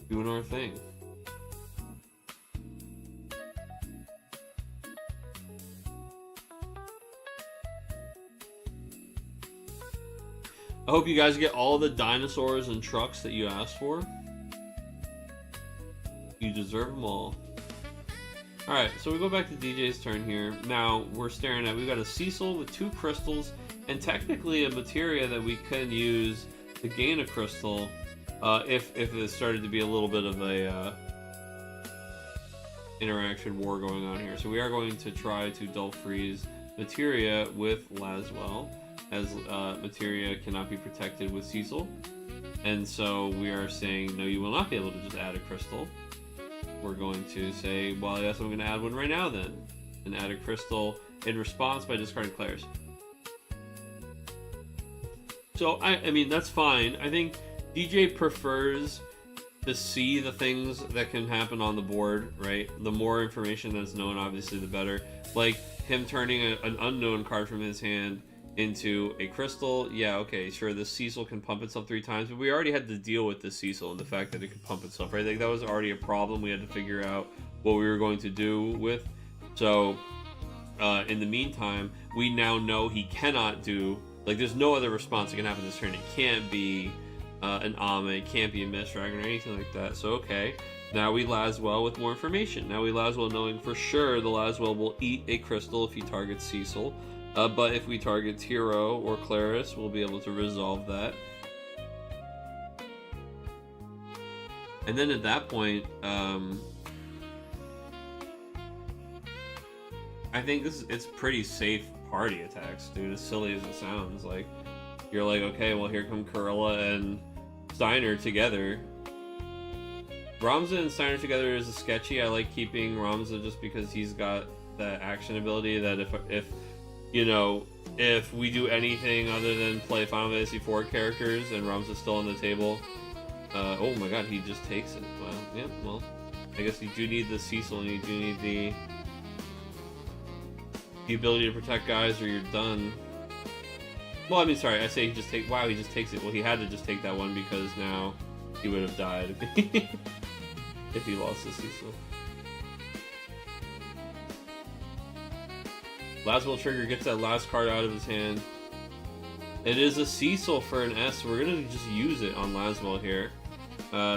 Doing our thing. I hope you guys get all the dinosaurs and trucks that you asked for. You deserve them all. Alright, so we go back to DJ's turn here. Now, we're staring at, we've got a Cecil with 2 crystals, and technically a materia that we can use to gain a crystal, if it started to be a little bit of a interaction war going on here. So we are going to try to dull freeze materia with Laswell, as materia cannot be protected with Cecil. And so we are saying, no, you will not be able to just add a crystal. We're going to say, well, yes, I'm going to add one right now then. And add a crystal in response by discarding Claire's. So, I mean, that's fine. I think DJ prefers to see the things that can happen on the board, right? The more information that's known, obviously, the better. Like, him turning an unknown card from his hand into a crystal, yeah, okay, sure, the Cecil can pump itself 3 times, but we already had to deal with the Cecil and the fact that it could pump itself, right? Like, that was already a problem we had to figure out what we were going to do with. So, in the meantime, we now know he cannot do, like, there's no other response that can happen this turn. It can't be an Ame, it can't be a Mist Dragon or anything like that. So, okay, now we Laswell with more information. Now we Laswell knowing for sure the Laswell will eat a crystal if he targets Cecil. But if we target Tiro or Claris, we'll be able to resolve that. And then at that point, I think it's pretty safe party attacks, dude. As silly as it sounds, like you're like, okay, well here come Corilla and Steiner together. Ramza and Steiner together is a sketchy. I like keeping Ramza just because he's got that action ability that if you know, if we do anything other than play Final Fantasy IV characters and Ramza's still on the table, oh my god, he just takes it. Wow, yeah, well, I guess you do need the Cecil and you do need the ability to protect guys or you're done. Well, I mean, sorry, I say he just takes, wow, he just takes it. Well, he had to just take that one because now he would have died if he lost the Cecil. Laswell Trigger gets that last card out of his hand. It is a Cecil for an S. We're going to just use it on Laswell here.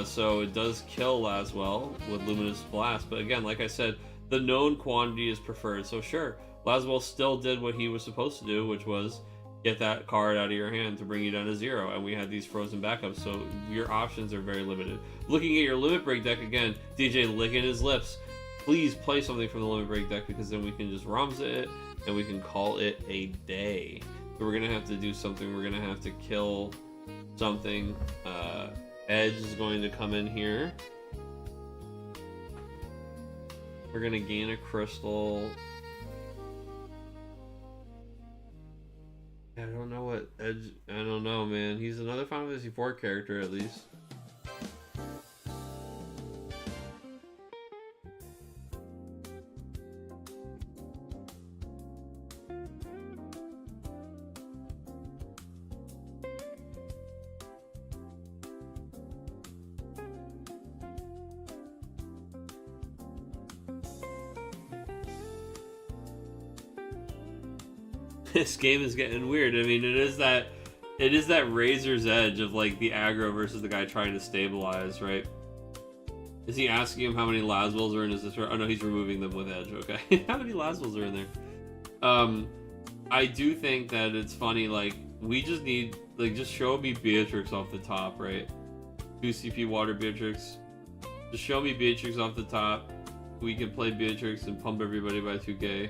So it does kill Laswell with Luminous Blast. But again, like I said, the known quantity is preferred. So sure, Laswell still did what he was supposed to do, which was get that card out of your hand to bring you down to 0. And we had these frozen backups. So your options are very limited. Looking at your Limit Break deck again, DJ licking his lips. Please play something from the Limit Break deck because then we can just Ramza it. And we can call it a day. So we're gonna have to do something. We're gonna have to kill something. Edge is going to come in here. We're gonna gain a crystal. I don't know what Edge. I don't know, man. He's another Final Fantasy IV character at least. This game is getting weird. I mean, it is that razor's edge of like the aggro versus the guy trying to stabilize, right? Is he asking him how many Laswells are in his? Oh no, he's removing them with edge. Okay, how many Laswells are in there? I do think that it's funny. Like we just need just show me Beatrix off the top, right? 2 CP Water Beatrix. Just show me Beatrix off the top. We can play Beatrix and pump everybody by 2K.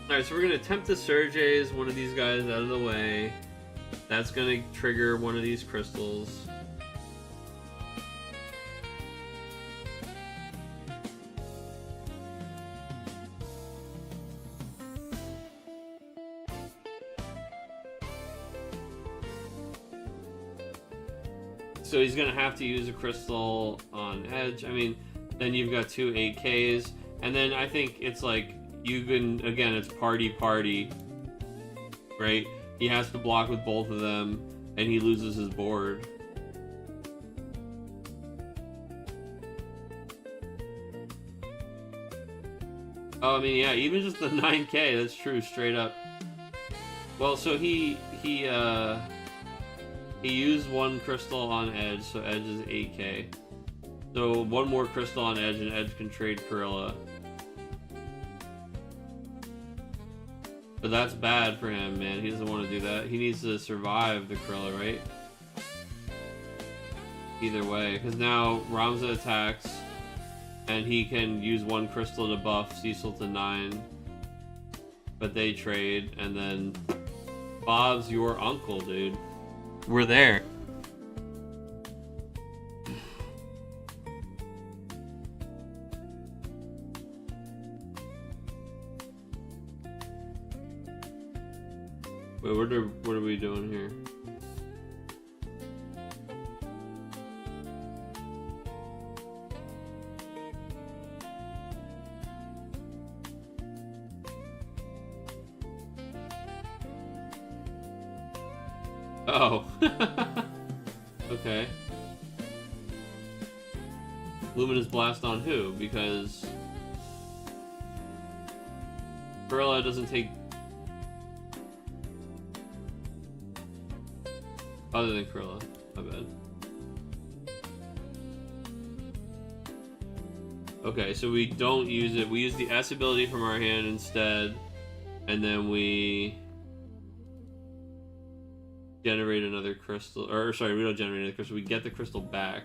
Alright, so we're going to attempt to Surges one of these guys out of the way. That's going to trigger one of these crystals. So he's going to have to use a crystal on Edge. I mean, then you've got 2 8Ks. And then I think it's like, you can, again, it's party, right? He has to block with both of them, and he loses his board. Oh, I mean, yeah, even just the 9K, that's true, straight up. Well, so he used 1 crystal on Edge, so Edge is 8K. So 1 more crystal on Edge, and Edge can trade Corilla. But that's bad for him, man. He doesn't want to do that. He needs to survive the Krilla, right? Either way. Because now Ramza attacks, and he can use 1 crystal to buff Cecil to 9. But they trade, and then Bob's your uncle, dude. We're there. Wait, what are we doing here? Oh. Okay. Luminous Blast on who? Because Perla doesn't take other than Krilla. My bad. Okay, so we don't use it. We use the S ability from our hand instead, and then we generate another crystal. Or sorry, we don't generate another crystal. We get the crystal back.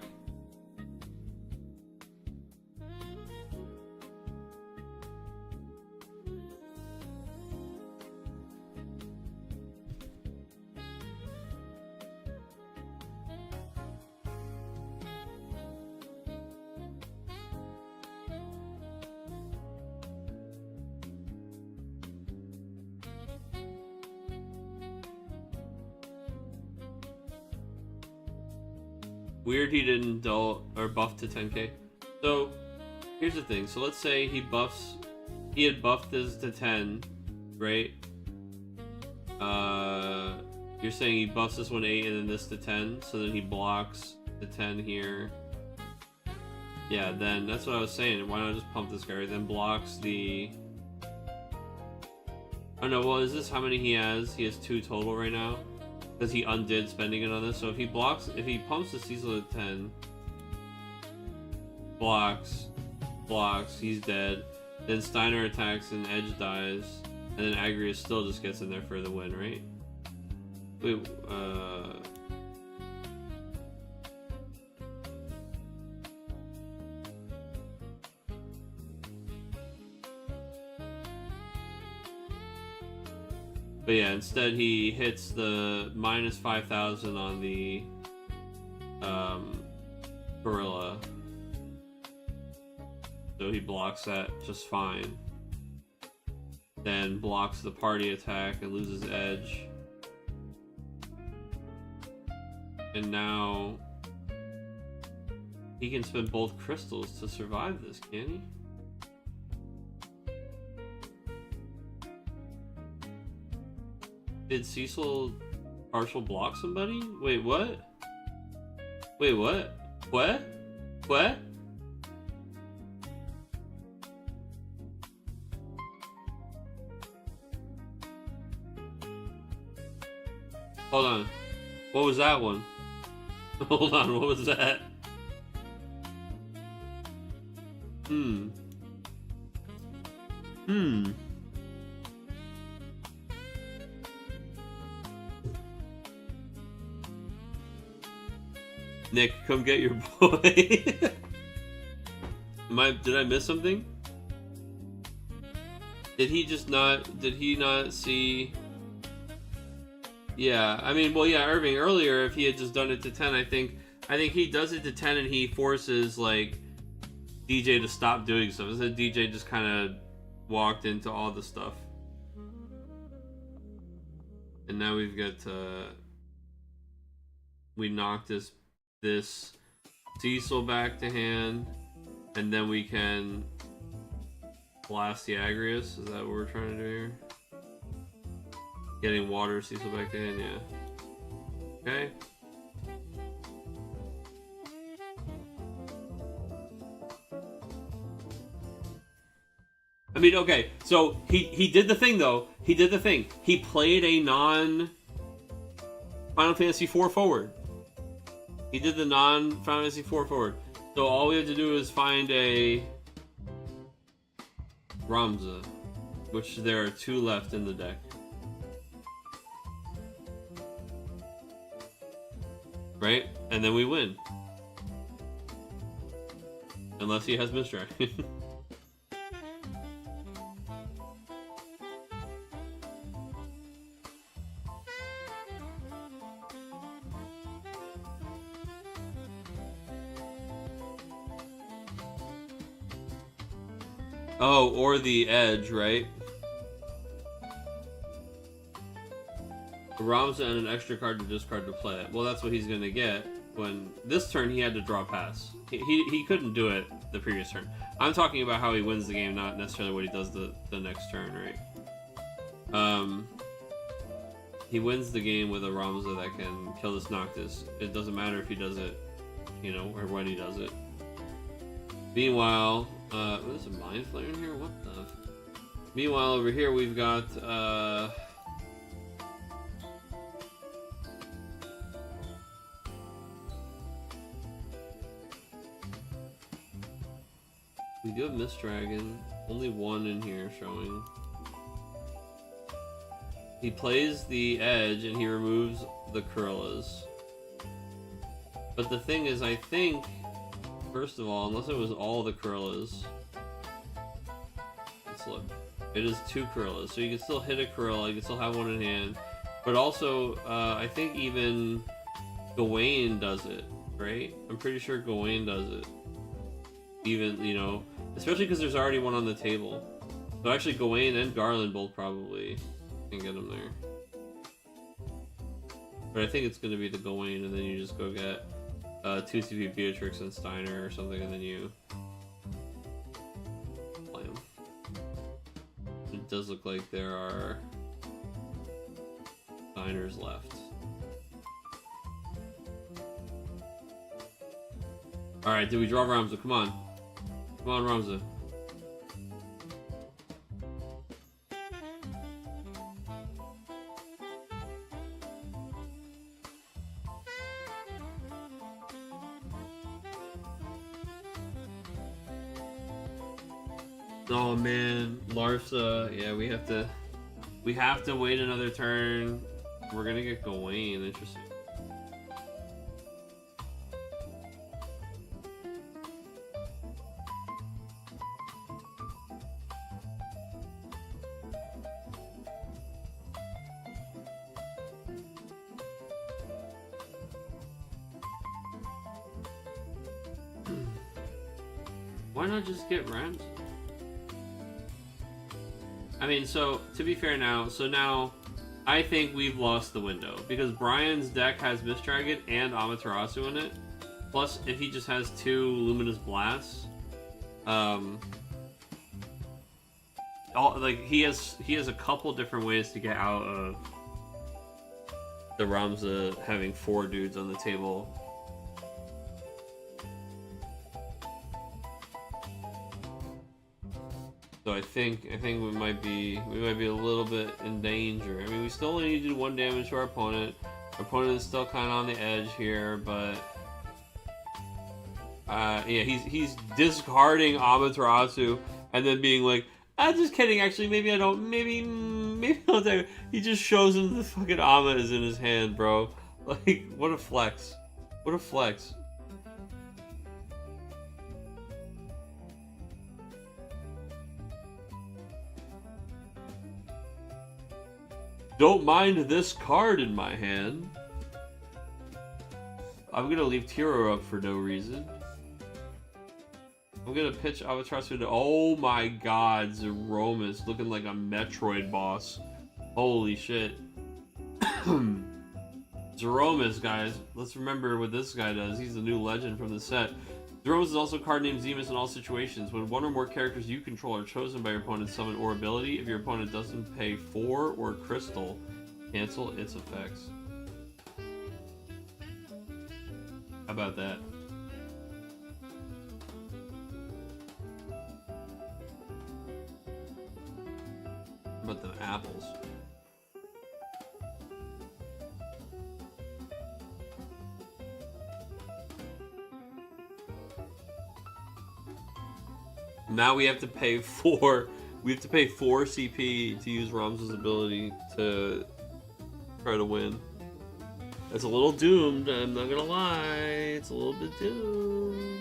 Weird he didn't dull or buff to 10k. So here's the thing. So let's say he had buffed this to 10, right? You're saying he buffs this one 8 and then this to 10, so then he blocks the 10 here. Yeah, then that's what I was saying. Why not just pump this guy? Then blocks the... Oh no, well, is this how many he has? He has 2 total right now. Because he undid spending it on this. So if he pumps the Cecil at 10, blocks, he's dead. Then Steiner attacks and Edge dies. And then Agrius still just gets in there for the win, right? Wait, But yeah, instead he hits the minus 5,000 on the gorilla. So he blocks that just fine. Then blocks the party attack and loses edge. And now he can spend both crystals to survive this, can he? Did Cecil partial block somebody? Wait, what? Wait, what? What? What? Hold on. What was that one? Hold on, what was that? Nick, come get your boy. Did I miss something? Did he not see? Yeah, I mean, well, yeah, Irving, earlier, if he had just done it to 10, I think he does it to 10 and he forces, like, DJ to stop doing stuff. Instead, DJ just kind of walked into all the stuff. And now we've got, we knocked this Cecil back to hand, and then we can blast the Agrius. Is that what we're trying to do here? Getting water Cecil back to hand, yeah. Okay. I mean, okay, so he did the thing though. He did the thing. He played a non Final Fantasy IV forward. He did the non Final Fantasy IV forward. So all we have to do is find a Ramza, which there are 2 left in the deck. Right? And then we win. Unless he has Misdragon. Oh, or the edge, right? A Ramza and an extra card to discard to play it. Well, that's what he's gonna get. When this turn he had to draw pass. He couldn't do it the previous turn. I'm talking about how he wins the game, not necessarily what he does the next turn, right? He wins the game with a Ramza that can kill this Noctis. It doesn't matter if he does it, you know, or when he does it. Meanwhile, what is a Mind Flayer in here? What the? Meanwhile, over here we've got, we do have Misdragon. Only 1 in here showing. He plays the edge and he removes the Corellas. But the thing is, I think, first of all, unless it was all the Corellas. Let's look. It is 2 Corellas, so you can still hit a Corella, you can still have 1 in hand. But also, I think even Gawain does it, right? I'm pretty sure Gawain does it. Even, you know, especially because there's already 1 on the table. So actually Gawain and Garland both probably can get him there. But I think it's going to be the Gawain, and then you just go get 2 CP Beatrix and Steiner or something, and then you play them. It does look like there are Steiners left. Alright, did we draw Ramza? Come on. Come on, Ramza. Oh man, Larsa. Yeah, we have to wait another turn. We're gonna get Gawain. Interesting. Why not just get Rams? I mean, so, to be fair now, I think we've lost the window. Because Brian's deck has Mist Dragon and Amaterasu in it. Plus, if he just has 2 Luminous Blasts, he has a couple different ways to get out of the Ramza having 4 dudes on the table. So I think we might be a little bit in danger. I mean, we still only need to do 1 damage to our opponent. Our opponent is still kind of on the edge here, but yeah, he's discarding Amaterasu and then being like, "I'm just kidding. Actually, maybe I don't. Maybe I'll take it." He just shows him the fucking Ama is in his hand, bro. Like, what a flex! What a flex! Don't mind this card in my hand. I'm gonna leave Tiro up for no reason. I'm gonna pitch Amaterasu to. Oh my god, Zeromus looking like a Metroid boss. Holy shit. Zeromus, guys. Let's remember what this guy does. He's the new legend from the set. Zeromus is also a card named Zemus in all situations. When 1 or more characters you control are chosen by your opponent's summon or ability, if your opponent doesn't pay 4 or crystal, cancel its effects. How about that? How about the apples? Now we have to pay 4. We have to pay 4 CP to use Ramza's ability to try to win. It's a little doomed. I'm not gonna lie. It's a little bit doomed.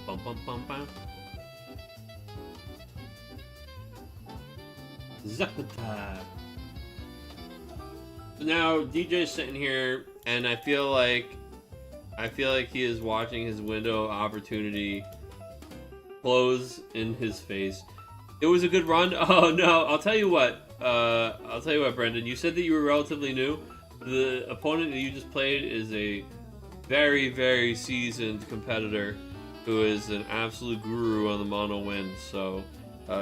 Bum bum bum bum. Zapata. Now DJ's sitting here, and I feel like he is watching his window of opportunity close in his face. It was a good run. Oh no! I'll tell you what, Brendan. You said that you were relatively new. The opponent that you just played is a very, very seasoned competitor who is an absolute guru on the mono win. So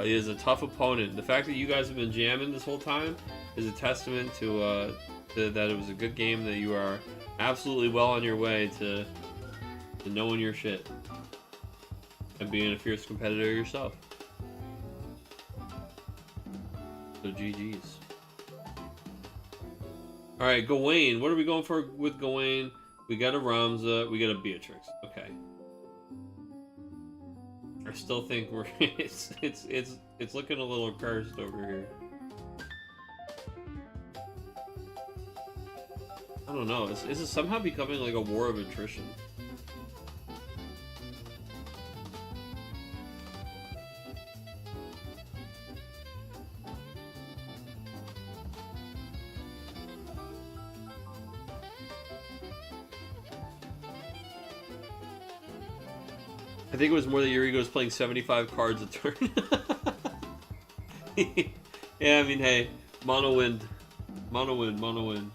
he is a tough opponent. The fact that you guys have been jamming this whole time is a testament to that it was a good game, that you are absolutely well on your way to knowing your shit and being a fierce competitor yourself. So GG's. Alright, Gawain. What are we going for with Gawain? We got a Ramza, we got a Beatrix. Okay. I still think we're it's looking a little cursed over here. I don't know. Is it somehow becoming like a war of attrition? I think it was more that Yuriko was playing 75 cards a turn. Yeah, I mean, hey, mono wind. Mono wind, mono wind.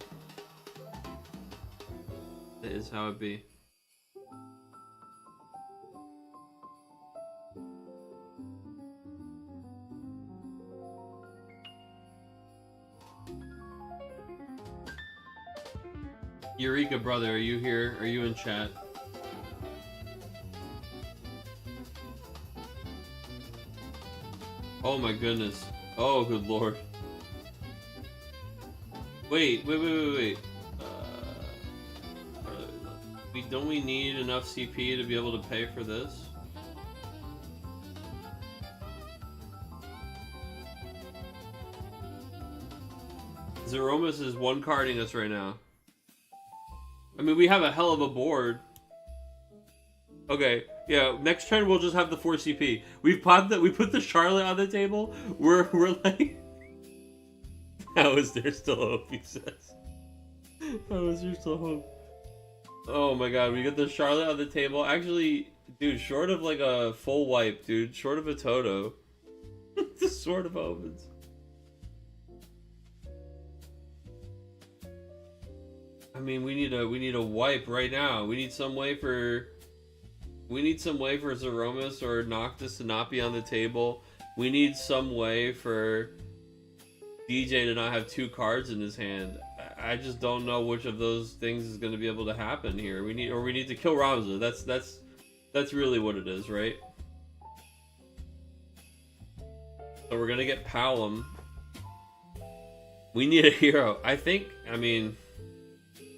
That is how it be. Eureka, brother, are you here? Are you in chat? Oh my goodness. Oh, good lord. Wait. Don't we need enough CP to be able to pay for this? Zeromus is one carding us right now. I mean, we have a hell of a board. Okay, yeah. Next turn we'll just have the 4 CP. We put the Charlotte on the table. We're like, how is there still hope? He says. How is there still hope? Oh my god, we got the Charlotte on the table. Actually, dude, short of like a full wipe, dude. Short of a Toto. The Sword of Omens. I mean, we need a wipe right now. We need some way for Zeromus or Noctis to not be on the table. We need some way for DJ to not have 2 cards in his hand. I just don't know which of those things is going to be able to happen here. We need to kill Ramza. That's really what it is, right? So we're gonna get Palom. We need a hero. I mean,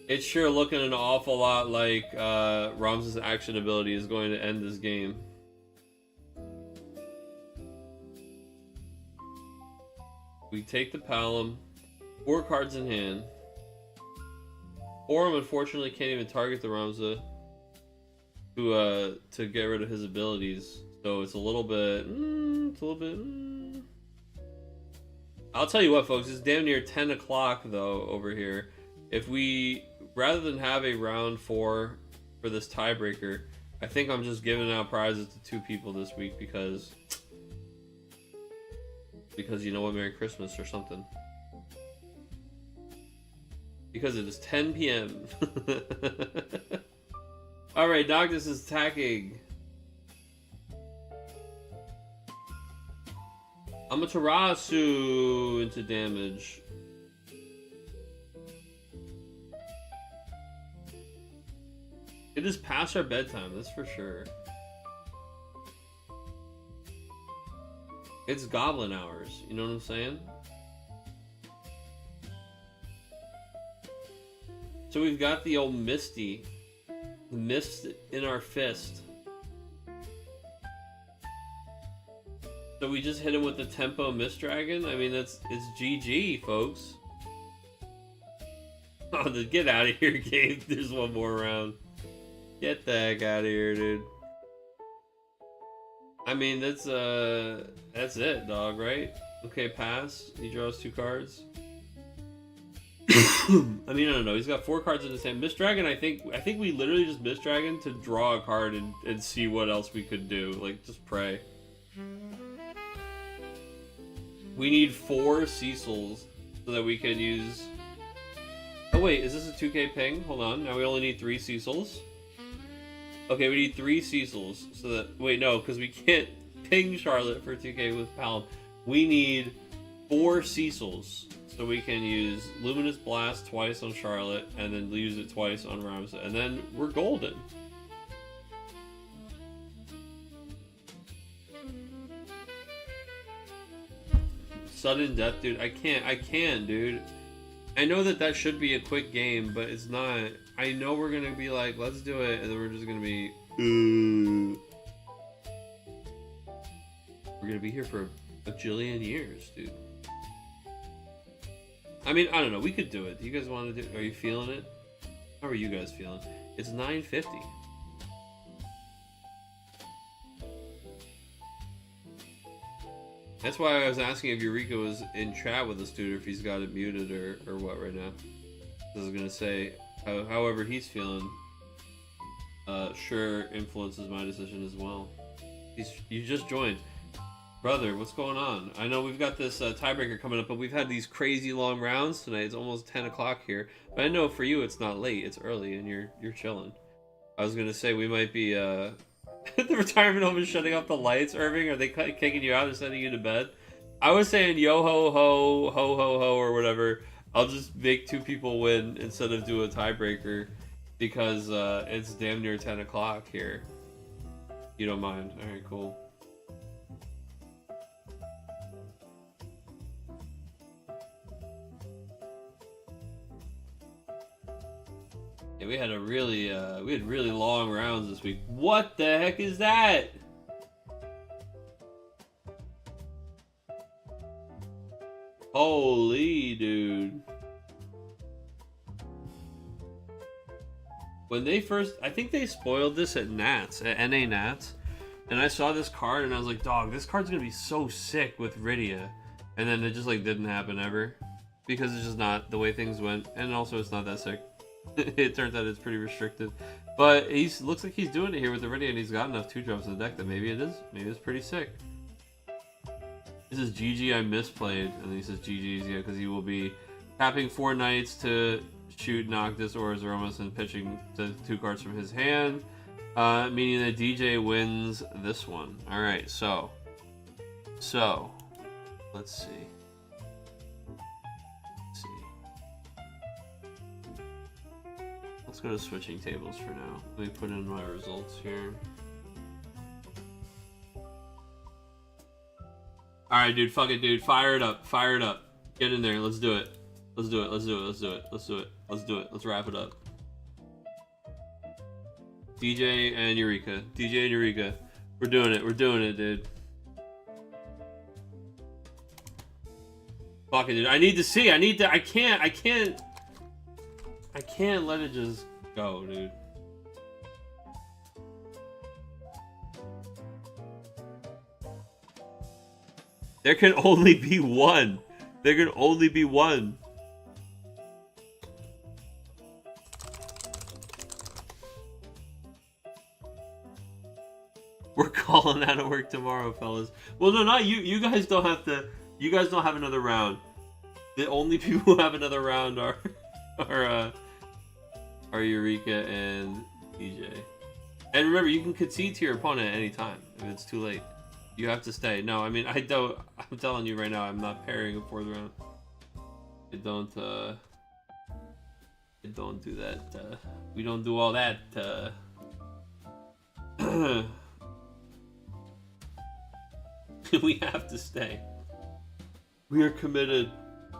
it's sure looking an awful lot like Ramza's action ability is going to end this game. We take the Palom, 4 cards in hand. Orm unfortunately can't even target the Ramza to get rid of his abilities, so it's a little bit. I'll tell you what, folks, it's damn near 10 o'clock though over here. If we, rather than have a round 4 for this tiebreaker, I think I'm just giving out prizes to 2 people this week because you know what, Merry Christmas or something. Because it is 10 p.m. Alright, Noctis is attacking. Amaterasu into damage. It is past our bedtime, that's for sure. It's goblin hours, you know what I'm saying? So we've got the old Misty. Mist in our fist. So we just hit him with the Tempo Mist Dragon? I mean, it's GG, folks. Oh, get out of here, Gabe. There's one more round. Get the heck out of here, dude. I mean, that's it, dog, right? Okay, pass. He draws 2 cards. I mean, I don't know. He's got 4 cards in his hand. Mist Dragon, I think we literally just Mist Dragon to draw a card and see what else we could do. Like, just pray. We need 4 Cecils so that we can use... Oh wait, is this a 2K ping? Hold on, now we only need 3 Cecils. Okay, we need 3 Cecils so that... Wait, no, because we can't ping Charlotte for 2K with Palom. We need 4 Cecils so we can use Luminous Blast twice on Charlotte and then use it twice on Ramza, and then we're golden. Sudden death, dude. I can, dude. I know that should be a quick game, but it's not. I know we're gonna be like, let's do it, and then we're just gonna be, We're gonna be here for a jillion years, dude. I mean, I don't know. We could do it. Do you guys want to do? Are you feeling it? How are you guys feeling? It's 9:50. That's why I was asking if Eureka was in chat with us, dude, or if he's got it muted or what right now. I was gonna say, however he's feeling, sure influences my decision as well. You just joined. Brother, what's going on? I know we've got this tiebreaker coming up, but we've had these crazy long rounds tonight. It's almost 10 o'clock here. But I know for you it's not late, it's early, and you're chilling. I was gonna say we might be the retirement home is shutting off the lights, Irving. Are they kicking you out and sending you to bed? I was saying yo ho ho ho ho ho or whatever. I'll just make 2 people win instead of do a tiebreaker because it's damn near 10 o'clock here. You don't mind? All right, cool. Yeah, we had really long rounds this week. What the heck is that? Holy dude. When they first, I think they spoiled this at Nats, at NA Nats, and I saw this card and I was like, dog, this card's gonna be so sick with Rydia. And then it just like didn't happen ever. Because it's just not the way things went, and also it's not that sick. It turns out it's pretty restricted, but looks like he's doing it here with the Rydia, and he's got enough 2-drops in the deck that maybe it's pretty sick. This is GG, I misplayed, and he says GG's, yeah, because he will be tapping 4 knights to shoot Noctis or Aromas and pitching the 2 cards from his hand, meaning that DJ wins this one. All right, so let's see. Let's go to switching tables for now. Let me put in my results here. Alright, dude, fuck it, dude. Fire it up. Fire it up. Get in there. Let's do it. Let's do it. Let's do it. Let's do it. Let's do it. Let's do it. Let's wrap it up. DJ and Eureka. DJ and Eureka. We're doing it. We're doing it, dude. Fuck it, dude. I need to see. I need to. I can't let it just go, dude. There can only be one. There can only be one. We're calling out of work tomorrow, fellas. Well, no, not you. You guys don't have to. You guys don't have another round. The only people who have another round are Eureka and DJ. And remember, you can concede to your opponent at any time if it's too late. You have to stay. No, I mean, I don't. I'm telling you right now, I'm not pairing a 4th round. I don't do that. We don't do all that. We have to stay. We are committed.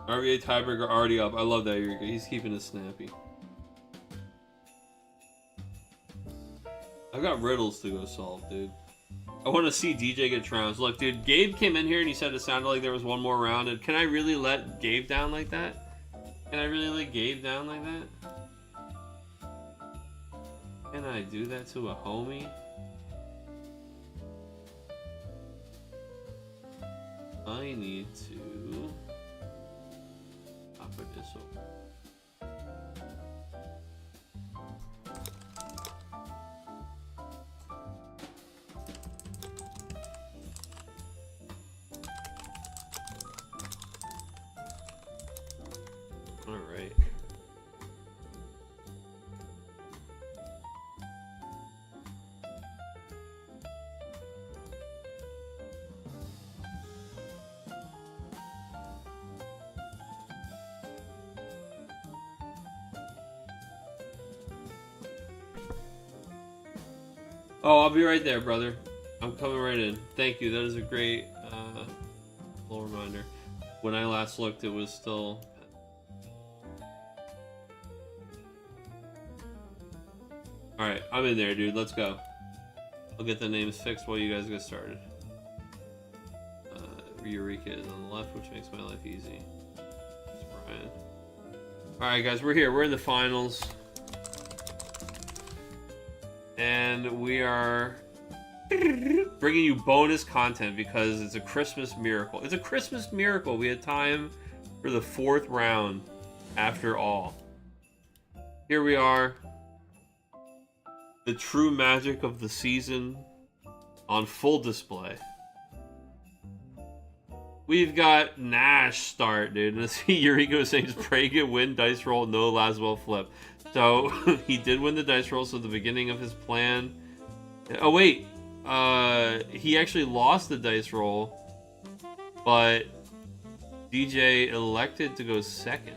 RVA tiebreaker already up. I love that, Eureka. He's keeping it snappy. I've got riddles to go solve, dude. I want to see DJ get trounced. Look, dude, Gabe came in here and he said it sounded like there was one more round. And can I really let Gabe down like that? Can I really let Gabe down like that? Can I do that to a homie? I need to offer this over. All right. Oh, I'll be right there, brother. I'm coming right in. Thank you. That is a great little reminder. When I last looked, it was still... Alright, I'm in there, dude. Let's go. I'll get the names fixed while you guys get started. Eureka is on the left, which makes my life easy. Alright guys, we're here. We're in the finals. And we are bringing you bonus content because it's a Christmas miracle. It's a Christmas miracle. We had time for the 4th round after all. Here we are. The true magic of the season on full display. We've got Nash start, dude. And see Eureka was saying, just pray get win, dice roll, no Laswell flip. So, he did win the dice roll, so the beginning of his plan... Oh, wait. He actually lost the dice roll, but DJ elected to go second.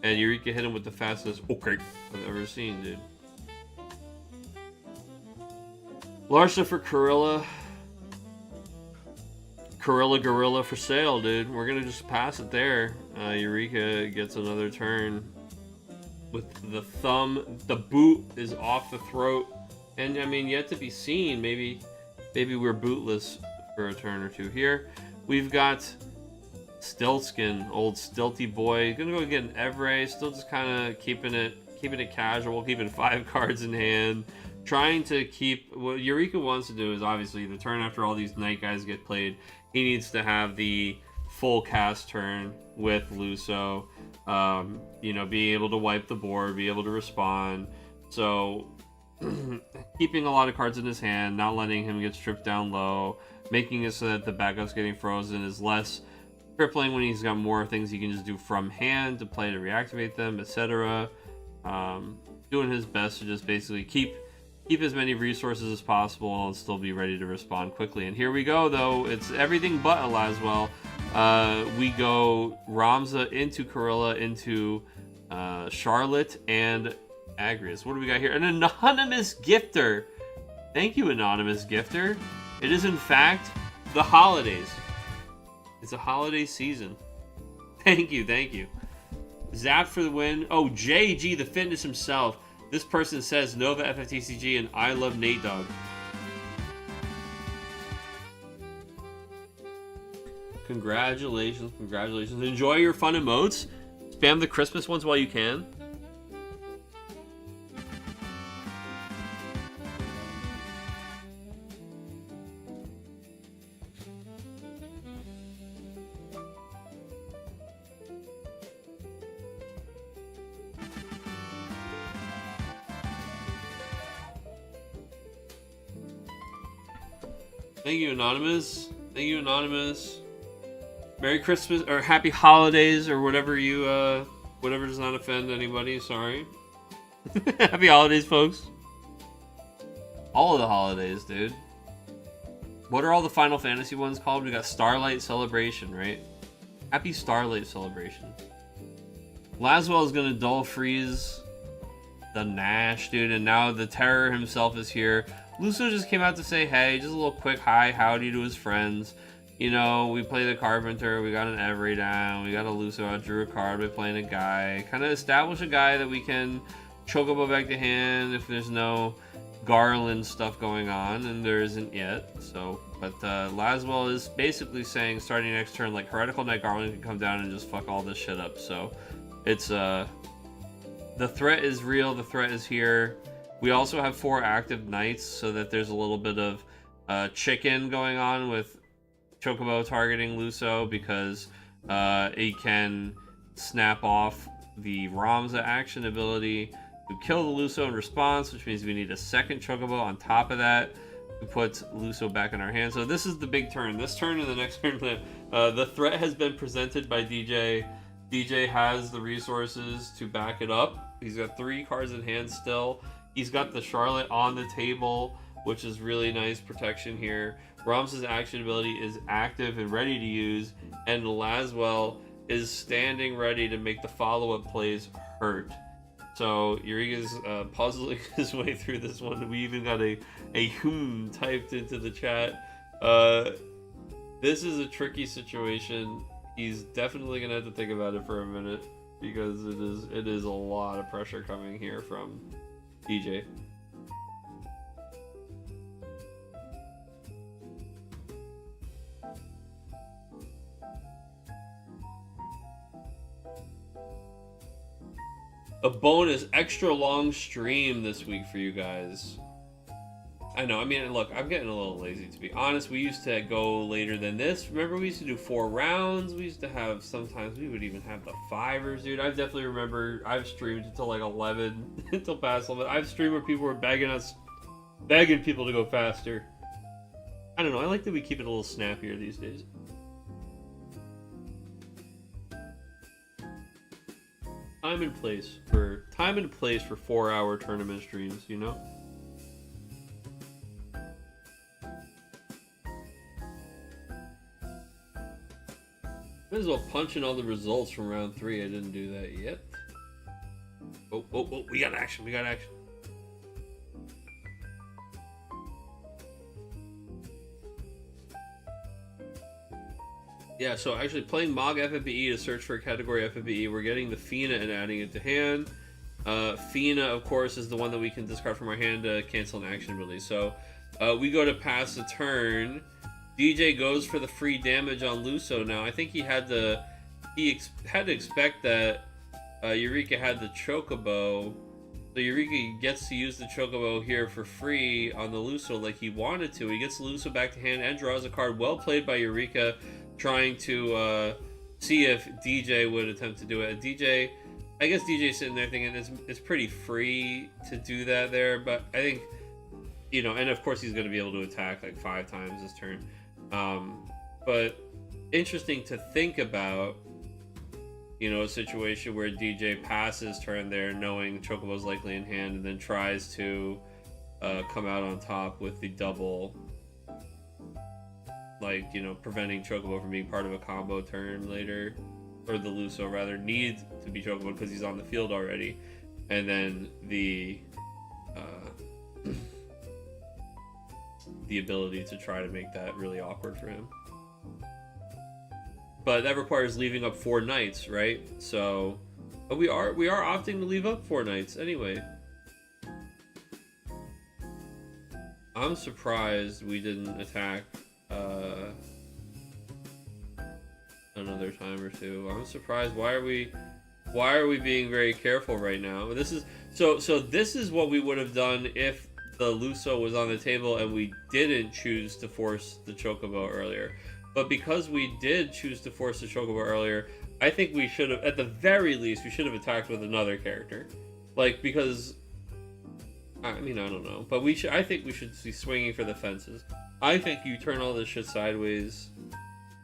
And Eureka hit him with the fastest okay I've ever seen, dude. Larsa for Corilla. Gorilla for sale, dude. We're gonna just pass it there. Eureka gets another turn with the thumb. The boot is off the throat, and I mean, yet to be seen. Maybe we're bootless for a turn or two here. We've got Stiltskin, old stilty boy. Gonna go get an Evray. Still just kind of keeping it casual, keeping 5 cards in hand. Trying to keep what Eureka wants to do is obviously the turn after all these night guys get played. He needs to have the full cast turn with Luso. You know, being able to wipe the board, be able to respond. So keeping a lot of cards in his hand, not letting him get stripped down low, making it so that the backup's getting frozen is less crippling when he's got more things he can just do from hand to play to reactivate them, etc. Doing his best to just basically keep as many resources as possible and still be ready to respond quickly. And here we go, though. It's everything but a Laswell. We go Ramza into Corilla, into Charlotte, and Agrius. What do we got here? An anonymous gifter. Thank you, anonymous gifter. It is, in fact, the holidays. It's a holiday season. Thank you, thank you. Zap for the win. Oh, JG, the fitness himself. This person says Nova FFTCG and I love Nate Dogg. Congratulations, congratulations. Enjoy your fun emotes. Spam the Christmas ones while you can. Thank you, Anonymous. Thank you, Anonymous. Merry Christmas, or Happy Holidays, or whatever you, whatever does not offend anybody, sorry. Happy Holidays, folks. All of the holidays, dude. What are all the Final Fantasy ones called? We got Starlight Celebration, right? Happy Starlight Celebration. Laswell is gonna dull freeze the Nash, dude, and now the Terror himself is here. Luso just came out to say hey, just a little quick hi, howdy to his friends. You know, we play the Carpenter, we got an Every down, we got a Luso out, drew a card by playing a guy. Kind of establish a guy that we can Chocobo back to hand if there's no Garland stuff going on, and there isn't yet. So, but Laswell is basically saying starting next turn, like Heretical Knight Garland can come down and just fuck all this shit up. So, it's the threat is real, the threat is here. We also have 4 active knights, so that there's a little bit of chicken going on with Chocobo targeting Luso, because he can snap off the Ramza action ability to kill the Luso in response, which means we need a second Chocobo on top of that to put Luso back in our hands. So this is the big turn. This turn and the next turn, the threat has been presented by DJ. DJ has the resources to back it up. He's got 3 cards in hand still. He's got the Charlotte on the table, which is really nice protection here. Ramza's action ability is active and ready to use, and Laswell is standing ready to make the follow-up plays hurt. So Eureka's puzzling his way through this one. We even got a typed into the chat. This is a tricky situation. He's definitely gonna have to think about it for a minute, because it is a lot of pressure coming here from DJ. a bonus extra long stream this week for you guys. I know, I mean, look, I'm getting a little lazy, to be honest. We used to go later than this. Remember, we used to do 4 rounds. We used to have, sometimes we would even have the 5ers, dude. I definitely remember I've streamed until like 11, until past 11. I've streamed where people were begging people to go faster. I don't know, I like that we keep it a little snappier these days. Time and place for 4-hour tournament streams, you know? Might as well punch in all the results from round 3. I didn't do that yet. Oh, we got action, Yeah, so actually playing Mog FFBE to search for a category FFBE, we're getting the Fina and adding it to hand. Fina, of course, is the one that we can discard from our hand to cancel an action ability. So we go to pass the turn. DJ goes for the free damage on Luso. Now, I think he had to expect that Eureka had the Chocobo. So Eureka gets to use the Chocobo here for free on the Luso like he wanted to. He gets the Luso back to hand and draws a card. Well played by Eureka, trying to see if DJ would attempt to do it. I guess DJ's sitting there thinking it's pretty free to do that there, but I think, you know, and of course he's going to be able to attack like 5 times this turn. But interesting to think about, you know, a situation where DJ passes turn there knowing Chocobo's likely in hand and then tries to come out on top with the double, like, you know, preventing Chocobo from being part of a combo turn later, or the Luso rather needs to be Chocobo because he's on the field already, and then the ability to try to make that really awkward for him. But that requires leaving up 4 knights, right? So, but we are opting to leave up 4 knights anyway. I'm surprised we didn't attack another time or 2. I'm surprised. Why are we being very careful right now? This is so this is what we would have done if the Luso was on the table and we didn't choose to force the Chocobo earlier. But because we did choose to force the Chocobo earlier, I think we should have, at the very least, we should have attacked with another character. Like, because, I mean, I don't know. But I think we should be swinging for the fences. I think you turn all this shit sideways.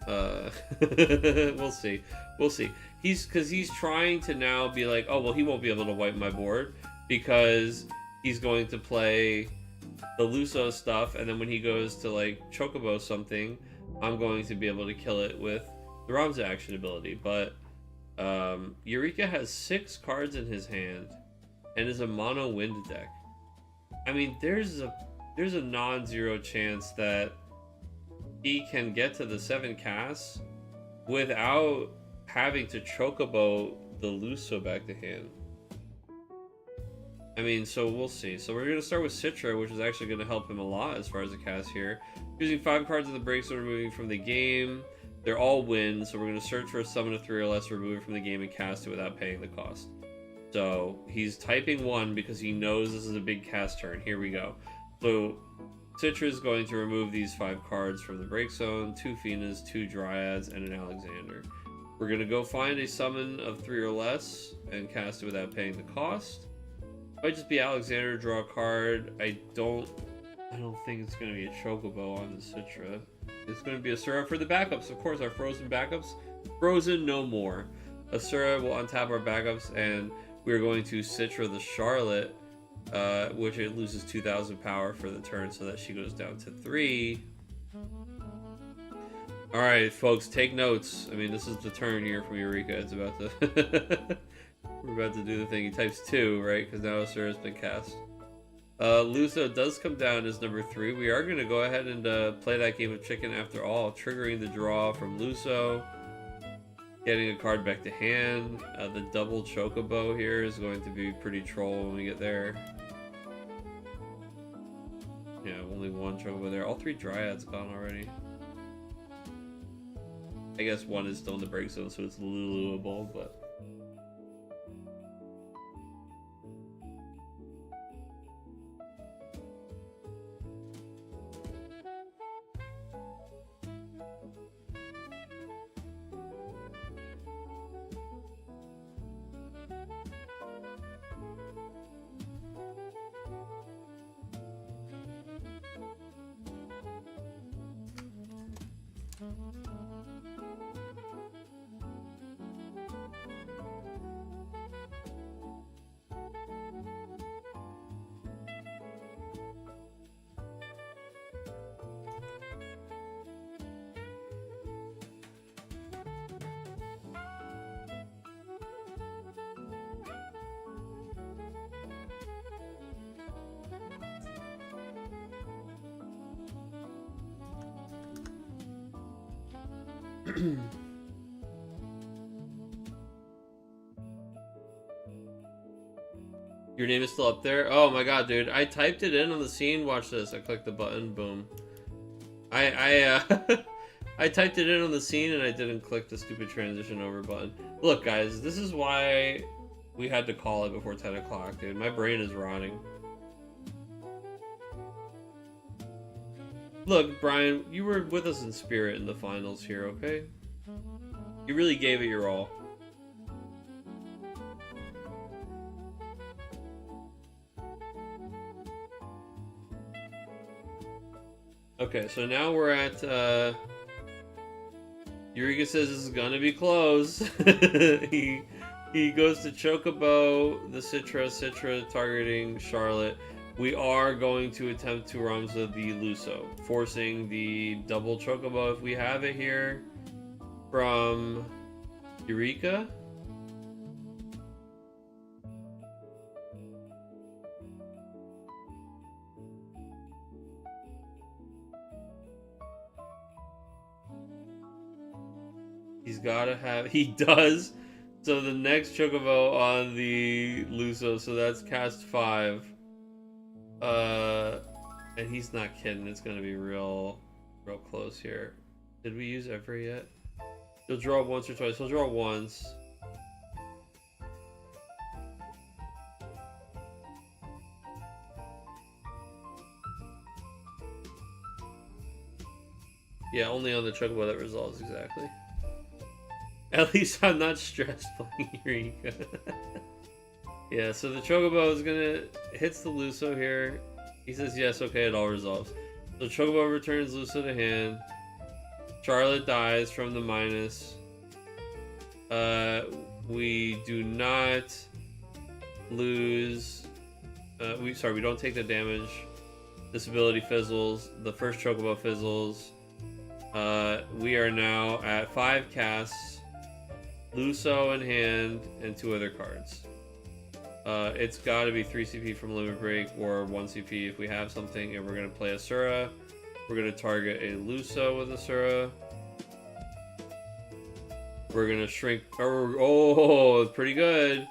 We'll see. He's trying to now be like, oh, well, he won't be able to wipe my board because he's going to play the Luso stuff, and then when he goes to like Chocobo something, I'm going to be able to kill it with the Ramza action ability. But Eureka has 6 cards in his hand and is a mono wind deck. I mean, there's a non-zero chance that he can get to the 7 casts without having to Chocobo the Luso back to hand. I mean, so we'll see. So we're going to start with Citra, which is actually going to help him a lot as far as the cast here. Using 5 cards in the break, so removing from the game. They're all wins, so we're going to search for a summon of 3 or less, remove it from the game, and cast it without paying the cost. So he's typing 1 because he knows this is a big cast turn. Here we go. So Citra is going to remove these 5 cards from the break zone, 2 Finas, 2 Dryads, and an Alexander. We're going to go find a summon of 3 or less and cast it without paying the cost. Might just be Alexander, draw a card. I don't think it's going to be a Chocobo on the Citra. It's going to be Asura for the backups. Of course, our frozen backups. Frozen no more. Asura will untap our backups, and we're going to Citra the Charlotte, which it loses 2,000 power for the turn, so that she goes down to 3. Alright, folks, take notes. I mean, this is the turn here from Eureka. It's about to... We're about to do the thing. He types 2, right? Because now Asura has been cast. Luso does come down as number 3. We are going to go ahead and play that game of chicken after all, triggering the draw from Luso. Getting a card back to hand. The double Chocobo here is going to be pretty troll when we get there. Yeah, only 1 Chocobo there. All 3 Dryads gone already. I guess 1 is still in the break zone, so it's Luluable, but... Your name is still up there? Oh my god, dude. I typed it in on the scene. Watch this. I clicked the button. Boom. I I typed it in on the scene and I didn't click the stupid transition over button. Look, guys, this is why we had to call it before 10 o'clock, dude. My brain is rotting. Look, Brian, you were with us in spirit in the finals here, okay? You really gave it your all. Okay, so now we're at, Eureka says this is gonna be close. he goes to Chocobo, the Citra targeting Charlotte. We are going to attempt to Ramza the Luso, forcing the double Chocobo if we have it here from Eureka. He's gotta have, he does. So the next Chocobo on the Luso, so that's cast 5. And he's not kidding, it's gonna be real close here. Did we use ever yet? He'll draw once or twice. He'll draw once. Yeah, only on the Chocobo that resolves, exactly. At least I'm not stressed playing Eureka. Yeah, so the Chocobo is gonna hits the Luso here. He says yes, okay, it all resolves. So Chocobo returns Luso to hand. Charlotte dies from the minus. We do not lose. We don't take the damage. Disability fizzles. The first Chocobo fizzles. We are now at 5 casts. Luso in hand and 2 other cards. It's got to be 3 CP from Limit Break or 1 CP if we have something, and we're going to play Asura. We're going to target a Luso with Asura. We're going to shrink... Oh, pretty good.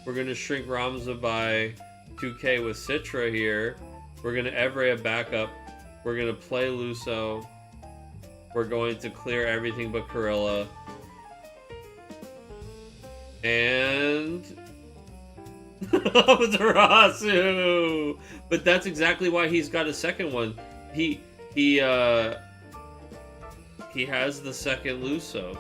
We're going to shrink Ramza by 2k with Citra here. We're going to Evray a backup. We're going to play Luso. We're going to clear everything but Corilla. And... Amaterasu! But that's exactly why he's got a second one. He has the second Luso.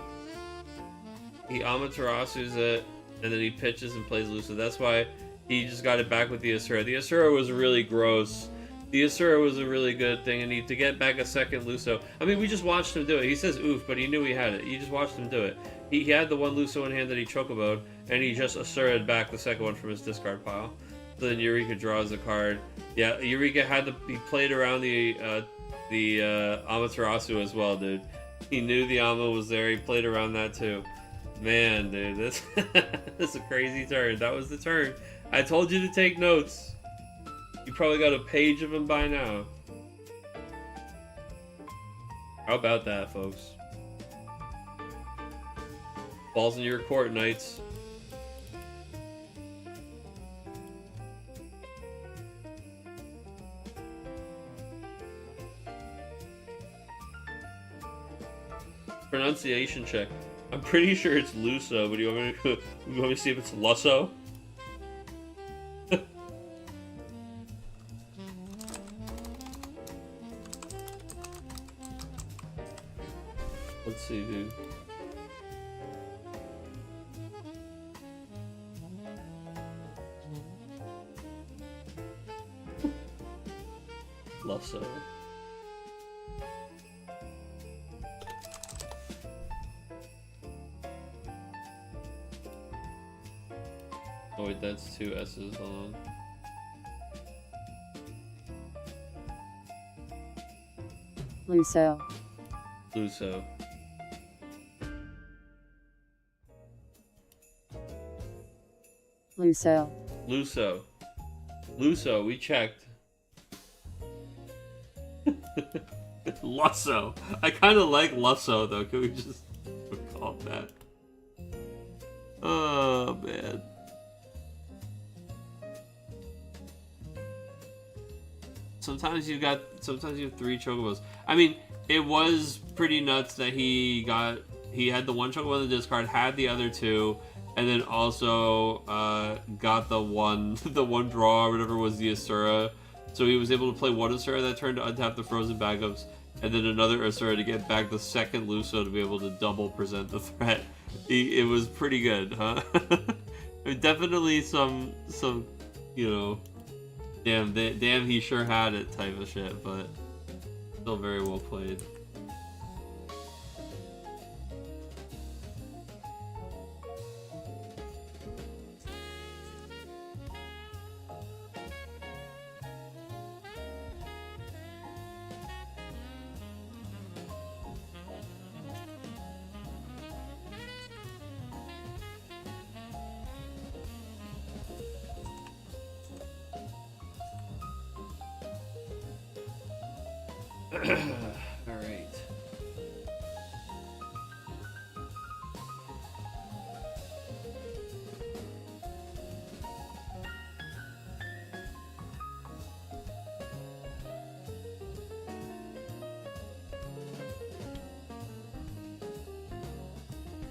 He Amaterasu's it, and then he pitches and plays Luso. That's why he just got it back with the Asura. The Asura was really gross. The Asura was a really good thing, and to get back a second Luso. I mean, we just watched him do it. He says oof, but he knew he had it. You just watched him do it. He had the one Luso in hand that he Chocobo'd, and he just Asura'd back the second one from his discard pile. So then Eureka draws the card. Yeah, Eureka he played around the Amaterasu as well, dude. He knew the Ama was there. He played around that too. Man, dude, this is a crazy turn. That was the turn. I told you to take notes. You probably got a page of them by now. How about that, folks? Balls in your court, Knights. Pronunciation check. I'm pretty sure it's Luso, but you want me to see if it's Lusso? Let's see, dude. Lusso. Oh wait, that's 2 S's, hold on. Luso. Luso. Luso. Luso. Luso, we checked. Lusso. I kind of like Lusso though. Can we just... love that. Oh man. Sometimes you have 3 chocobos. I mean, it was pretty nuts that he had the 1 chocobo in the discard, had the other 2, and then also got the one draw or whatever was the Asura. So he was able to play 1 Asura that turned to untap the frozen backups, and then another Asura to get back the second Luso to be able to double present the threat. It was pretty good, huh? Definitely some you know, damn he sure had it type of shit, but still very well played. All right.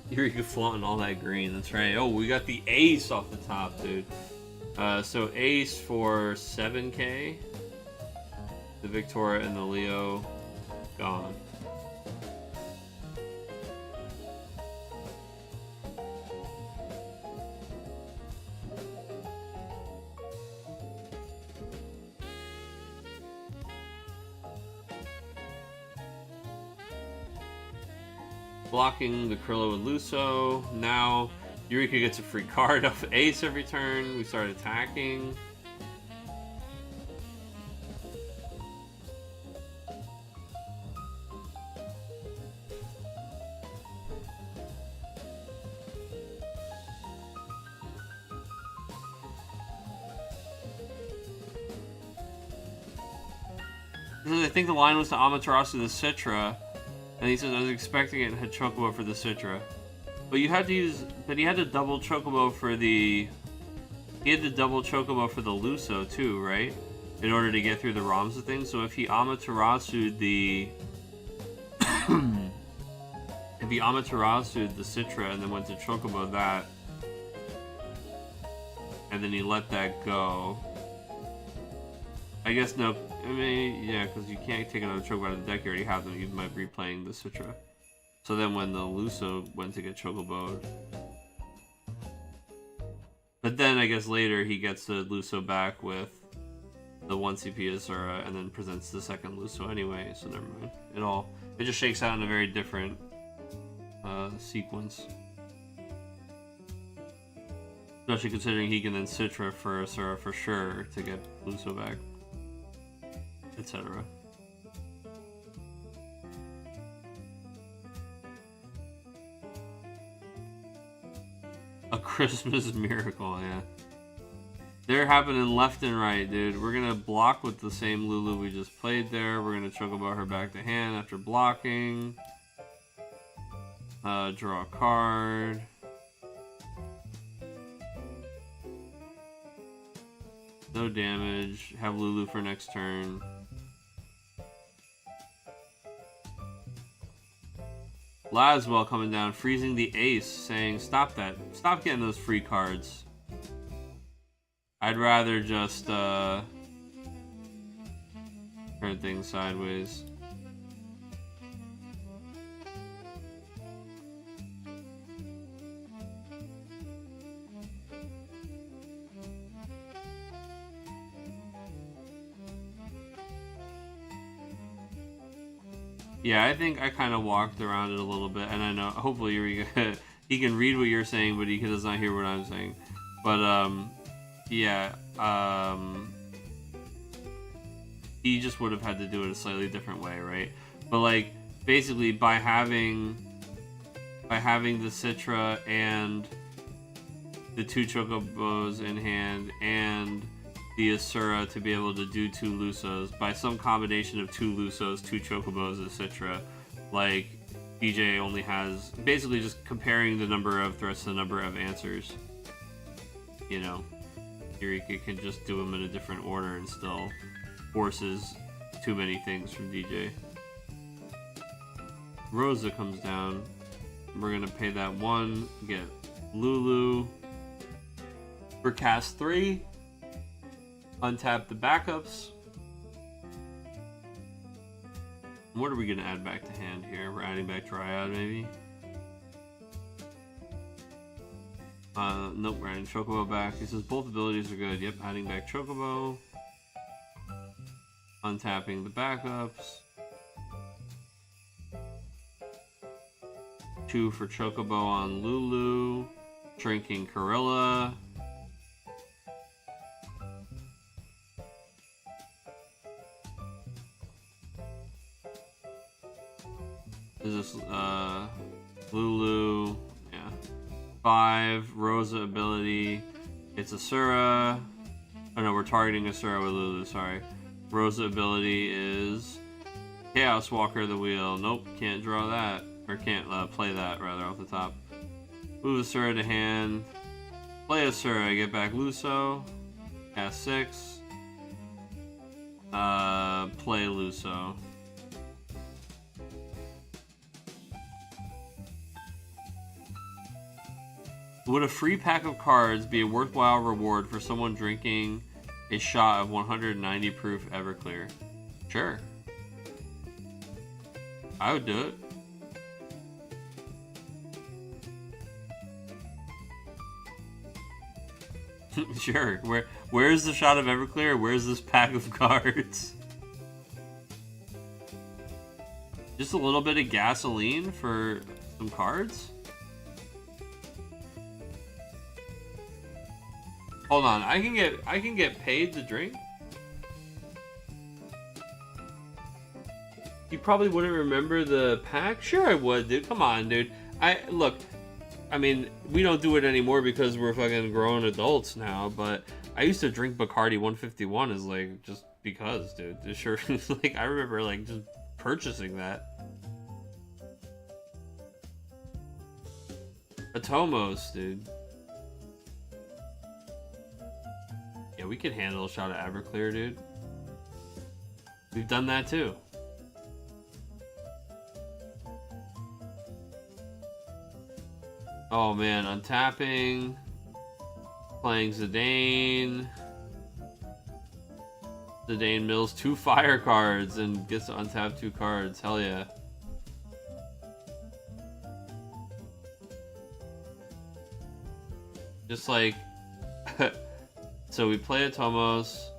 Eureka flaunting all that green. That's right. Oh, we got the ace off the top, dude. So ace for 7K. The Victoria and the Leo gone. Blocking the Krillo with Luso. Now Eureka gets a free card off ace every turn. We start attacking. I think the line was to Amaterasu the Citra, and he says I was expecting it and had Chocobo for the Citra. But you had to use, but he had to double Chocobo for the, he had to double Chocobo for the Luso too, right? In order to get through the ROMs and things. So if he Amaterasu'd the, if he Amaterasu'd the Citra and then went to Chocobo that, and then he let that go. I guess no. I mean, yeah, because you can't take another Chocobo out of the deck. You already have them. You might be replaying the Citra. So then when the Luso went to get Chocobo'd. But then I guess later he gets the Luso back with the 1 CP Asura and then presents the second Luso anyway, so never mind. It just shakes out in a very different sequence. Especially considering he can then Citra for Asura for sure to get Luso back. Etc. A Christmas miracle, yeah. They're happening left and right, dude. We're gonna block with the same Lulu we just played there. We're gonna Chocobo her back to hand after blocking. Draw a card. No damage. Have Lulu for next turn. Laswell coming down, freezing the ace, saying, stop that. Stop getting those free cards. I'd rather just, turn things sideways. Yeah, I think I kind of walked around it a little bit, and I know, hopefully he can read what you're saying, but he does not hear what I'm saying. But, yeah, he just would have had to do it a slightly different way, right? But, like, basically, by having the Citra and the 2 Chocobos in hand, and the Asura to be able to do 2 Lusos by some combination of 2 Lusos, 2 Chocobos, etc. Like, DJ only has basically just comparing the number of threats to the number of answers. You know, Eureka can just do them in a different order and still forces too many things from DJ. Rosa comes down. We're gonna pay that 1, get Lulu. For cast 3, untap the backups. What are we gonna add back to hand here? We're adding back Dryad, maybe? Nope, we're adding Chocobo back. It says both abilities are good. Yep, adding back Chocobo. Untapping the backups. 2 for Chocobo on Lulu. Drinking Corilla. Is this, Lulu, yeah. 5, Rosa ability, it's Asura. Oh no, we're targeting Asura with Lulu, sorry. Rosa ability is Chaos Walker the wheel. Nope, can't draw that. Or can't play that, rather, off the top. Move Asura to hand. Play Asura, get back Luso. Cast 6. Play Luso. Would a free pack of cards be a worthwhile reward for someone drinking a shot of 190 proof Everclear? Sure. I would do it. Sure. Where's the shot of Everclear? Where's this pack of cards? Just a little bit of gasoline for some cards? Hold on, I can get paid to drink? You probably wouldn't remember the pack? Sure I would, dude. Come on, dude. Look, I mean, we don't do it anymore because we're fucking grown adults now, but I used to drink Bacardi 151 as like just because, dude. Sure, like I remember like just purchasing that. Atomos, dude. Yeah, we could handle a shot of Everclear, dude. We've done that too. Oh man, untapping. Playing Zidane. Zidane mills 2 fire cards and gets to untap 2 cards. Hell yeah. Just like... So we play Atomos.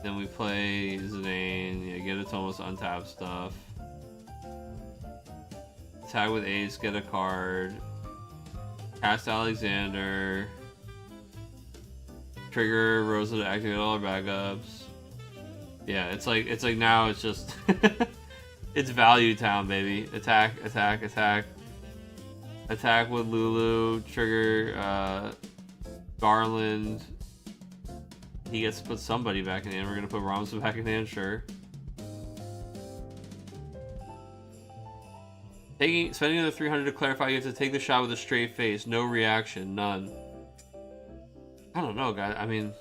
Then we play Zidane. Yeah, get Atomos to untap stuff. Tag with Ace, get a card. Cast Alexander. Trigger Rosa to activate all our backups. Yeah, it's like now it's just it's value town, baby. Attack, attack, attack. Attack with Lulu, trigger Garland. He gets to put somebody back in hand. We're gonna put Ramsa back in hand, sure. Spending another 300 to clarify, you have to take the shot with a straight face. No reaction, none. I don't know, guys. I mean,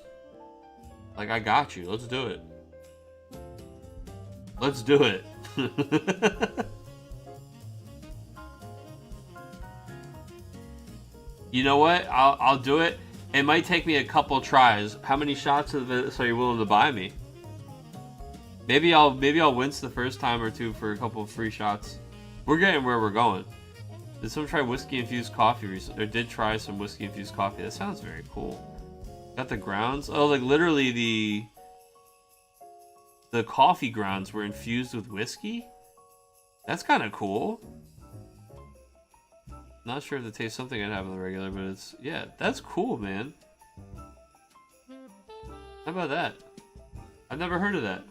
like, I got you. Let's do it. Let's do it. You know what? I'll do it. It might take me a couple tries. How many shots of this are you willing to buy me? Maybe I'll wince the first time or two for a couple of free shots. We're getting where we're going. Did someone try whiskey infused coffee recently? Or did try some whiskey infused coffee? That sounds very cool. Got the grounds. Oh, like literally the coffee grounds were infused with whiskey. That's kind of cool. Not sure if it tastes something I'd have on the regular, but it's, yeah, that's cool, man. How about that? I've never heard of that.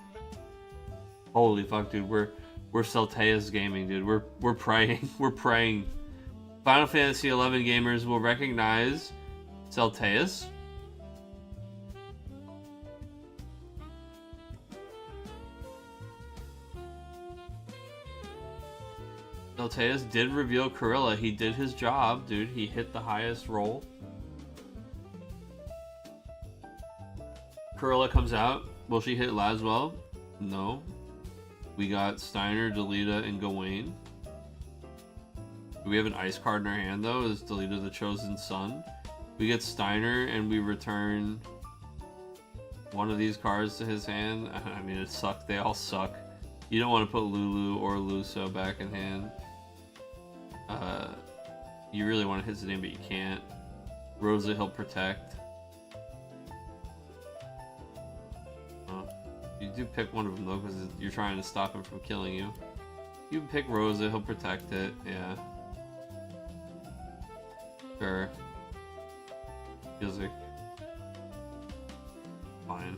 Holy fuck, dude, we're Celteus gaming, dude. We're praying. We're praying. Final Fantasy XI gamers will recognize Celteus. Delteus did reveal Corilla. He did his job, dude. He hit the highest roll. Corilla comes out. Will she hit Laswell? No. We got Steiner, Delita, and Gawain. Do we have an ice card in our hand, though? Is Delita the Chosen Son? We get Steiner, and we return one of these cards to his hand. I mean, it sucked. They all suck. You don't want to put Lulu or Luso back in hand. You really want to hit his name, but you can't. Rosa, he'll protect. You do pick one of them, though, because you're trying to stop him from killing you. You can pick Rosa, he'll protect it. Yeah. Sure. Feels like... fine.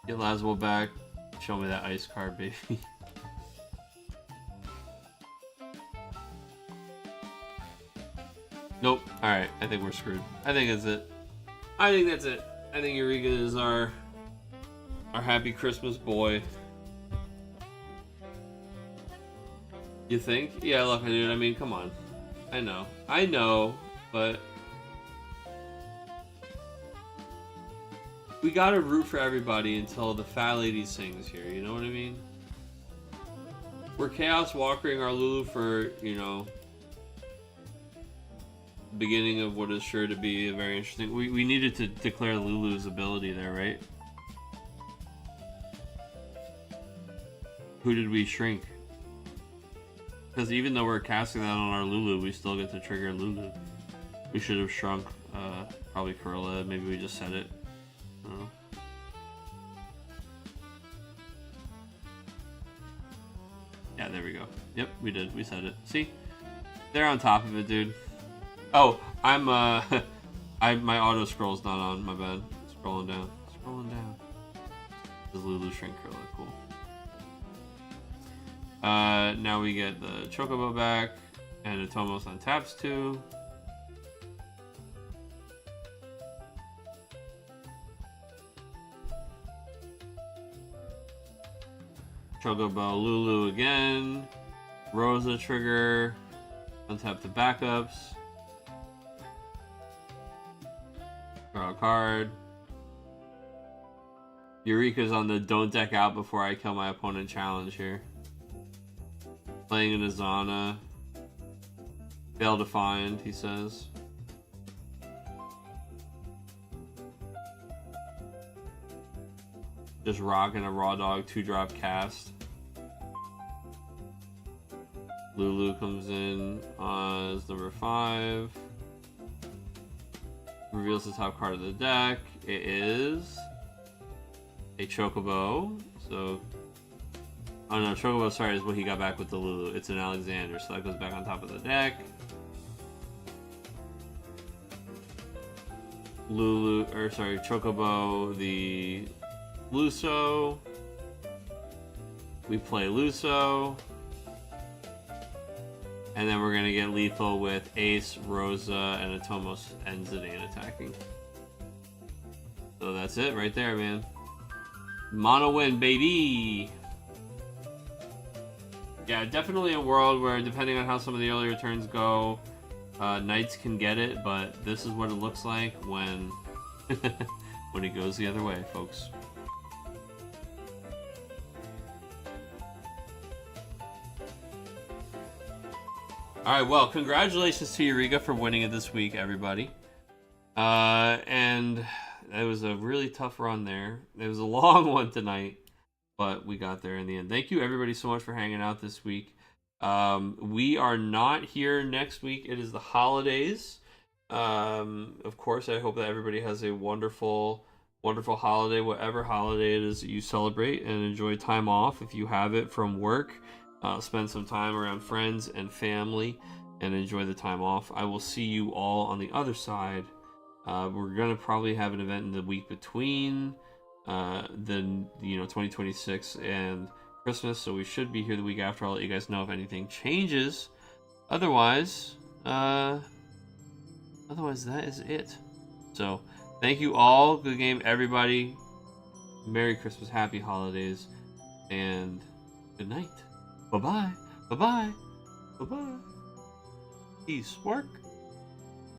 Get Laswell back. Show me that ice card, baby. Nope. Alright, I think we're screwed. I think that's it. I think that's it. I think Eureka is our happy Christmas boy. You think? Yeah, look, dude, I mean, come on. I know, but we gotta root for everybody until the fat lady sings here, you know what I mean? We're Chaos Walkering our Lulu for, you know, beginning of what is sure to be a very interesting... We needed to declare Lulu's ability there, right? Who did we shrink? Because even though we're casting that on our Lulu, we still get to trigger Lulu. We should have shrunk, probably Corilla. Maybe we just said it. I don't know. Yeah, there we go. Yep, we did. We said it. See? They're on top of it, dude. Oh, I'm, my auto scroll's not on, my bad. Scrolling down. Scrolling down. Does Lulu shrink Corilla? Cool. Now we get the Chocobo back, and Atomos on taps too. Chocobo Lulu again. Rosa trigger. Untap the backups. Draw a card. Eureka's on the don't deck out before I kill my opponent challenge here. Playing an Azana. Fail to find, he says. Just rocking a Raw Dog 2-drop cast. Lulu comes in as number 5. Reveals the top card of the deck. It is a Chocobo. So, oh no, Chocobo, sorry, is what he got back with the Lulu. It's an Alexander, so that goes back on top of the deck. Lulu, or sorry, Chocobo, the Luso. We play Luso. And then we're going to get lethal with Ace, Rosa, and Atomos and Zidane attacking. So that's it right there, man. Mono win, baby! Yeah, definitely a world where, depending on how some of the earlier turns go, Knights can get it, but this is what it looks like when, when it goes the other way, folks. Alright, well, congratulations to Eureka for winning it this week, everybody. And it was a really tough run there. It was a long one tonight, but we got there in the end. Thank you, everybody, so much for hanging out this week. We are not here next week. It is the holidays. Of course, I hope that everybody has a wonderful, wonderful holiday, whatever holiday it is that you celebrate, and enjoy time off if you have it from work. Spend some time around friends and family and enjoy the time off. I will see you all on the other side. We're going to probably have an event in the week between the 2026 and Christmas, so we should be here the week after. I'll let you guys know if anything changes. Otherwise, that is it. So, thank you all. Good game, everybody. Merry Christmas, happy holidays, and good night. Bye-bye. Bye-bye. Bye-bye. Peace. Work.